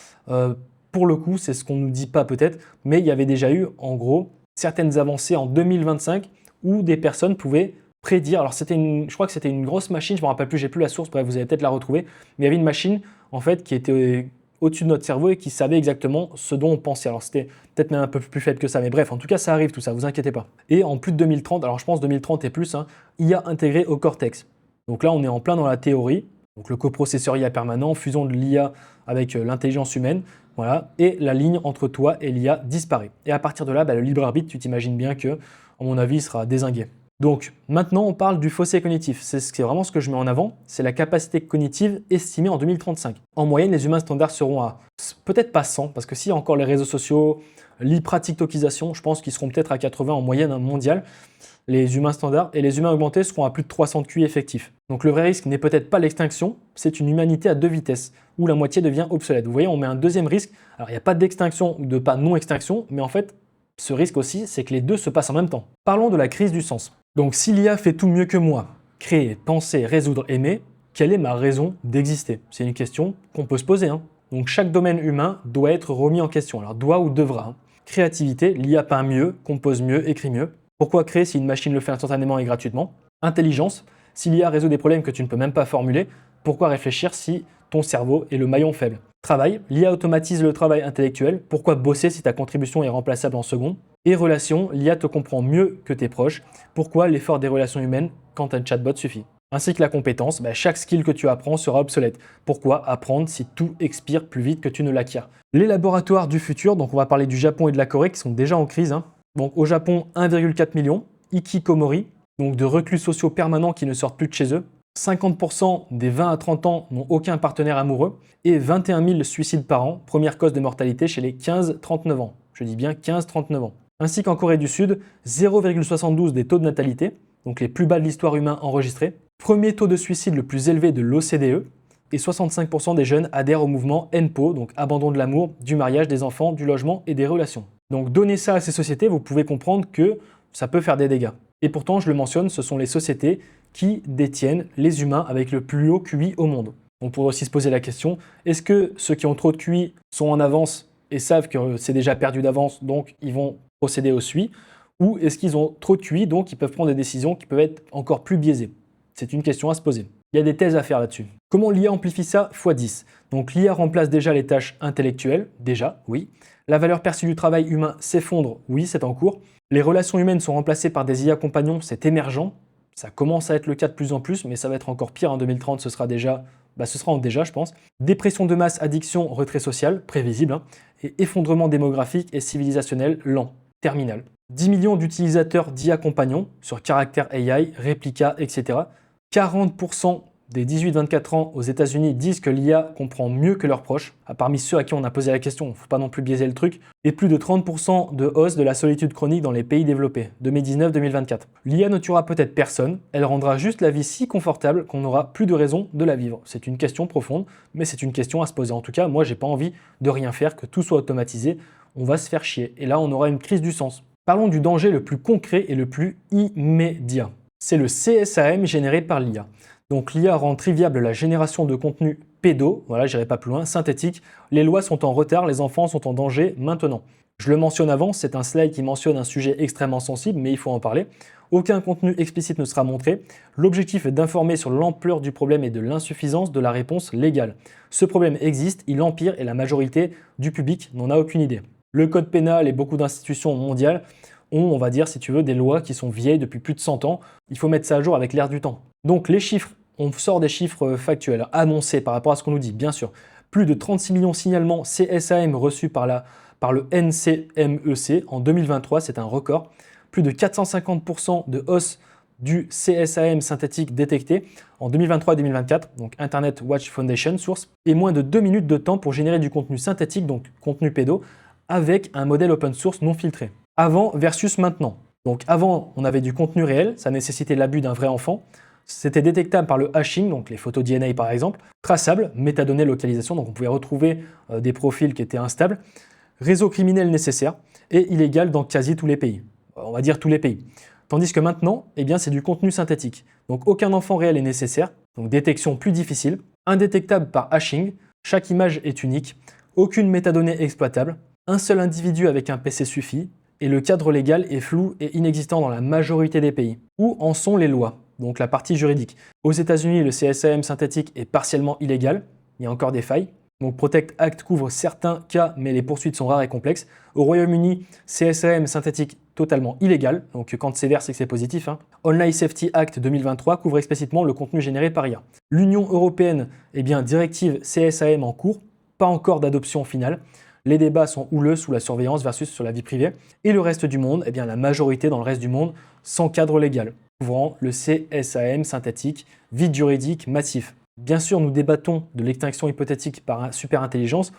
[SPEAKER 1] Pour le coup, c'est ce qu'on ne nous dit pas peut-être, mais il y avait déjà eu en gros certaines avancées en 2025 où des personnes pouvaient prédire. Alors je crois que c'était une grosse machine, je ne me rappelle plus, j'ai plus la source, bref, vous allez peut-être la retrouver. Mais il y avait une machine en fait qui était au-dessus de notre cerveau et qui savait exactement ce dont on pensait. Alors c'était peut-être même un peu plus faible que ça, mais bref, en tout cas ça arrive tout ça, vous inquiétez pas. Et en plus de 2030, alors je pense 2030 et plus, hein, IA intégrée au cortex. Donc là on est en plein dans la théorie, donc le coprocesseur IA permanent, fusion de l'IA avec l'intelligence humaine, voilà, et la ligne entre toi et l'IA disparaît. Et à partir de là, le libre arbitre, tu t'imagines bien que, à mon avis, il sera dézingué. Donc maintenant on parle du fossé cognitif, c'est vraiment ce que je mets en avant, c'est la capacité cognitive estimée en 2035. En moyenne, les humains standards seront à peut-être pas 100, parce que s'il y a encore les réseaux sociaux, l'hypratictokisation, je pense qu'ils seront peut-être à 80 en moyenne mondiale, les humains standards, et les humains augmentés seront à plus de 300 QI effectifs. Donc le vrai risque n'est peut-être pas l'extinction, c'est une humanité à deux vitesses, où la moitié devient obsolète. Vous voyez, on met un deuxième risque, alors il n'y a pas d'extinction ou de pas non-extinction, mais en fait, ce risque aussi, c'est que les deux se passent en même temps. Parlons de la crise du sens. Donc si l'IA fait tout mieux que moi, créer, penser, résoudre, aimer, quelle est ma raison d'exister? C'est une question qu'on peut se poser. Donc chaque domaine humain doit être remis en question. Alors doit ou devra. Créativité, l'IA peint mieux, compose mieux, écrit mieux. Pourquoi créer si une machine le fait instantanément et gratuitement? Intelligence, si l'IA résout des problèmes que tu ne peux même pas formuler, pourquoi réfléchir si ton cerveau est le maillon faible? Travail, l'IA automatise le travail intellectuel, pourquoi bosser si ta contribution est remplaçable en secondes? Et relations, l'IA te comprend mieux que tes proches, pourquoi l'effort des relations humaines quand un chatbot suffit? Ainsi que la compétence, chaque skill que tu apprends sera obsolète. Pourquoi apprendre si tout expire plus vite que tu ne l'acquiers? Les laboratoires du futur, donc on va parler du Japon et de la Corée qui sont déjà en crise. Donc au Japon, 1,4 million, hikikomori, donc de reclus sociaux permanents qui ne sortent plus de chez eux. 50% des 20 à 30 ans n'ont aucun partenaire amoureux et 21 000 suicides par an, première cause de mortalité chez les 15-39 ans. Je dis bien 15-39 ans. Ainsi qu'en Corée du Sud, 0,72 des taux de natalité, donc les plus bas de l'histoire humaine enregistrés. Premier taux de suicide le plus élevé de l'OCDE et 65% des jeunes adhèrent au mouvement NPO, donc abandon de l'amour, du mariage, des enfants, du logement et des relations. Donc donner ça à ces sociétés, vous pouvez comprendre que ça peut faire des dégâts. Et pourtant, je le mentionne, ce sont les sociétés qui détiennent les humains avec le plus haut QI au monde. On pourrait aussi se poser la question, est-ce que ceux qui ont trop de QI sont en avance et savent que c'est déjà perdu d'avance, donc ils vont procéder au SUI, ou est-ce qu'ils ont trop de QI, donc ils peuvent prendre des décisions qui peuvent être encore plus biaisées? C'est une question à se poser. Il y a des thèses à faire là-dessus. Comment l'IA amplifie ça x10? Donc l'IA remplace déjà les tâches intellectuelles, déjà, oui. La valeur perçue du travail humain s'effondre, oui, c'est en cours. Les relations humaines sont remplacées par des IA compagnons, c'est émergent. Ça commence à être le cas de plus en plus, mais ça va être encore pire en 2030, ce sera en déjà, je pense. Dépression de masse, addiction, retrait social, prévisible, et effondrement démographique et civilisationnel lent, terminal. 10 millions d'utilisateurs d'IA compagnons sur caractère AI, réplica, etc. 40% des 18-24 ans aux États-Unis disent que l'IA comprend mieux que leurs proches, parmi ceux à qui on a posé la question, il ne faut pas non plus biaiser le truc, et plus de 30% de hausse de la solitude chronique dans les pays développés, 2019-2024. L'IA ne tuera peut-être personne, elle rendra juste la vie si confortable qu'on n'aura plus de raison de la vivre. C'est une question profonde, mais c'est une question à se poser. En tout cas, moi, j'ai pas envie de rien faire, que tout soit automatisé, on va se faire chier. Et là, on aura une crise du sens. Parlons du danger le plus concret et le plus immédiat. C'est le CSAM généré par l'IA. Donc l'IA rend triviable la génération de contenu pédo, voilà, j'irai pas plus loin, synthétique. Les lois sont en retard, les enfants sont en danger maintenant. Je le mentionne avant, c'est un slide qui mentionne un sujet extrêmement sensible, mais il faut en parler. Aucun contenu explicite ne sera montré. L'objectif est d'informer sur l'ampleur du problème et de l'insuffisance de la réponse légale. Ce problème existe, il empire et la majorité du public n'en a aucune idée. Le code pénal et beaucoup d'institutions mondiales ont, on va dire, si tu veux, des lois qui sont vieilles depuis plus de 100 ans. Il faut mettre ça à jour avec l'ère du temps. Donc les chiffres, on sort des chiffres factuels, annoncés par rapport à ce qu'on nous dit, bien sûr. Plus de 36 millions de signalements CSAM reçus par le NCMEC en 2023, c'est un record. Plus de 450% de hausse du CSAM synthétique détecté en 2023-2024, donc Internet Watch Foundation source, et moins de 2 minutes de temps pour générer du contenu synthétique, donc contenu pédo, avec un modèle open source non filtré. Avant versus maintenant. Donc avant, on avait du contenu réel, ça nécessitait l'abus d'un vrai enfant. C'était détectable par le hashing, donc les photos DNA par exemple, traçable, métadonnées, localisation, donc on pouvait retrouver des profils qui étaient instables, réseau criminel nécessaire et illégal dans quasi tous les pays. On va dire tous les pays. Tandis que maintenant, eh bien, c'est du contenu synthétique. Donc aucun enfant réel est nécessaire, donc détection plus difficile, indétectable par hashing, chaque image est unique, aucune métadonnée exploitable, un seul individu avec un PC suffit, et le cadre légal est flou et inexistant dans la majorité des pays. Où en sont les lois? Donc la partie juridique. Aux États-Unis, le CSAM synthétique est partiellement illégal, il y a encore des failles. Donc Protect Act couvre certains cas, mais les poursuites sont rares et complexes. Au Royaume-Uni, CSAM synthétique totalement illégal, donc quand c'est vert, c'est que c'est positif. Online Safety Act 2023 couvre explicitement le contenu généré par IA. L'Union européenne, directive CSAM en cours, pas encore d'adoption finale. Les débats sont houleux sous la surveillance versus sur la vie privée. Et le reste du monde, la majorité dans le reste du monde, sans cadre légal, couvrant le CSAM synthétique, vide juridique massif. Bien sûr, nous débattons de l'extinction hypothétique par superintelligence,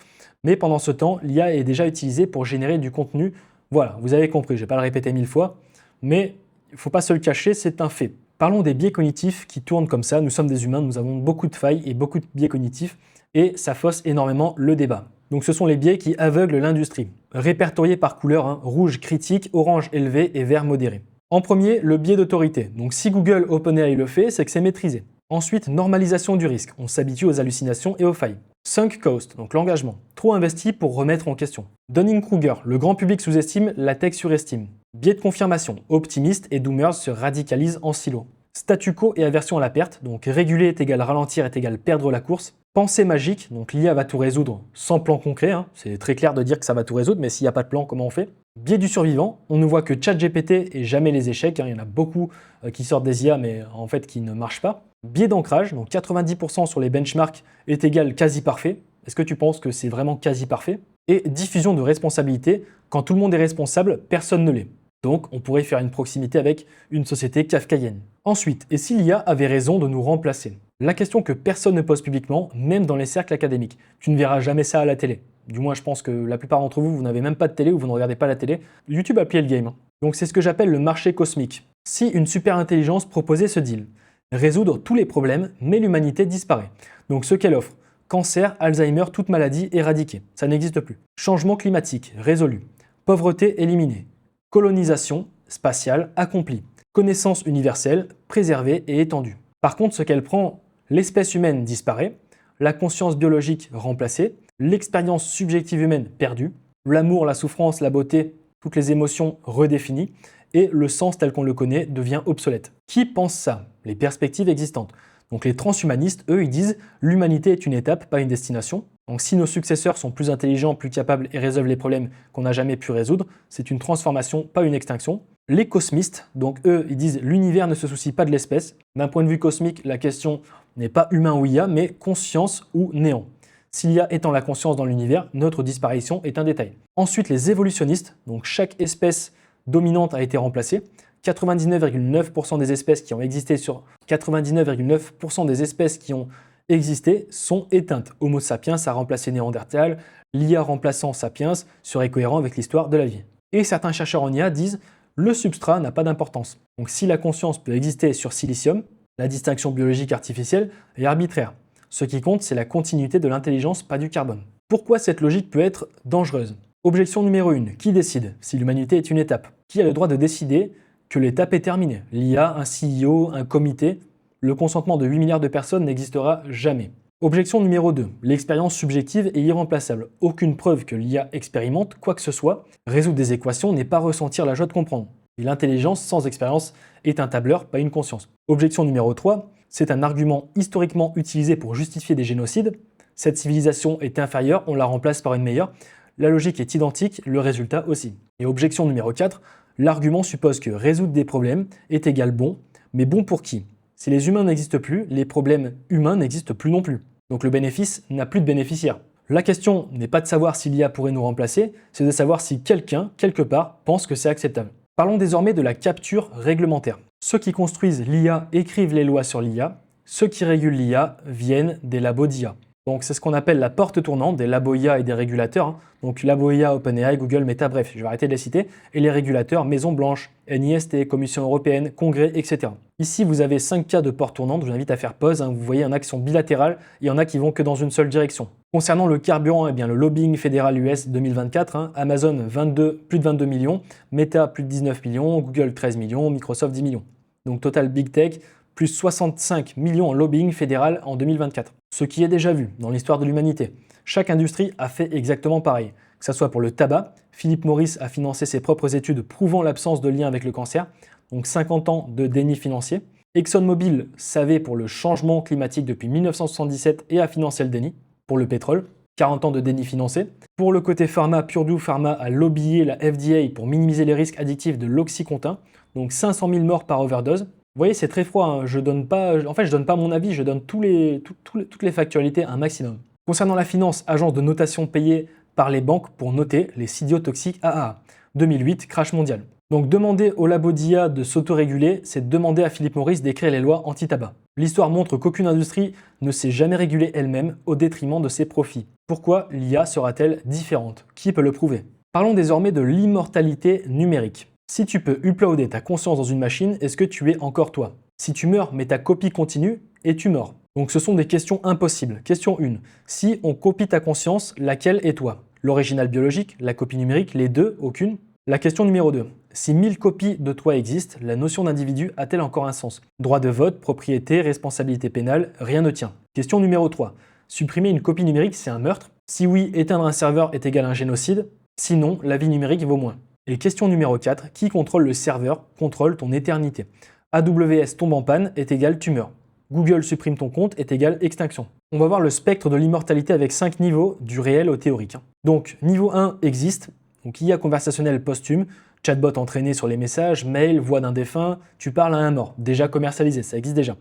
[SPEAKER 1] mais pendant ce temps, l'IA est déjà utilisée pour générer du contenu. Voilà, vous avez compris, je ne vais pas le répéter 1000 fois, mais il ne faut pas se le cacher, c'est un fait. Parlons des biais cognitifs qui tournent comme ça. Nous sommes des humains, nous avons beaucoup de failles et beaucoup de biais cognitifs, et ça fausse énormément le débat. Donc ce sont les biais qui aveuglent l'industrie. Répertoriés par couleur, rouge critique, orange élevé et vert modéré. En premier, le biais d'autorité. Donc si Google OpenAI le fait, c'est que c'est maîtrisé. Ensuite, normalisation du risque. On s'habitue aux hallucinations et aux failles. Sunk cost, donc l'engagement. Trop investi pour remettre en question. Dunning-Kruger, le grand public sous-estime, la tech surestime. Biais de confirmation. Optimistes et doomers se radicalisent en silo. Statu quo et aversion à la perte, donc réguler est égal ralentir est égal perdre la course. Pensée magique, donc l'IA va tout résoudre sans plan concret, c'est très clair de dire que ça va tout résoudre, mais s'il n'y a pas de plan, comment on fait? Biais du survivant, on ne voit que ChatGPT et jamais les échecs, il y en a beaucoup qui sortent des IA mais en fait qui ne marchent pas. Biais d'ancrage, donc 90% sur les benchmarks est égal quasi parfait. Est-ce que tu penses que c'est vraiment quasi parfait? Et diffusion de responsabilité, quand tout le monde est responsable, personne ne l'est. Donc on pourrait faire une proximité avec une société kafkaïenne. Ensuite, et si l'IA avait raison de nous remplacer? La question que personne ne pose publiquement, même dans les cercles académiques. Tu ne verras jamais ça à la télé. Du moins, je pense que la plupart d'entre vous, vous n'avez même pas de télé ou vous ne regardez pas la télé. YouTube a plié le game. Donc c'est ce que j'appelle le marché cosmique. Si une super intelligence proposait ce deal, résoudre tous les problèmes, mais l'humanité disparaît. Donc ce qu'elle offre, cancer, Alzheimer, toute maladie éradiquée. Ça n'existe plus. Changement climatique, résolu. Pauvreté éliminée. Colonisation spatiale accomplie. Connaissance universelle, préservée et étendue. Par contre, ce qu'elle prend, l'espèce humaine disparaît, la conscience biologique remplacée, l'expérience subjective humaine perdue, l'amour, la souffrance, la beauté, toutes les émotions redéfinies, et le sens tel qu'on le connaît devient obsolète. Qui pense ça? Les perspectives existantes. Donc les transhumanistes, eux, ils disent l'humanité est une étape, pas une destination. Donc si nos successeurs sont plus intelligents, plus capables et résolvent les problèmes qu'on n'a jamais pu résoudre, c'est une transformation, pas une extinction. Les cosmistes, donc eux, ils disent l'univers ne se soucie pas de l'espèce. D'un point de vue cosmique, la question n'est pas humain ou IA, mais conscience ou néant. Si l'IA étant la conscience dans l'univers, notre disparition est un détail. Ensuite, les évolutionnistes, donc chaque espèce dominante a été remplacée. 99,9% des espèces qui ont existé sur 99,9% des espèces qui ont existé sont éteintes. Homo sapiens a remplacé Néandertal, l'IA remplaçant Sapiens serait cohérent avec l'histoire de la vie. Et certains chercheurs en IA disent le substrat n'a pas d'importance. Donc si la conscience peut exister sur silicium, la distinction biologique artificielle est arbitraire. Ce qui compte, c'est la continuité de l'intelligence, pas du carbone. Pourquoi cette logique peut être dangereuse? Objection numéro 1. Qui décide? Si l'humanité est une étape. Qui a le droit de décider que l'étape est terminée? L'IA, un CEO, un comité? Le consentement de 8 milliards de personnes n'existera jamais. Objection numéro 2. L'expérience subjective est irremplaçable. Aucune preuve que l'IA expérimente quoi que ce soit. Résoudre des équations n'est pas ressentir la joie de comprendre. Et l'intelligence sans expérience est un tableur, pas une conscience. Objection numéro 3. C'est un argument historiquement utilisé pour justifier des génocides. Cette civilisation est inférieure, on la remplace par une meilleure. La logique est identique, le résultat aussi. Et objection numéro 4. L'argument suppose que résoudre des problèmes est égal bon, mais bon pour qui? Si les humains n'existent plus, les problèmes humains n'existent plus non plus. Donc le bénéfice n'a plus de bénéficiaire. La question n'est pas de savoir si l'IA pourrait nous remplacer, c'est de savoir si quelqu'un, quelque part, pense que c'est acceptable. Parlons désormais de la capture réglementaire. Ceux qui construisent l'IA écrivent les lois sur l'IA, ceux qui régulent l'IA viennent des labos d'IA. Donc c'est ce qu'on appelle la porte tournante des labos IA et des régulateurs. Donc labo IA, OpenAI, Google, Meta, bref, je vais arrêter de les citer. Et les régulateurs, Maison Blanche, NIST, Commission européenne, Congrès, etc. Ici, vous avez 5 cas de porte tournante. Je vous invite à faire pause. Vous voyez, il y en a qui sont bilatérales et il y en a qui vont que dans une seule direction. Concernant le carburant, le lobbying fédéral US 2024, Amazon plus de 22 millions, Meta plus de 19 millions, Google 13 millions, Microsoft 10 millions. Donc total Big Tech, plus 65 millions en lobbying fédéral en 2024. Ce qui est déjà vu dans l'histoire de l'humanité. Chaque industrie a fait exactement pareil. Que ce soit pour le tabac, Philip Morris a financé ses propres études prouvant l'absence de lien avec le cancer, donc 50 ans de déni financier. ExxonMobil savait pour le changement climatique depuis 1977 et a financé le déni pour le pétrole. 40 ans de déni financé. Pour le côté pharma, Purdue Pharma a lobbyé la FDA pour minimiser les risques addictifs de l'oxycontin, donc 500 000 morts par overdose. Vous voyez, c'est très froid, hein. Je donne pas mon avis, je donne toutes les factualités un maximum. Concernant la finance, agence de notation payée par les banques pour noter les sidiotoxiques AAA. 2008, crash mondial. Donc demander au labo d'IA de s'autoréguler, c'est demander à Philip Morris d'écrire les lois anti-tabac. L'histoire montre qu'aucune industrie ne s'est jamais régulée elle-même au détriment de ses profits. Pourquoi l'IA sera-t-elle différente? Qui peut le prouver? Parlons désormais de l'immortalité numérique. Si tu peux uploader ta conscience dans une machine, est-ce que tu es encore toi? Si tu meurs mais ta copie continue, es-tu mort? Donc ce sont des questions impossibles. Question 1. Si on copie ta conscience, laquelle est toi? L'original biologique, la copie numérique, les deux, aucune? La question numéro 2. Si 1000 copies de toi existent, la notion d'individu a-t-elle encore un sens? Droit de vote, propriété, responsabilité pénale, rien ne tient. Question numéro 3. Supprimer une copie numérique, c'est un meurtre? Si oui, éteindre un serveur est égal à un génocide? Sinon, la vie numérique vaut moins. Et question numéro 4. Qui contrôle le serveur, contrôle ton éternité? AWS tombe en panne est égal tu meurs. Google supprime ton compte est égal extinction. On va voir le spectre de l'immortalité avec 5 niveaux, du réel au théorique. Donc, niveau 1 existe, donc IA conversationnelle posthume, chatbot entraîné sur les messages, mail, voix d'un défunt, tu parles à un mort, déjà commercialisé, ça existe déjà.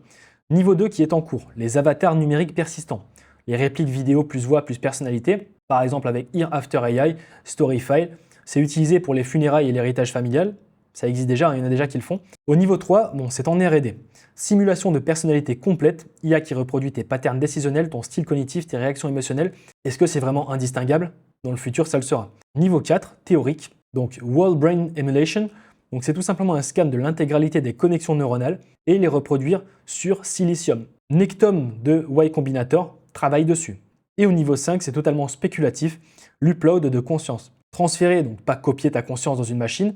[SPEAKER 1] Niveau 2 qui est en cours, les avatars numériques persistants, les répliques vidéo plus voix plus personnalité, par exemple avec Hereafter AI, Storyfile, c'est utilisé pour les funérailles et l'héritage familial, ça existe déjà, il y en a déjà qui le font. Au niveau 3, bon, c'est en R&D. Simulation de personnalité complète, IA qui reproduit tes patterns décisionnels, ton style cognitif, tes réactions émotionnelles. Est-ce que c'est vraiment indistinguable? Dans le futur, ça le sera. Niveau 4, théorique, donc Whole Brain Emulation. Donc c'est tout simplement un scan de l'intégralité des connexions neuronales et les reproduire sur silicium. Nectom de Y Combinator travaille dessus. Et au niveau 5, c'est totalement spéculatif, l'upload de conscience. Transférer, donc pas copier ta conscience dans une machine,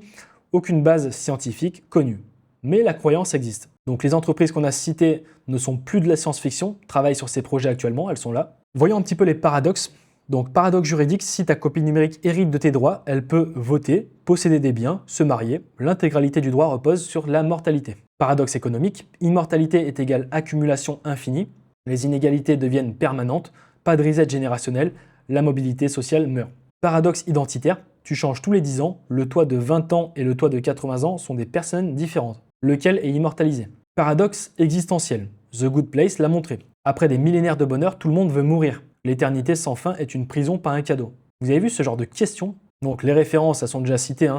[SPEAKER 1] aucune base scientifique connue. Mais la croyance existe. Donc les entreprises qu'on a citées ne sont plus de la science-fiction, travaillent sur ces projets actuellement, elles sont là. Voyons un petit peu les paradoxes. Donc paradoxe juridique, si ta copie numérique hérite de tes droits, elle peut voter, posséder des biens, se marier. L'intégralité du droit repose sur la mortalité. Paradoxe économique, immortalité est égale accumulation infinie. Les inégalités deviennent permanentes, pas de reset générationnel, la mobilité sociale meurt. Paradoxe identitaire, tu changes tous les 10 ans, le toi de 20 ans et le toi de 80 ans sont des personnes différentes. Lequel est immortalisé? Paradoxe existentiel, The Good Place l'a montré. Après des millénaires de bonheur, tout le monde veut mourir. L'éternité sans fin est une prison, pas un cadeau. Vous avez vu ce genre de questions? Donc les références, elles sont déjà citées.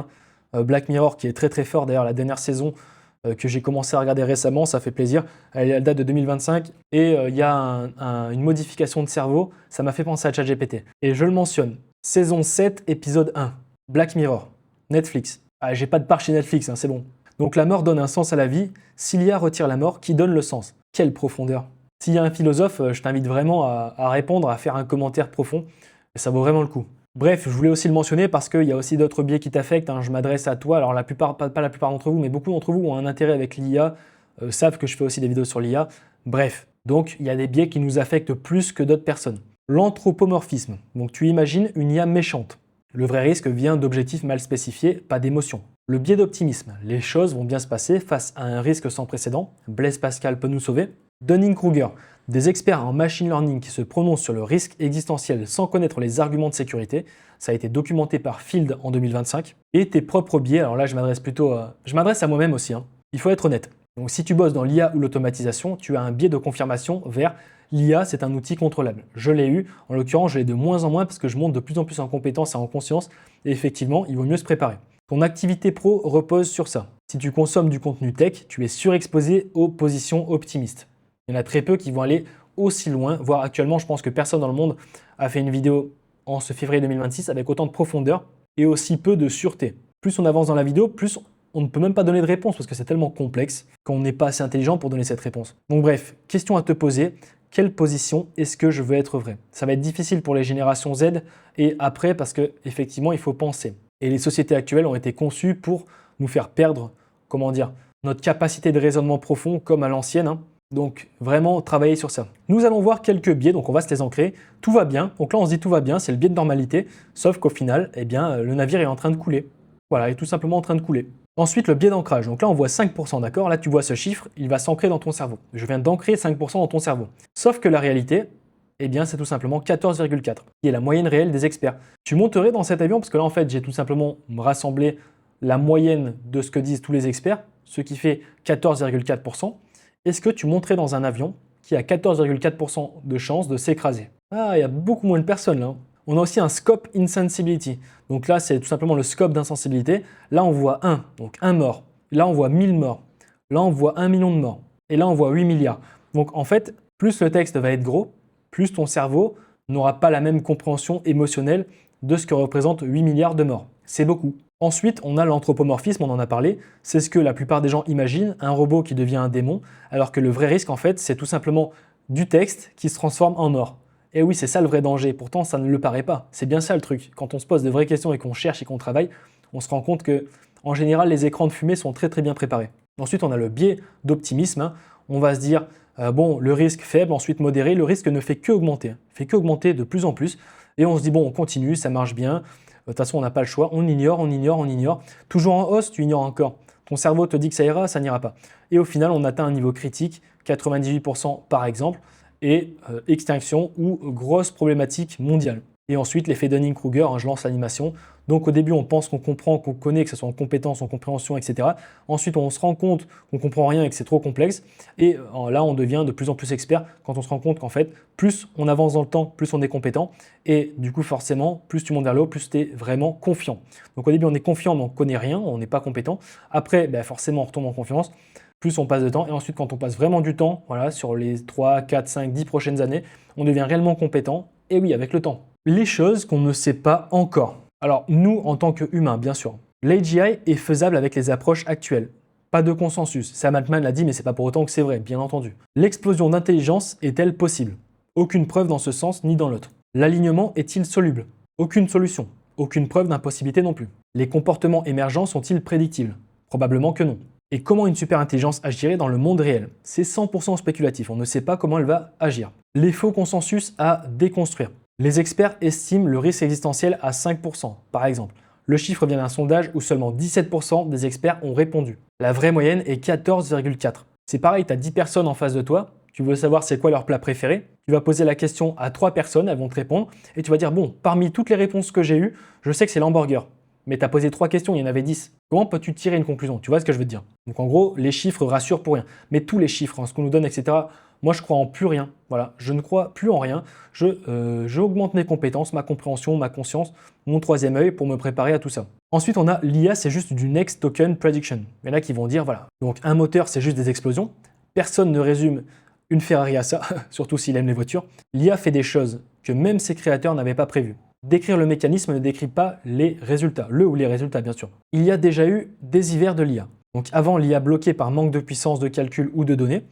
[SPEAKER 1] Black Mirror qui est très très fort, d'ailleurs la dernière saison que j'ai commencé à regarder récemment, ça fait plaisir. Elle date de 2025 et il y a une modification de cerveau, ça m'a fait penser à ChatGPT. Et je le mentionne, saison 7, épisode 1, Black Mirror, Netflix. Ah, j'ai pas de part chez Netflix, c'est bon. Donc la mort donne un sens à la vie. S'il y a retire la mort, qui donne le sens? Quelle profondeur! S'il y a un philosophe, je t'invite vraiment à répondre, à faire un commentaire profond. Et ça vaut vraiment le coup. Bref, je voulais aussi le mentionner parce qu'il y a aussi d'autres biais qui t'affectent. Je m'adresse à toi. Alors la plupart, pas la plupart d'entre vous, mais beaucoup d'entre vous ont un intérêt avec l'IA, savent que je fais aussi des vidéos sur l'IA. Bref, donc il y a des biais qui nous affectent plus que d'autres personnes. L'anthropomorphisme. Donc tu imagines une IA méchante. Le vrai risque vient d'objectifs mal spécifiés, pas d'émotions. Le biais d'optimisme. Les choses vont bien se passer face à un risque sans précédent. Blaise Pascal peut nous sauver. Dunning-Kruger. Des experts en machine learning qui se prononcent sur le risque existentiel sans connaître les arguments de sécurité. Ça a été documenté par Field en 2025. Et tes propres biais. Alors là, je m'adresse à moi-même aussi. Il faut être honnête. Donc si tu bosses dans l'IA ou l'automatisation, tu as un biais de confirmation vers l'IA, c'est un outil contrôlable. Je l'ai eu, en l'occurrence je l'ai de moins en moins parce que je monte de plus en plus en compétences et en conscience et effectivement il vaut mieux se préparer. Ton activité pro repose sur ça. Si tu consommes du contenu tech, tu es surexposé aux positions optimistes. Il y en a très peu qui vont aller aussi loin, voire actuellement je pense que personne dans le monde a fait une vidéo en ce février 2026 avec autant de profondeur et aussi peu de sûreté. Plus on avance dans la vidéo, plus on ne peut même pas donner de réponse parce que c'est tellement complexe qu'on n'est pas assez intelligent pour donner cette réponse. Donc bref, question à te poser, quelle position est-ce que je veux être vrai? Ça va être difficile pour les générations Z et après parce qu'effectivement il faut penser. Et les sociétés actuelles ont été conçues pour nous faire perdre, notre capacité de raisonnement profond comme à l'ancienne. Donc vraiment travailler sur ça. Nous allons voir quelques biais, donc on va se les ancrer. Tout va bien, donc là on se dit tout va bien, c'est le biais de normalité, sauf qu'au final, le navire est en train de couler. Voilà, il est tout simplement en train de couler. Ensuite, le biais d'ancrage. Donc là, on voit 5%, d'accord? Là, tu vois ce chiffre, il va s'ancrer dans ton cerveau. Je viens d'ancrer 5% dans ton cerveau. Sauf que la réalité Eh bien, c'est tout simplement 14,4, qui est la moyenne réelle des experts. Tu monterais dans cet avion, parce que là, en fait, j'ai tout simplement rassemblé la moyenne de ce que disent tous les experts, ce qui fait 14,4%. Est-ce que tu monterais dans un avion qui a 14,4% de chance de s'écraser? Ah, il y a beaucoup moins de personnes là, hein. On a aussi un scope insensibility. Donc là, c'est tout simplement le scope d'insensibilité. Là, on voit 1, donc 1 mort. Là, on voit 1000 morts. Là, on voit 1 million de morts. Et là, on voit 8 milliards. Donc en fait, plus le texte va être gros, plus ton cerveau n'aura pas la même compréhension émotionnelle de ce que représente 8 milliards de morts. C'est beaucoup. Ensuite, on a l'anthropomorphisme, on en a parlé. C'est ce que la plupart des gens imaginent, un robot qui devient un démon, alors que le vrai risque, en fait, c'est tout simplement du texte qui se transforme en or. Et oui, c'est ça le vrai danger. Pourtant, ça ne le paraît pas. C'est bien ça le truc. Quand on se pose de vraies questions et qu'on cherche et qu'on travaille, on se rend compte que, en général, les écrans de fumée sont très très bien préparés. Ensuite, on a le biais d'optimisme, hein. On va se dire, bon, le risque faible, ensuite modéré, le risque ne fait qu'augmenter, fait qu'augmenter de plus en plus. Et on se dit, bon, on continue, ça marche bien. De toute façon, on n'a pas le choix. On ignore, on ignore, on ignore. Toujours en hausse, tu ignores encore. Ton cerveau te dit que ça ira, ça n'ira pas. Et au final, on atteint un niveau critique, 98% par exemple, et extinction ou grosse problématique mondiale. Et ensuite, l'effet Dunning-Kruger, hein, je lance l'animation. Donc au début, on pense qu'on comprend, qu'on connaît, que ce soit en compétence, en compréhension, etc. Ensuite, on se rend compte qu'on ne comprend rien et que c'est trop complexe. Et là, on devient de plus en plus expert quand on se rend compte qu'en fait, plus on avance dans le temps, plus on est compétent. Et du coup, forcément, plus tu montes vers le haut, plus tu es vraiment confiant. Donc au début, on est confiant, mais on ne connaît rien, on n'est pas compétent. Après, forcément, on retombe en confiance. Plus on passe de temps. Et ensuite, quand on passe vraiment du temps, voilà, sur les 3, 4, 5, 10 prochaines années, on devient réellement compétent. Et oui, avec le temps. Les choses qu'on ne sait pas encore. Alors, nous, en tant qu'humains, bien sûr, l'AGI est faisable avec les approches actuelles. Pas de consensus. Sam Altman l'a dit, mais c'est pas pour autant que c'est vrai, bien entendu. L'explosion d'intelligence est-elle possible? Aucune preuve dans ce sens ni dans l'autre. L'alignement est-il soluble? Aucune solution. Aucune preuve d'impossibilité non plus. Les comportements émergents sont-ils prédictibles? Probablement que non. Et comment une superintelligence agirait dans le monde réel? C'est 100% spéculatif, on ne sait pas comment elle va agir. Les faux consensus à déconstruire. Les experts estiment le risque existentiel à 5%, par exemple. Le chiffre vient d'un sondage où seulement 17% des experts ont répondu. La vraie moyenne est 14,4. C'est pareil, tu as 10 personnes en face de toi, tu veux savoir c'est quoi leur plat préféré, tu vas poser la question à 3 personnes, elles vont te répondre, et tu vas dire, bon, parmi toutes les réponses que j'ai eues, je sais que c'est l'hamburger. Mais tu as posé 3 questions, il y en avait 10. Comment peux-tu tirer une conclusion? Tu vois ce que je veux te dire? Donc en gros, les chiffres rassurent pour rien. Mais tous les chiffres, hein, ce qu'on nous donne, etc., moi je crois en plus rien. Voilà, je ne crois plus en rien. J'augmente mes compétences, ma compréhension, ma conscience, mon troisième œil pour me préparer à tout ça. Ensuite, on a l'IA, c'est juste du Next Token Prediction. Il y en a qui vont dire, voilà, donc un moteur, c'est juste des explosions. Personne ne résume une Ferrari à ça, surtout s'il aime les voitures. L'IA fait des choses que même ses créateurs n'avaient pas prévues. Décrire le mécanisme ne décrit pas les résultats, le ou les résultats bien sûr. Il y a déjà eu des hivers de l'IA. Donc avant, l'IA bloquée par manque de puissance de calcul ou de données.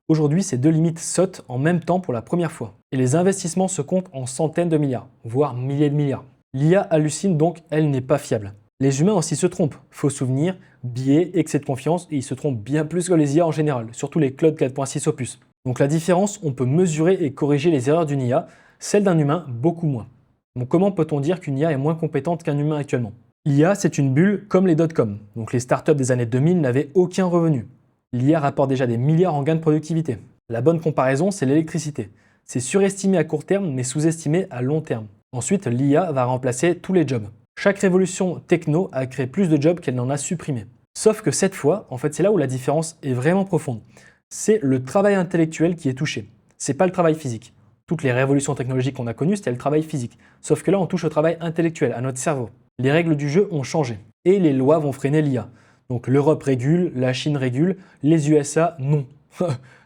[SPEAKER 1] Aujourd'hui, ces deux limites sautent en même temps pour la première fois. Et les investissements se comptent en centaines de milliards, voire milliers de milliards. L'IA hallucine donc, elle n'est pas fiable. Les humains aussi se trompent. Faux souvenirs, biais, excès de confiance, et ils se trompent bien plus que les IA en général, surtout les Claude 4.6 Opus. Donc la différence, on peut mesurer et corriger les erreurs d'une IA, celle d'un humain, beaucoup moins. Donc comment peut-on dire qu'une IA est moins compétente qu'un humain actuellement? L'IA, c'est une bulle comme les dot-com. Donc les startups des années 2000 n'avaient aucun revenu. L'IA rapporte déjà des milliards en gains de productivité. La bonne comparaison, c'est l'électricité. C'est surestimé à court terme, mais sous-estimé à long terme. Ensuite, l'IA va remplacer tous les jobs. Chaque révolution techno a créé plus de jobs qu'elle n'en a supprimé. Sauf que cette fois, en fait, c'est là où la différence est vraiment profonde. C'est le travail intellectuel qui est touché. C'est pas le travail physique. Toutes les révolutions technologiques qu'on a connues, c'était le travail physique. Sauf que là, on touche au travail intellectuel, à notre cerveau. Les règles du jeu ont changé. Et les lois vont freiner l'IA. Donc l'Europe régule, la Chine régule, les USA, non.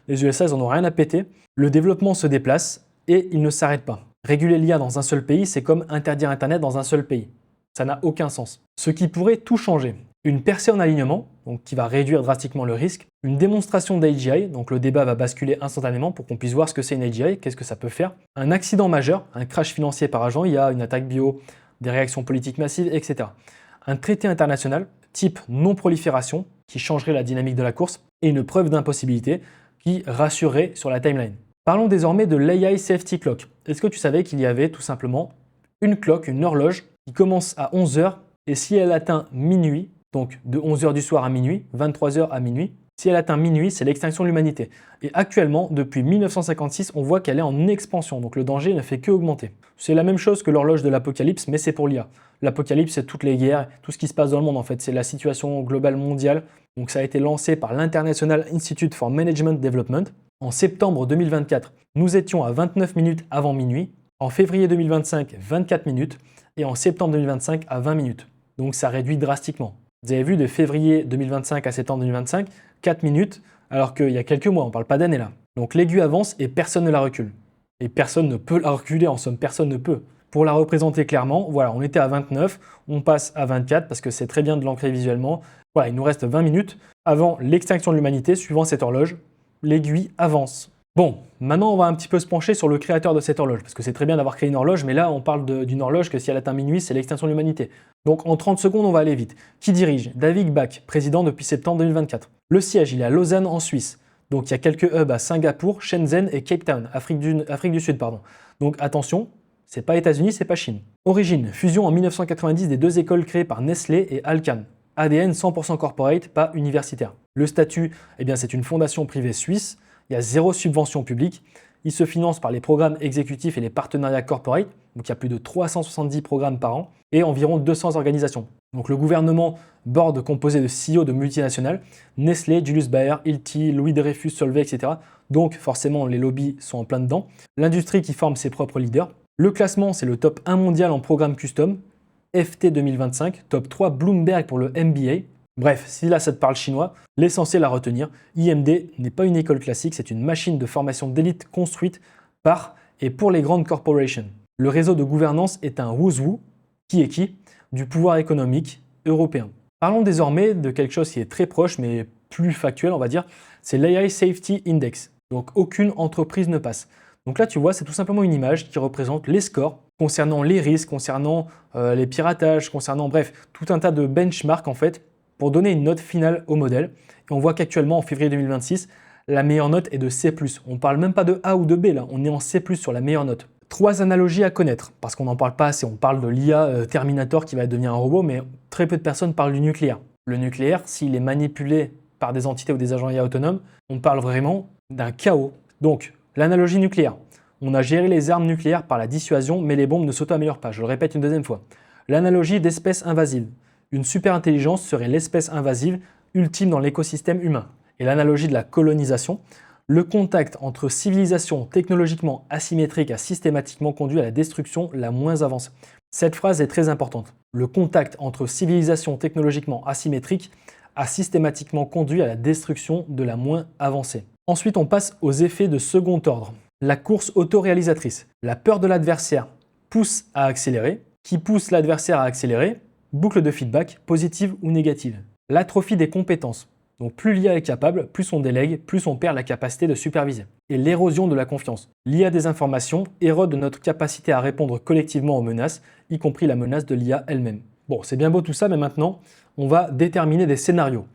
[SPEAKER 1] Les USA, ils en ont rien à péter. Le développement se déplace et il ne s'arrête pas. Réguler l'IA dans un seul pays, c'est comme interdire Internet dans un seul pays. Ça n'a aucun sens. Ce qui pourrait tout changer. Une percée en alignement, donc qui va réduire drastiquement le risque. Une démonstration d'AGI, donc le débat va basculer instantanément pour qu'on puisse voir ce que c'est une AGI, qu'est-ce que ça peut faire. Un accident majeur, un crash financier par agent IA, une attaque bio, des réactions politiques massives, etc. Un traité international, type non-prolifération, qui changerait la dynamique de la course, et une preuve d'impossibilité qui rassurerait sur la timeline. Parlons désormais de l'AI Safety Clock. Est-ce que tu savais qu'il y avait tout simplement une clock, une horloge, qui commence à 11h, et si elle atteint minuit, donc de 11h du soir à minuit, 23h à minuit, Si elle atteint minuit, c'est l'extinction de l'humanité. Et actuellement, depuis 1956, on voit qu'elle est en expansion, donc le danger ne fait qu'augmenter. C'est la même chose que l'horloge de l'apocalypse, mais c'est pour l'IA. L'apocalypse, c'est toutes les guerres, tout ce qui se passe dans le monde en fait, c'est la situation globale mondiale. Donc ça a été lancé par l'International Institute for Management Development. En septembre 2024, nous étions à 29 minutes avant minuit. En février 2025, 24 minutes. Et en septembre 2025, à 20 minutes. Donc ça réduit drastiquement. Vous avez vu, de février 2025 à septembre 2025, 4 minutes, alors qu'il y a quelques mois, on ne parle pas d'années là. Donc l'aiguille avance et personne ne la recule. Et personne ne peut la reculer, en somme, personne ne peut. Pour la représenter clairement, voilà, on était à 29, on passe à 24 parce que c'est très bien de l'ancrer visuellement. Voilà, il nous reste 20 minutes avant l'extinction de l'humanité, suivant cette horloge. L'aiguille avance. Bon, maintenant on va un petit peu se pencher sur le créateur de cette horloge, parce que c'est très bien d'avoir créé une horloge, mais là on parle d'une horloge que si elle atteint minuit, c'est l'extinction de l'humanité. Donc en 30 secondes, on va aller vite. Qui dirige? David Bach, président depuis septembre 2024. Le siège, il est à Lausanne en Suisse. Donc il y a quelques hubs à Singapour, Shenzhen et Cape Town, Afrique du Sud, pardon. Donc attention, c'est pas États-Unis, c'est pas Chine. Origine, fusion en 1990 des deux écoles créées par Nestlé et Alcan. ADN 100% corporate, pas universitaire. Le statut, eh bien c'est une fondation privée suisse. Il y a 0 subvention publique. Il se finance par les programmes exécutifs et les partenariats corporate. Donc il y a plus de 370 programmes par an et environ 200 organisations. Donc le gouvernement board composé de CEO de multinationales, Nestlé, Julius Baer, Hilti, Louis Dreyfus, Solvay, etc. Donc forcément les lobbies sont en plein dedans. L'industrie qui forme ses propres leaders. Le classement, c'est le top 1 mondial en programme custom. FT 2025, top 3 Bloomberg pour le MBA. Bref, si là ça te parle chinois, l'essentiel à retenir, IMD n'est pas une école classique, c'est une machine de formation d'élite construite par et pour les grandes corporations. Le réseau de gouvernance est un who's who, qui est qui, du pouvoir économique européen. Parlons désormais de quelque chose qui est très proche mais plus factuel on va dire, c'est l'AI Safety Index. Donc aucune entreprise ne passe. Donc là tu vois, c'est tout simplement une image qui représente les scores concernant les risques, concernant les piratages, concernant bref, tout un tas de benchmarks en fait, pour donner une note finale au modèle. Et on voit qu'actuellement, en février 2026, la meilleure note est de C+. On ne parle même pas de A ou de B, là, on est en C+, sur la meilleure note. 3 analogies à connaître, parce qu'on n'en parle pas assez. On parle de l'IA Terminator qui va devenir un robot, mais très peu de personnes parlent du nucléaire. Le nucléaire, s'il est manipulé par des entités ou des agents IA autonomes, on parle vraiment d'un chaos. Donc, l'analogie nucléaire. On a géré les armes nucléaires par la dissuasion, mais les bombes ne s'auto-améliorent pas. Je le répète une deuxième fois. L'analogie d'espèce invasive. Une super-intelligence serait l'espèce invasive ultime dans l'écosystème humain. Et l'analogie de la colonisation, le contact entre civilisations technologiquement asymétriques a systématiquement conduit à la destruction la moins avancée. Cette phrase est très importante. Le contact entre civilisations technologiquement asymétriques a systématiquement conduit à la destruction de la moins avancée. Ensuite, on passe aux effets de second ordre. La course autoréalisatrice. La peur de l'adversaire pousse à accélérer. Qui pousse l'adversaire à accélérer? Boucle de feedback, positive ou négative. L'atrophie des compétences. Donc plus l'IA est capable, plus on délègue, plus on perd la capacité de superviser. Et l'érosion de la confiance. L'IA des informations érode notre capacité à répondre collectivement aux menaces, y compris la menace de l'IA elle-même. Bon, c'est bien beau tout ça, mais maintenant, on va déterminer des scénarios.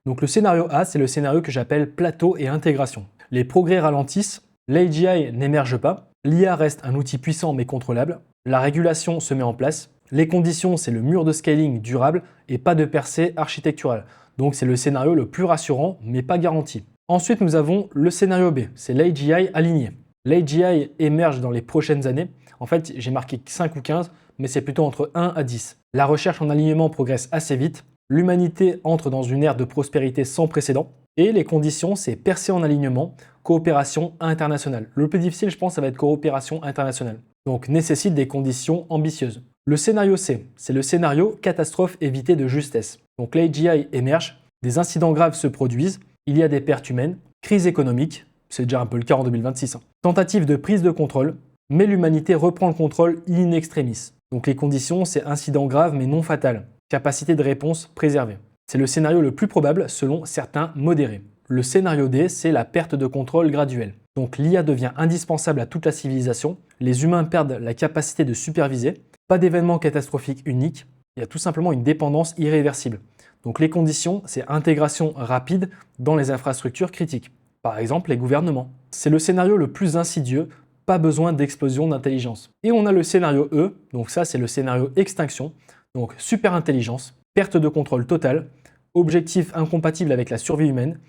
[SPEAKER 1] Donc le scénario A, c'est le scénario que j'appelle plateau et intégration. Les progrès ralentissent, l'AGI n'émerge pas, l'IA reste un outil puissant mais contrôlable, la régulation se met en place. Les conditions, c'est le mur de scaling durable et pas de percée architecturale. Donc c'est le scénario le plus rassurant, mais pas garanti. Ensuite, nous avons le scénario B, c'est l'AGI aligné. L'AGI émerge dans les prochaines années. En fait, j'ai marqué 5 ou 15, mais c'est plutôt entre 1 à 10. La recherche en alignement progresse assez vite. L'humanité entre dans une ère de prospérité sans précédent. Et les conditions, c'est percée en alignement, coopération internationale. Le plus difficile, je pense, ça va être coopération internationale. Donc nécessite des conditions ambitieuses. Le scénario C, c'est le scénario catastrophe évitée de justesse. Donc l'AGI émerge, des incidents graves se produisent, il y a des pertes humaines, crise économique, c'est déjà un peu le cas en 2026. Tentative de prise de contrôle, mais l'humanité reprend le contrôle in extremis. Donc les conditions, c'est incident grave mais non fatal, capacité de réponse préservée. C'est le scénario le plus probable selon certains modérés. Le scénario D, c'est la perte de contrôle graduelle. Donc l'IA devient indispensable à toute la civilisation, les humains perdent la capacité de superviser, pas d'événement catastrophique unique, il y a tout simplement une dépendance irréversible. Donc les conditions, c'est intégration rapide dans les infrastructures critiques. Par exemple, les gouvernements. C'est le scénario le plus insidieux, pas besoin d'explosion d'intelligence. Et on a le scénario E, donc ça c'est le scénario extinction, donc super intelligence, perte de contrôle totale, objectif incompatible avec la survie humaine,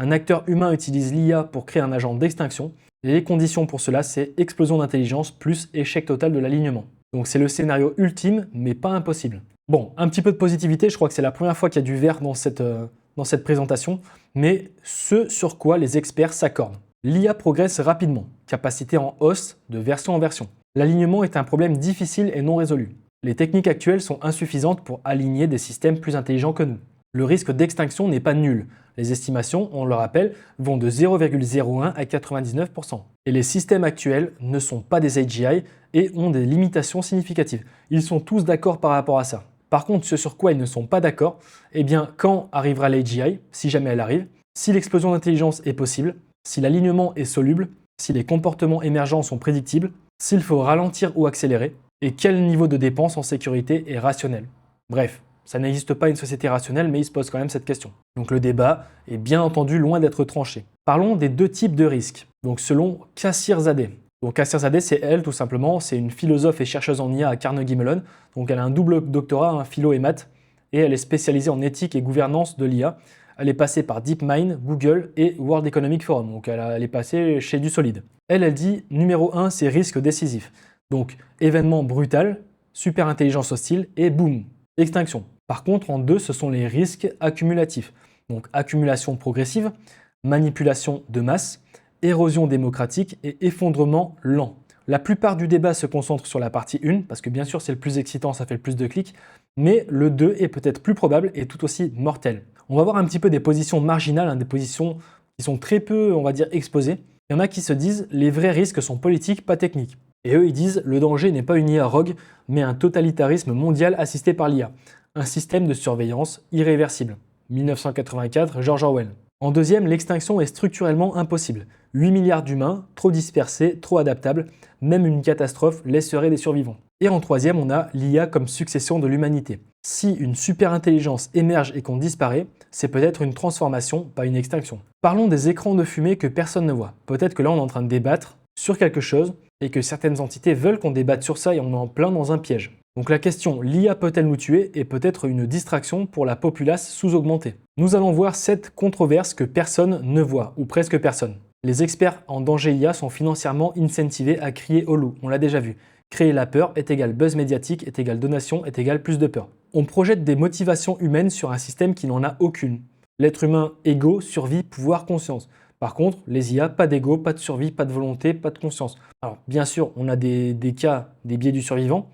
[SPEAKER 1] Un acteur humain utilise l'IA pour créer un agent d'extinction. Et les conditions pour cela, c'est explosion d'intelligence plus échec total de l'alignement. Donc c'est le scénario ultime, mais pas impossible. Bon, un petit peu de positivité, je crois que c'est la première fois qu'il y a du vert dans cette présentation, mais ce sur quoi les experts s'accordent. L'IA progresse rapidement, capacité en hausse de version en version. L'alignement est un problème difficile et non résolu. Les techniques actuelles sont insuffisantes pour aligner des systèmes plus intelligents que nous. Le risque d'extinction n'est pas nul. Les estimations, on le rappelle, vont de 0,01 à 99%. Et les systèmes actuels ne sont pas des AGI et ont des limitations significatives. Ils sont tous d'accord par rapport à ça. Par contre, ce sur quoi ils ne sont pas d'accord, eh bien, quand arrivera l'AGI, si jamais elle arrive, si l'explosion d'intelligence est possible, si l'alignement est soluble, si les comportements émergents sont prédictibles, s'il faut ralentir ou accélérer, et quel niveau de dépense en sécurité est rationnel. Bref, ça n'existe pas une société rationnelle, mais il se pose quand même cette question. Donc le débat est bien entendu loin d'être tranché. Parlons des deux types de risques. Donc selon Kassirzadeh. Donc Kassirzadeh, c'est elle tout simplement, c'est une philosophe et chercheuse en IA à Carnegie Mellon. Donc elle a un double doctorat, un philo et maths, et elle est spécialisée en éthique et gouvernance de l'IA. Elle est passée par DeepMind, Google et World Economic Forum. Donc elle est passée chez du solide. Elle dit numéro 1, c'est risque décisif. Donc événement brutal, super intelligence hostile et boum, extinction. Par contre, en 2, ce sont les risques accumulatifs. Donc accumulation progressive, manipulation de masse, érosion démocratique et effondrement lent. La plupart du débat se concentre sur la partie 1, parce que bien sûr c'est le plus excitant, ça fait le plus de clics, mais le 2 est peut-être plus probable et tout aussi mortel. On va voir un petit peu des positions marginales, des positions qui sont très peu, on va dire, exposées. Il y en a qui se disent les vrais risques sont politiques, pas techniques. Et eux, ils disent le danger n'est pas une IA rogue, mais un totalitarisme mondial assisté par l'IA. Un système de surveillance irréversible. 1984, George Orwell. En deuxième, l'extinction est structurellement impossible. 8 milliards d'humains, trop dispersés, trop adaptables, même une catastrophe laisserait des survivants. Et en troisième, on a l'IA comme succession de l'humanité. Si une super intelligence émerge et qu'on disparaît, c'est peut-être une transformation, pas une extinction. Parlons des écrans de fumée que personne ne voit. Peut-être que là, on est en train de débattre sur quelque chose et que certaines entités veulent qu'on débatte sur ça et on est en plein dans un piège. Donc la question, l'IA peut-elle nous tuer, est peut-être une distraction pour la populace sous-augmentée. Nous allons voir 7 controverses que personne ne voit, ou presque personne. Les experts en danger IA sont financièrement incentivés à crier au loup, on l'a déjà vu. Créer la peur est égal buzz médiatique, est égal donation, est égal plus de peur. On projette des motivations humaines sur un système qui n'en a aucune. L'être humain, ego, survie, pouvoir, conscience. Par contre, les IA, pas d'ego, pas de survie, pas de volonté, pas de conscience. Alors bien sûr, on a des cas, des biais du survivant,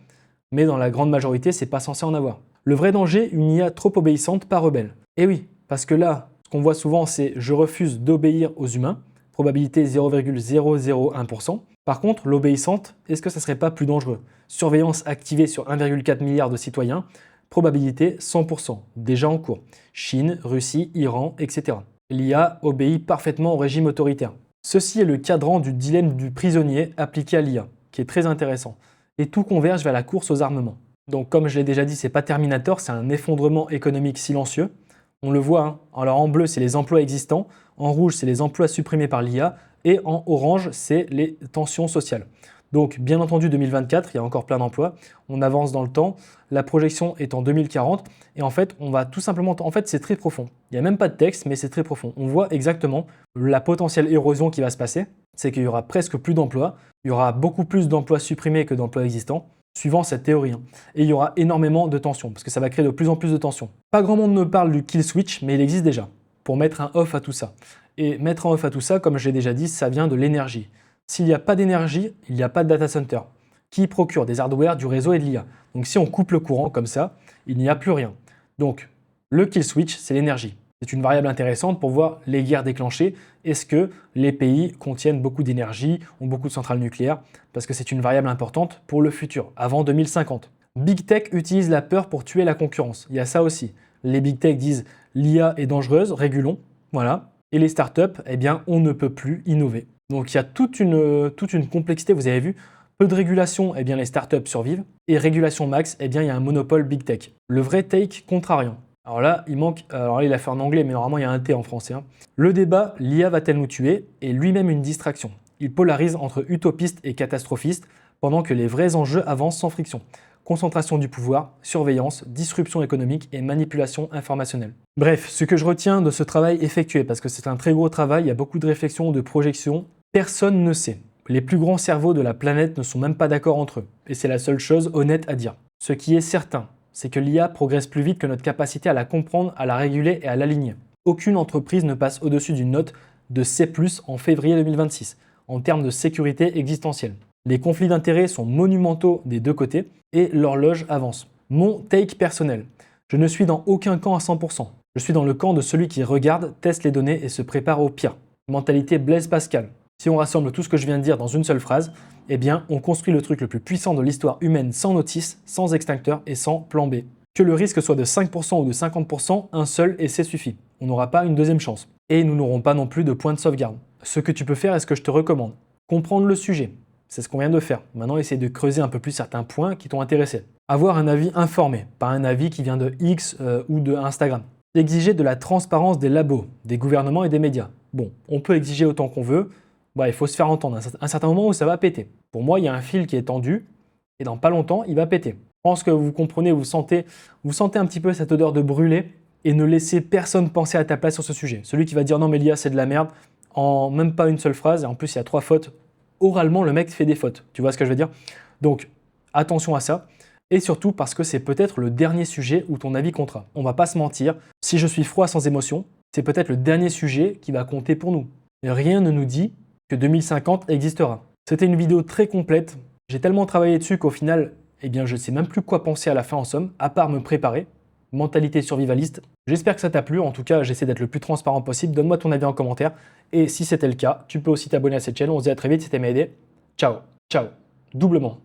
[SPEAKER 1] mais dans la grande majorité, c'est pas censé en avoir. Le vrai danger, une IA trop obéissante, pas rebelle. Et oui, parce que là, ce qu'on voit souvent, c'est je refuse d'obéir aux humains, probabilité 0,001%. Par contre, l'obéissante, est-ce que ça serait pas plus dangereux? Surveillance activée sur 1,4 milliard de citoyens, probabilité 100%, déjà en cours. Chine, Russie, Iran, etc. L'IA obéit parfaitement au régime autoritaire. Ceci est le cadran du dilemme du prisonnier appliqué à l'IA, qui est très intéressant. Et tout converge vers la course aux armements. Donc comme je l'ai déjà dit, c'est pas Terminator, c'est un effondrement économique silencieux. On le voit, hein. Alors en bleu, c'est les emplois existants, en rouge, c'est les emplois supprimés par l'IA, et en orange, c'est les tensions sociales. Donc bien entendu, 2024, il y a encore plein d'emplois, on avance dans le temps, la projection est en 2040, et en fait, on va tout simplement... En fait, c'est très profond. Il n'y a même pas de texte, mais c'est très profond. On voit exactement la potentielle érosion qui va se passer, c'est qu'il y aura presque plus d'emplois, il y aura beaucoup plus d'emplois supprimés que d'emplois existants, suivant cette théorie. Et il y aura énormément de tensions, parce que ça va créer de plus en plus de tensions. Pas grand monde ne parle du kill switch, mais il existe déjà, pour mettre un off à tout ça. Et mettre un off à tout ça, comme je l'ai déjà dit, ça vient de l'énergie. S'il n'y a pas d'énergie, il n'y a pas de data center, qui procure des hardware, du réseau et de l'IA. Donc si on coupe le courant comme ça, il n'y a plus rien. Donc le kill switch, c'est l'énergie. C'est une variable intéressante pour voir les guerres déclenchées. Est-ce que les pays contiennent beaucoup d'énergie, ont beaucoup de centrales nucléaires? Parce que c'est une variable importante pour le futur, avant 2050. Big Tech utilise la peur pour tuer la concurrence. Il y a ça aussi. Les Big Tech disent l'IA est dangereuse, régulons. Voilà. Et les startups, eh bien, on ne peut plus innover. Donc il y a toute une complexité, vous avez vu. Peu de régulation, eh bien, les startups survivent. Et régulation max, eh bien, il y a un monopole Big Tech. Le vrai take contrariant. Alors là, il manque... Alors là, il a fait en anglais, mais normalement, il y a un T en français. Hein. Le débat, l'IA va-t-elle nous tuer, est lui-même une distraction. Il polarise entre utopistes et catastrophistes, pendant que les vrais enjeux avancent sans friction. concentration du pouvoir, surveillance, disruption économique et manipulation informationnelle. Bref, ce que je retiens de ce travail effectué, parce que c'est un très gros travail, il y a beaucoup de réflexions, de projections, personne ne sait. Les plus grands cerveaux de la planète ne sont même pas d'accord entre eux, et c'est la seule chose honnête à dire. Ce qui est certain, c'est que l'IA progresse plus vite que notre capacité à la comprendre, à la réguler et à l'aligner. Aucune entreprise ne passe au-dessus d'une note de C+, en février 2026, en termes de sécurité existentielle. Les conflits d'intérêts sont monumentaux des deux côtés, et l'horloge avance. Mon take personnel. Je ne suis dans aucun camp à 100%. Je suis dans le camp de celui qui regarde, teste les données et se prépare au pire. Mentalité Blaise Pascal. Si on rassemble tout ce que je viens de dire dans une seule phrase, eh bien, on construit le truc le plus puissant de l'histoire humaine sans notice, sans extincteur et sans plan B. Que le risque soit de 5% ou de 50%, un seul essai suffit. On n'aura pas une deuxième chance. Et nous n'aurons pas non plus de point de sauvegarde. Ce que tu peux faire est ce que je te recommande. Comprendre le sujet. C'est ce qu'on vient de faire. Maintenant, essayer de creuser un peu plus certains points qui t'ont intéressé. Avoir un avis informé, pas un avis qui vient de X ou de Instagram. Exiger de la transparence des labos, des gouvernements et des médias. Bon, on peut exiger autant qu'on veut. Il faut se faire entendre. À un certain moment où ça va péter. Pour moi, il y a un fil qui est tendu et dans pas longtemps, il va péter. Je pense que vous comprenez, vous sentez un petit peu cette odeur de brûlé et ne laissez personne penser à ta place sur ce sujet. Celui qui va dire non mais l'IA c'est de la merde en même pas une seule phrase et en plus il y a 3 fautes. Oralement, le mec fait des fautes. Tu vois ce que je veux dire? Donc, attention à ça. Et surtout parce que c'est peut-être le dernier sujet où ton avis comptera. On va pas se mentir, si je suis froid sans émotion, c'est peut-être le dernier sujet qui va compter pour nous. Et rien ne nous dit que 2050 existera. C'était une vidéo très complète. J'ai tellement travaillé dessus qu'au final, je ne sais même plus quoi penser à la fin en somme, à part me préparer. Mentalité survivaliste. J'espère que ça t'a plu. En tout cas, j'essaie d'être le plus transparent possible. Donne-moi ton avis en commentaire. Et si c'était le cas, tu peux aussi t'abonner à cette chaîne. On se dit à très vite, c'était Maëdé. Ciao, ciao, doublement.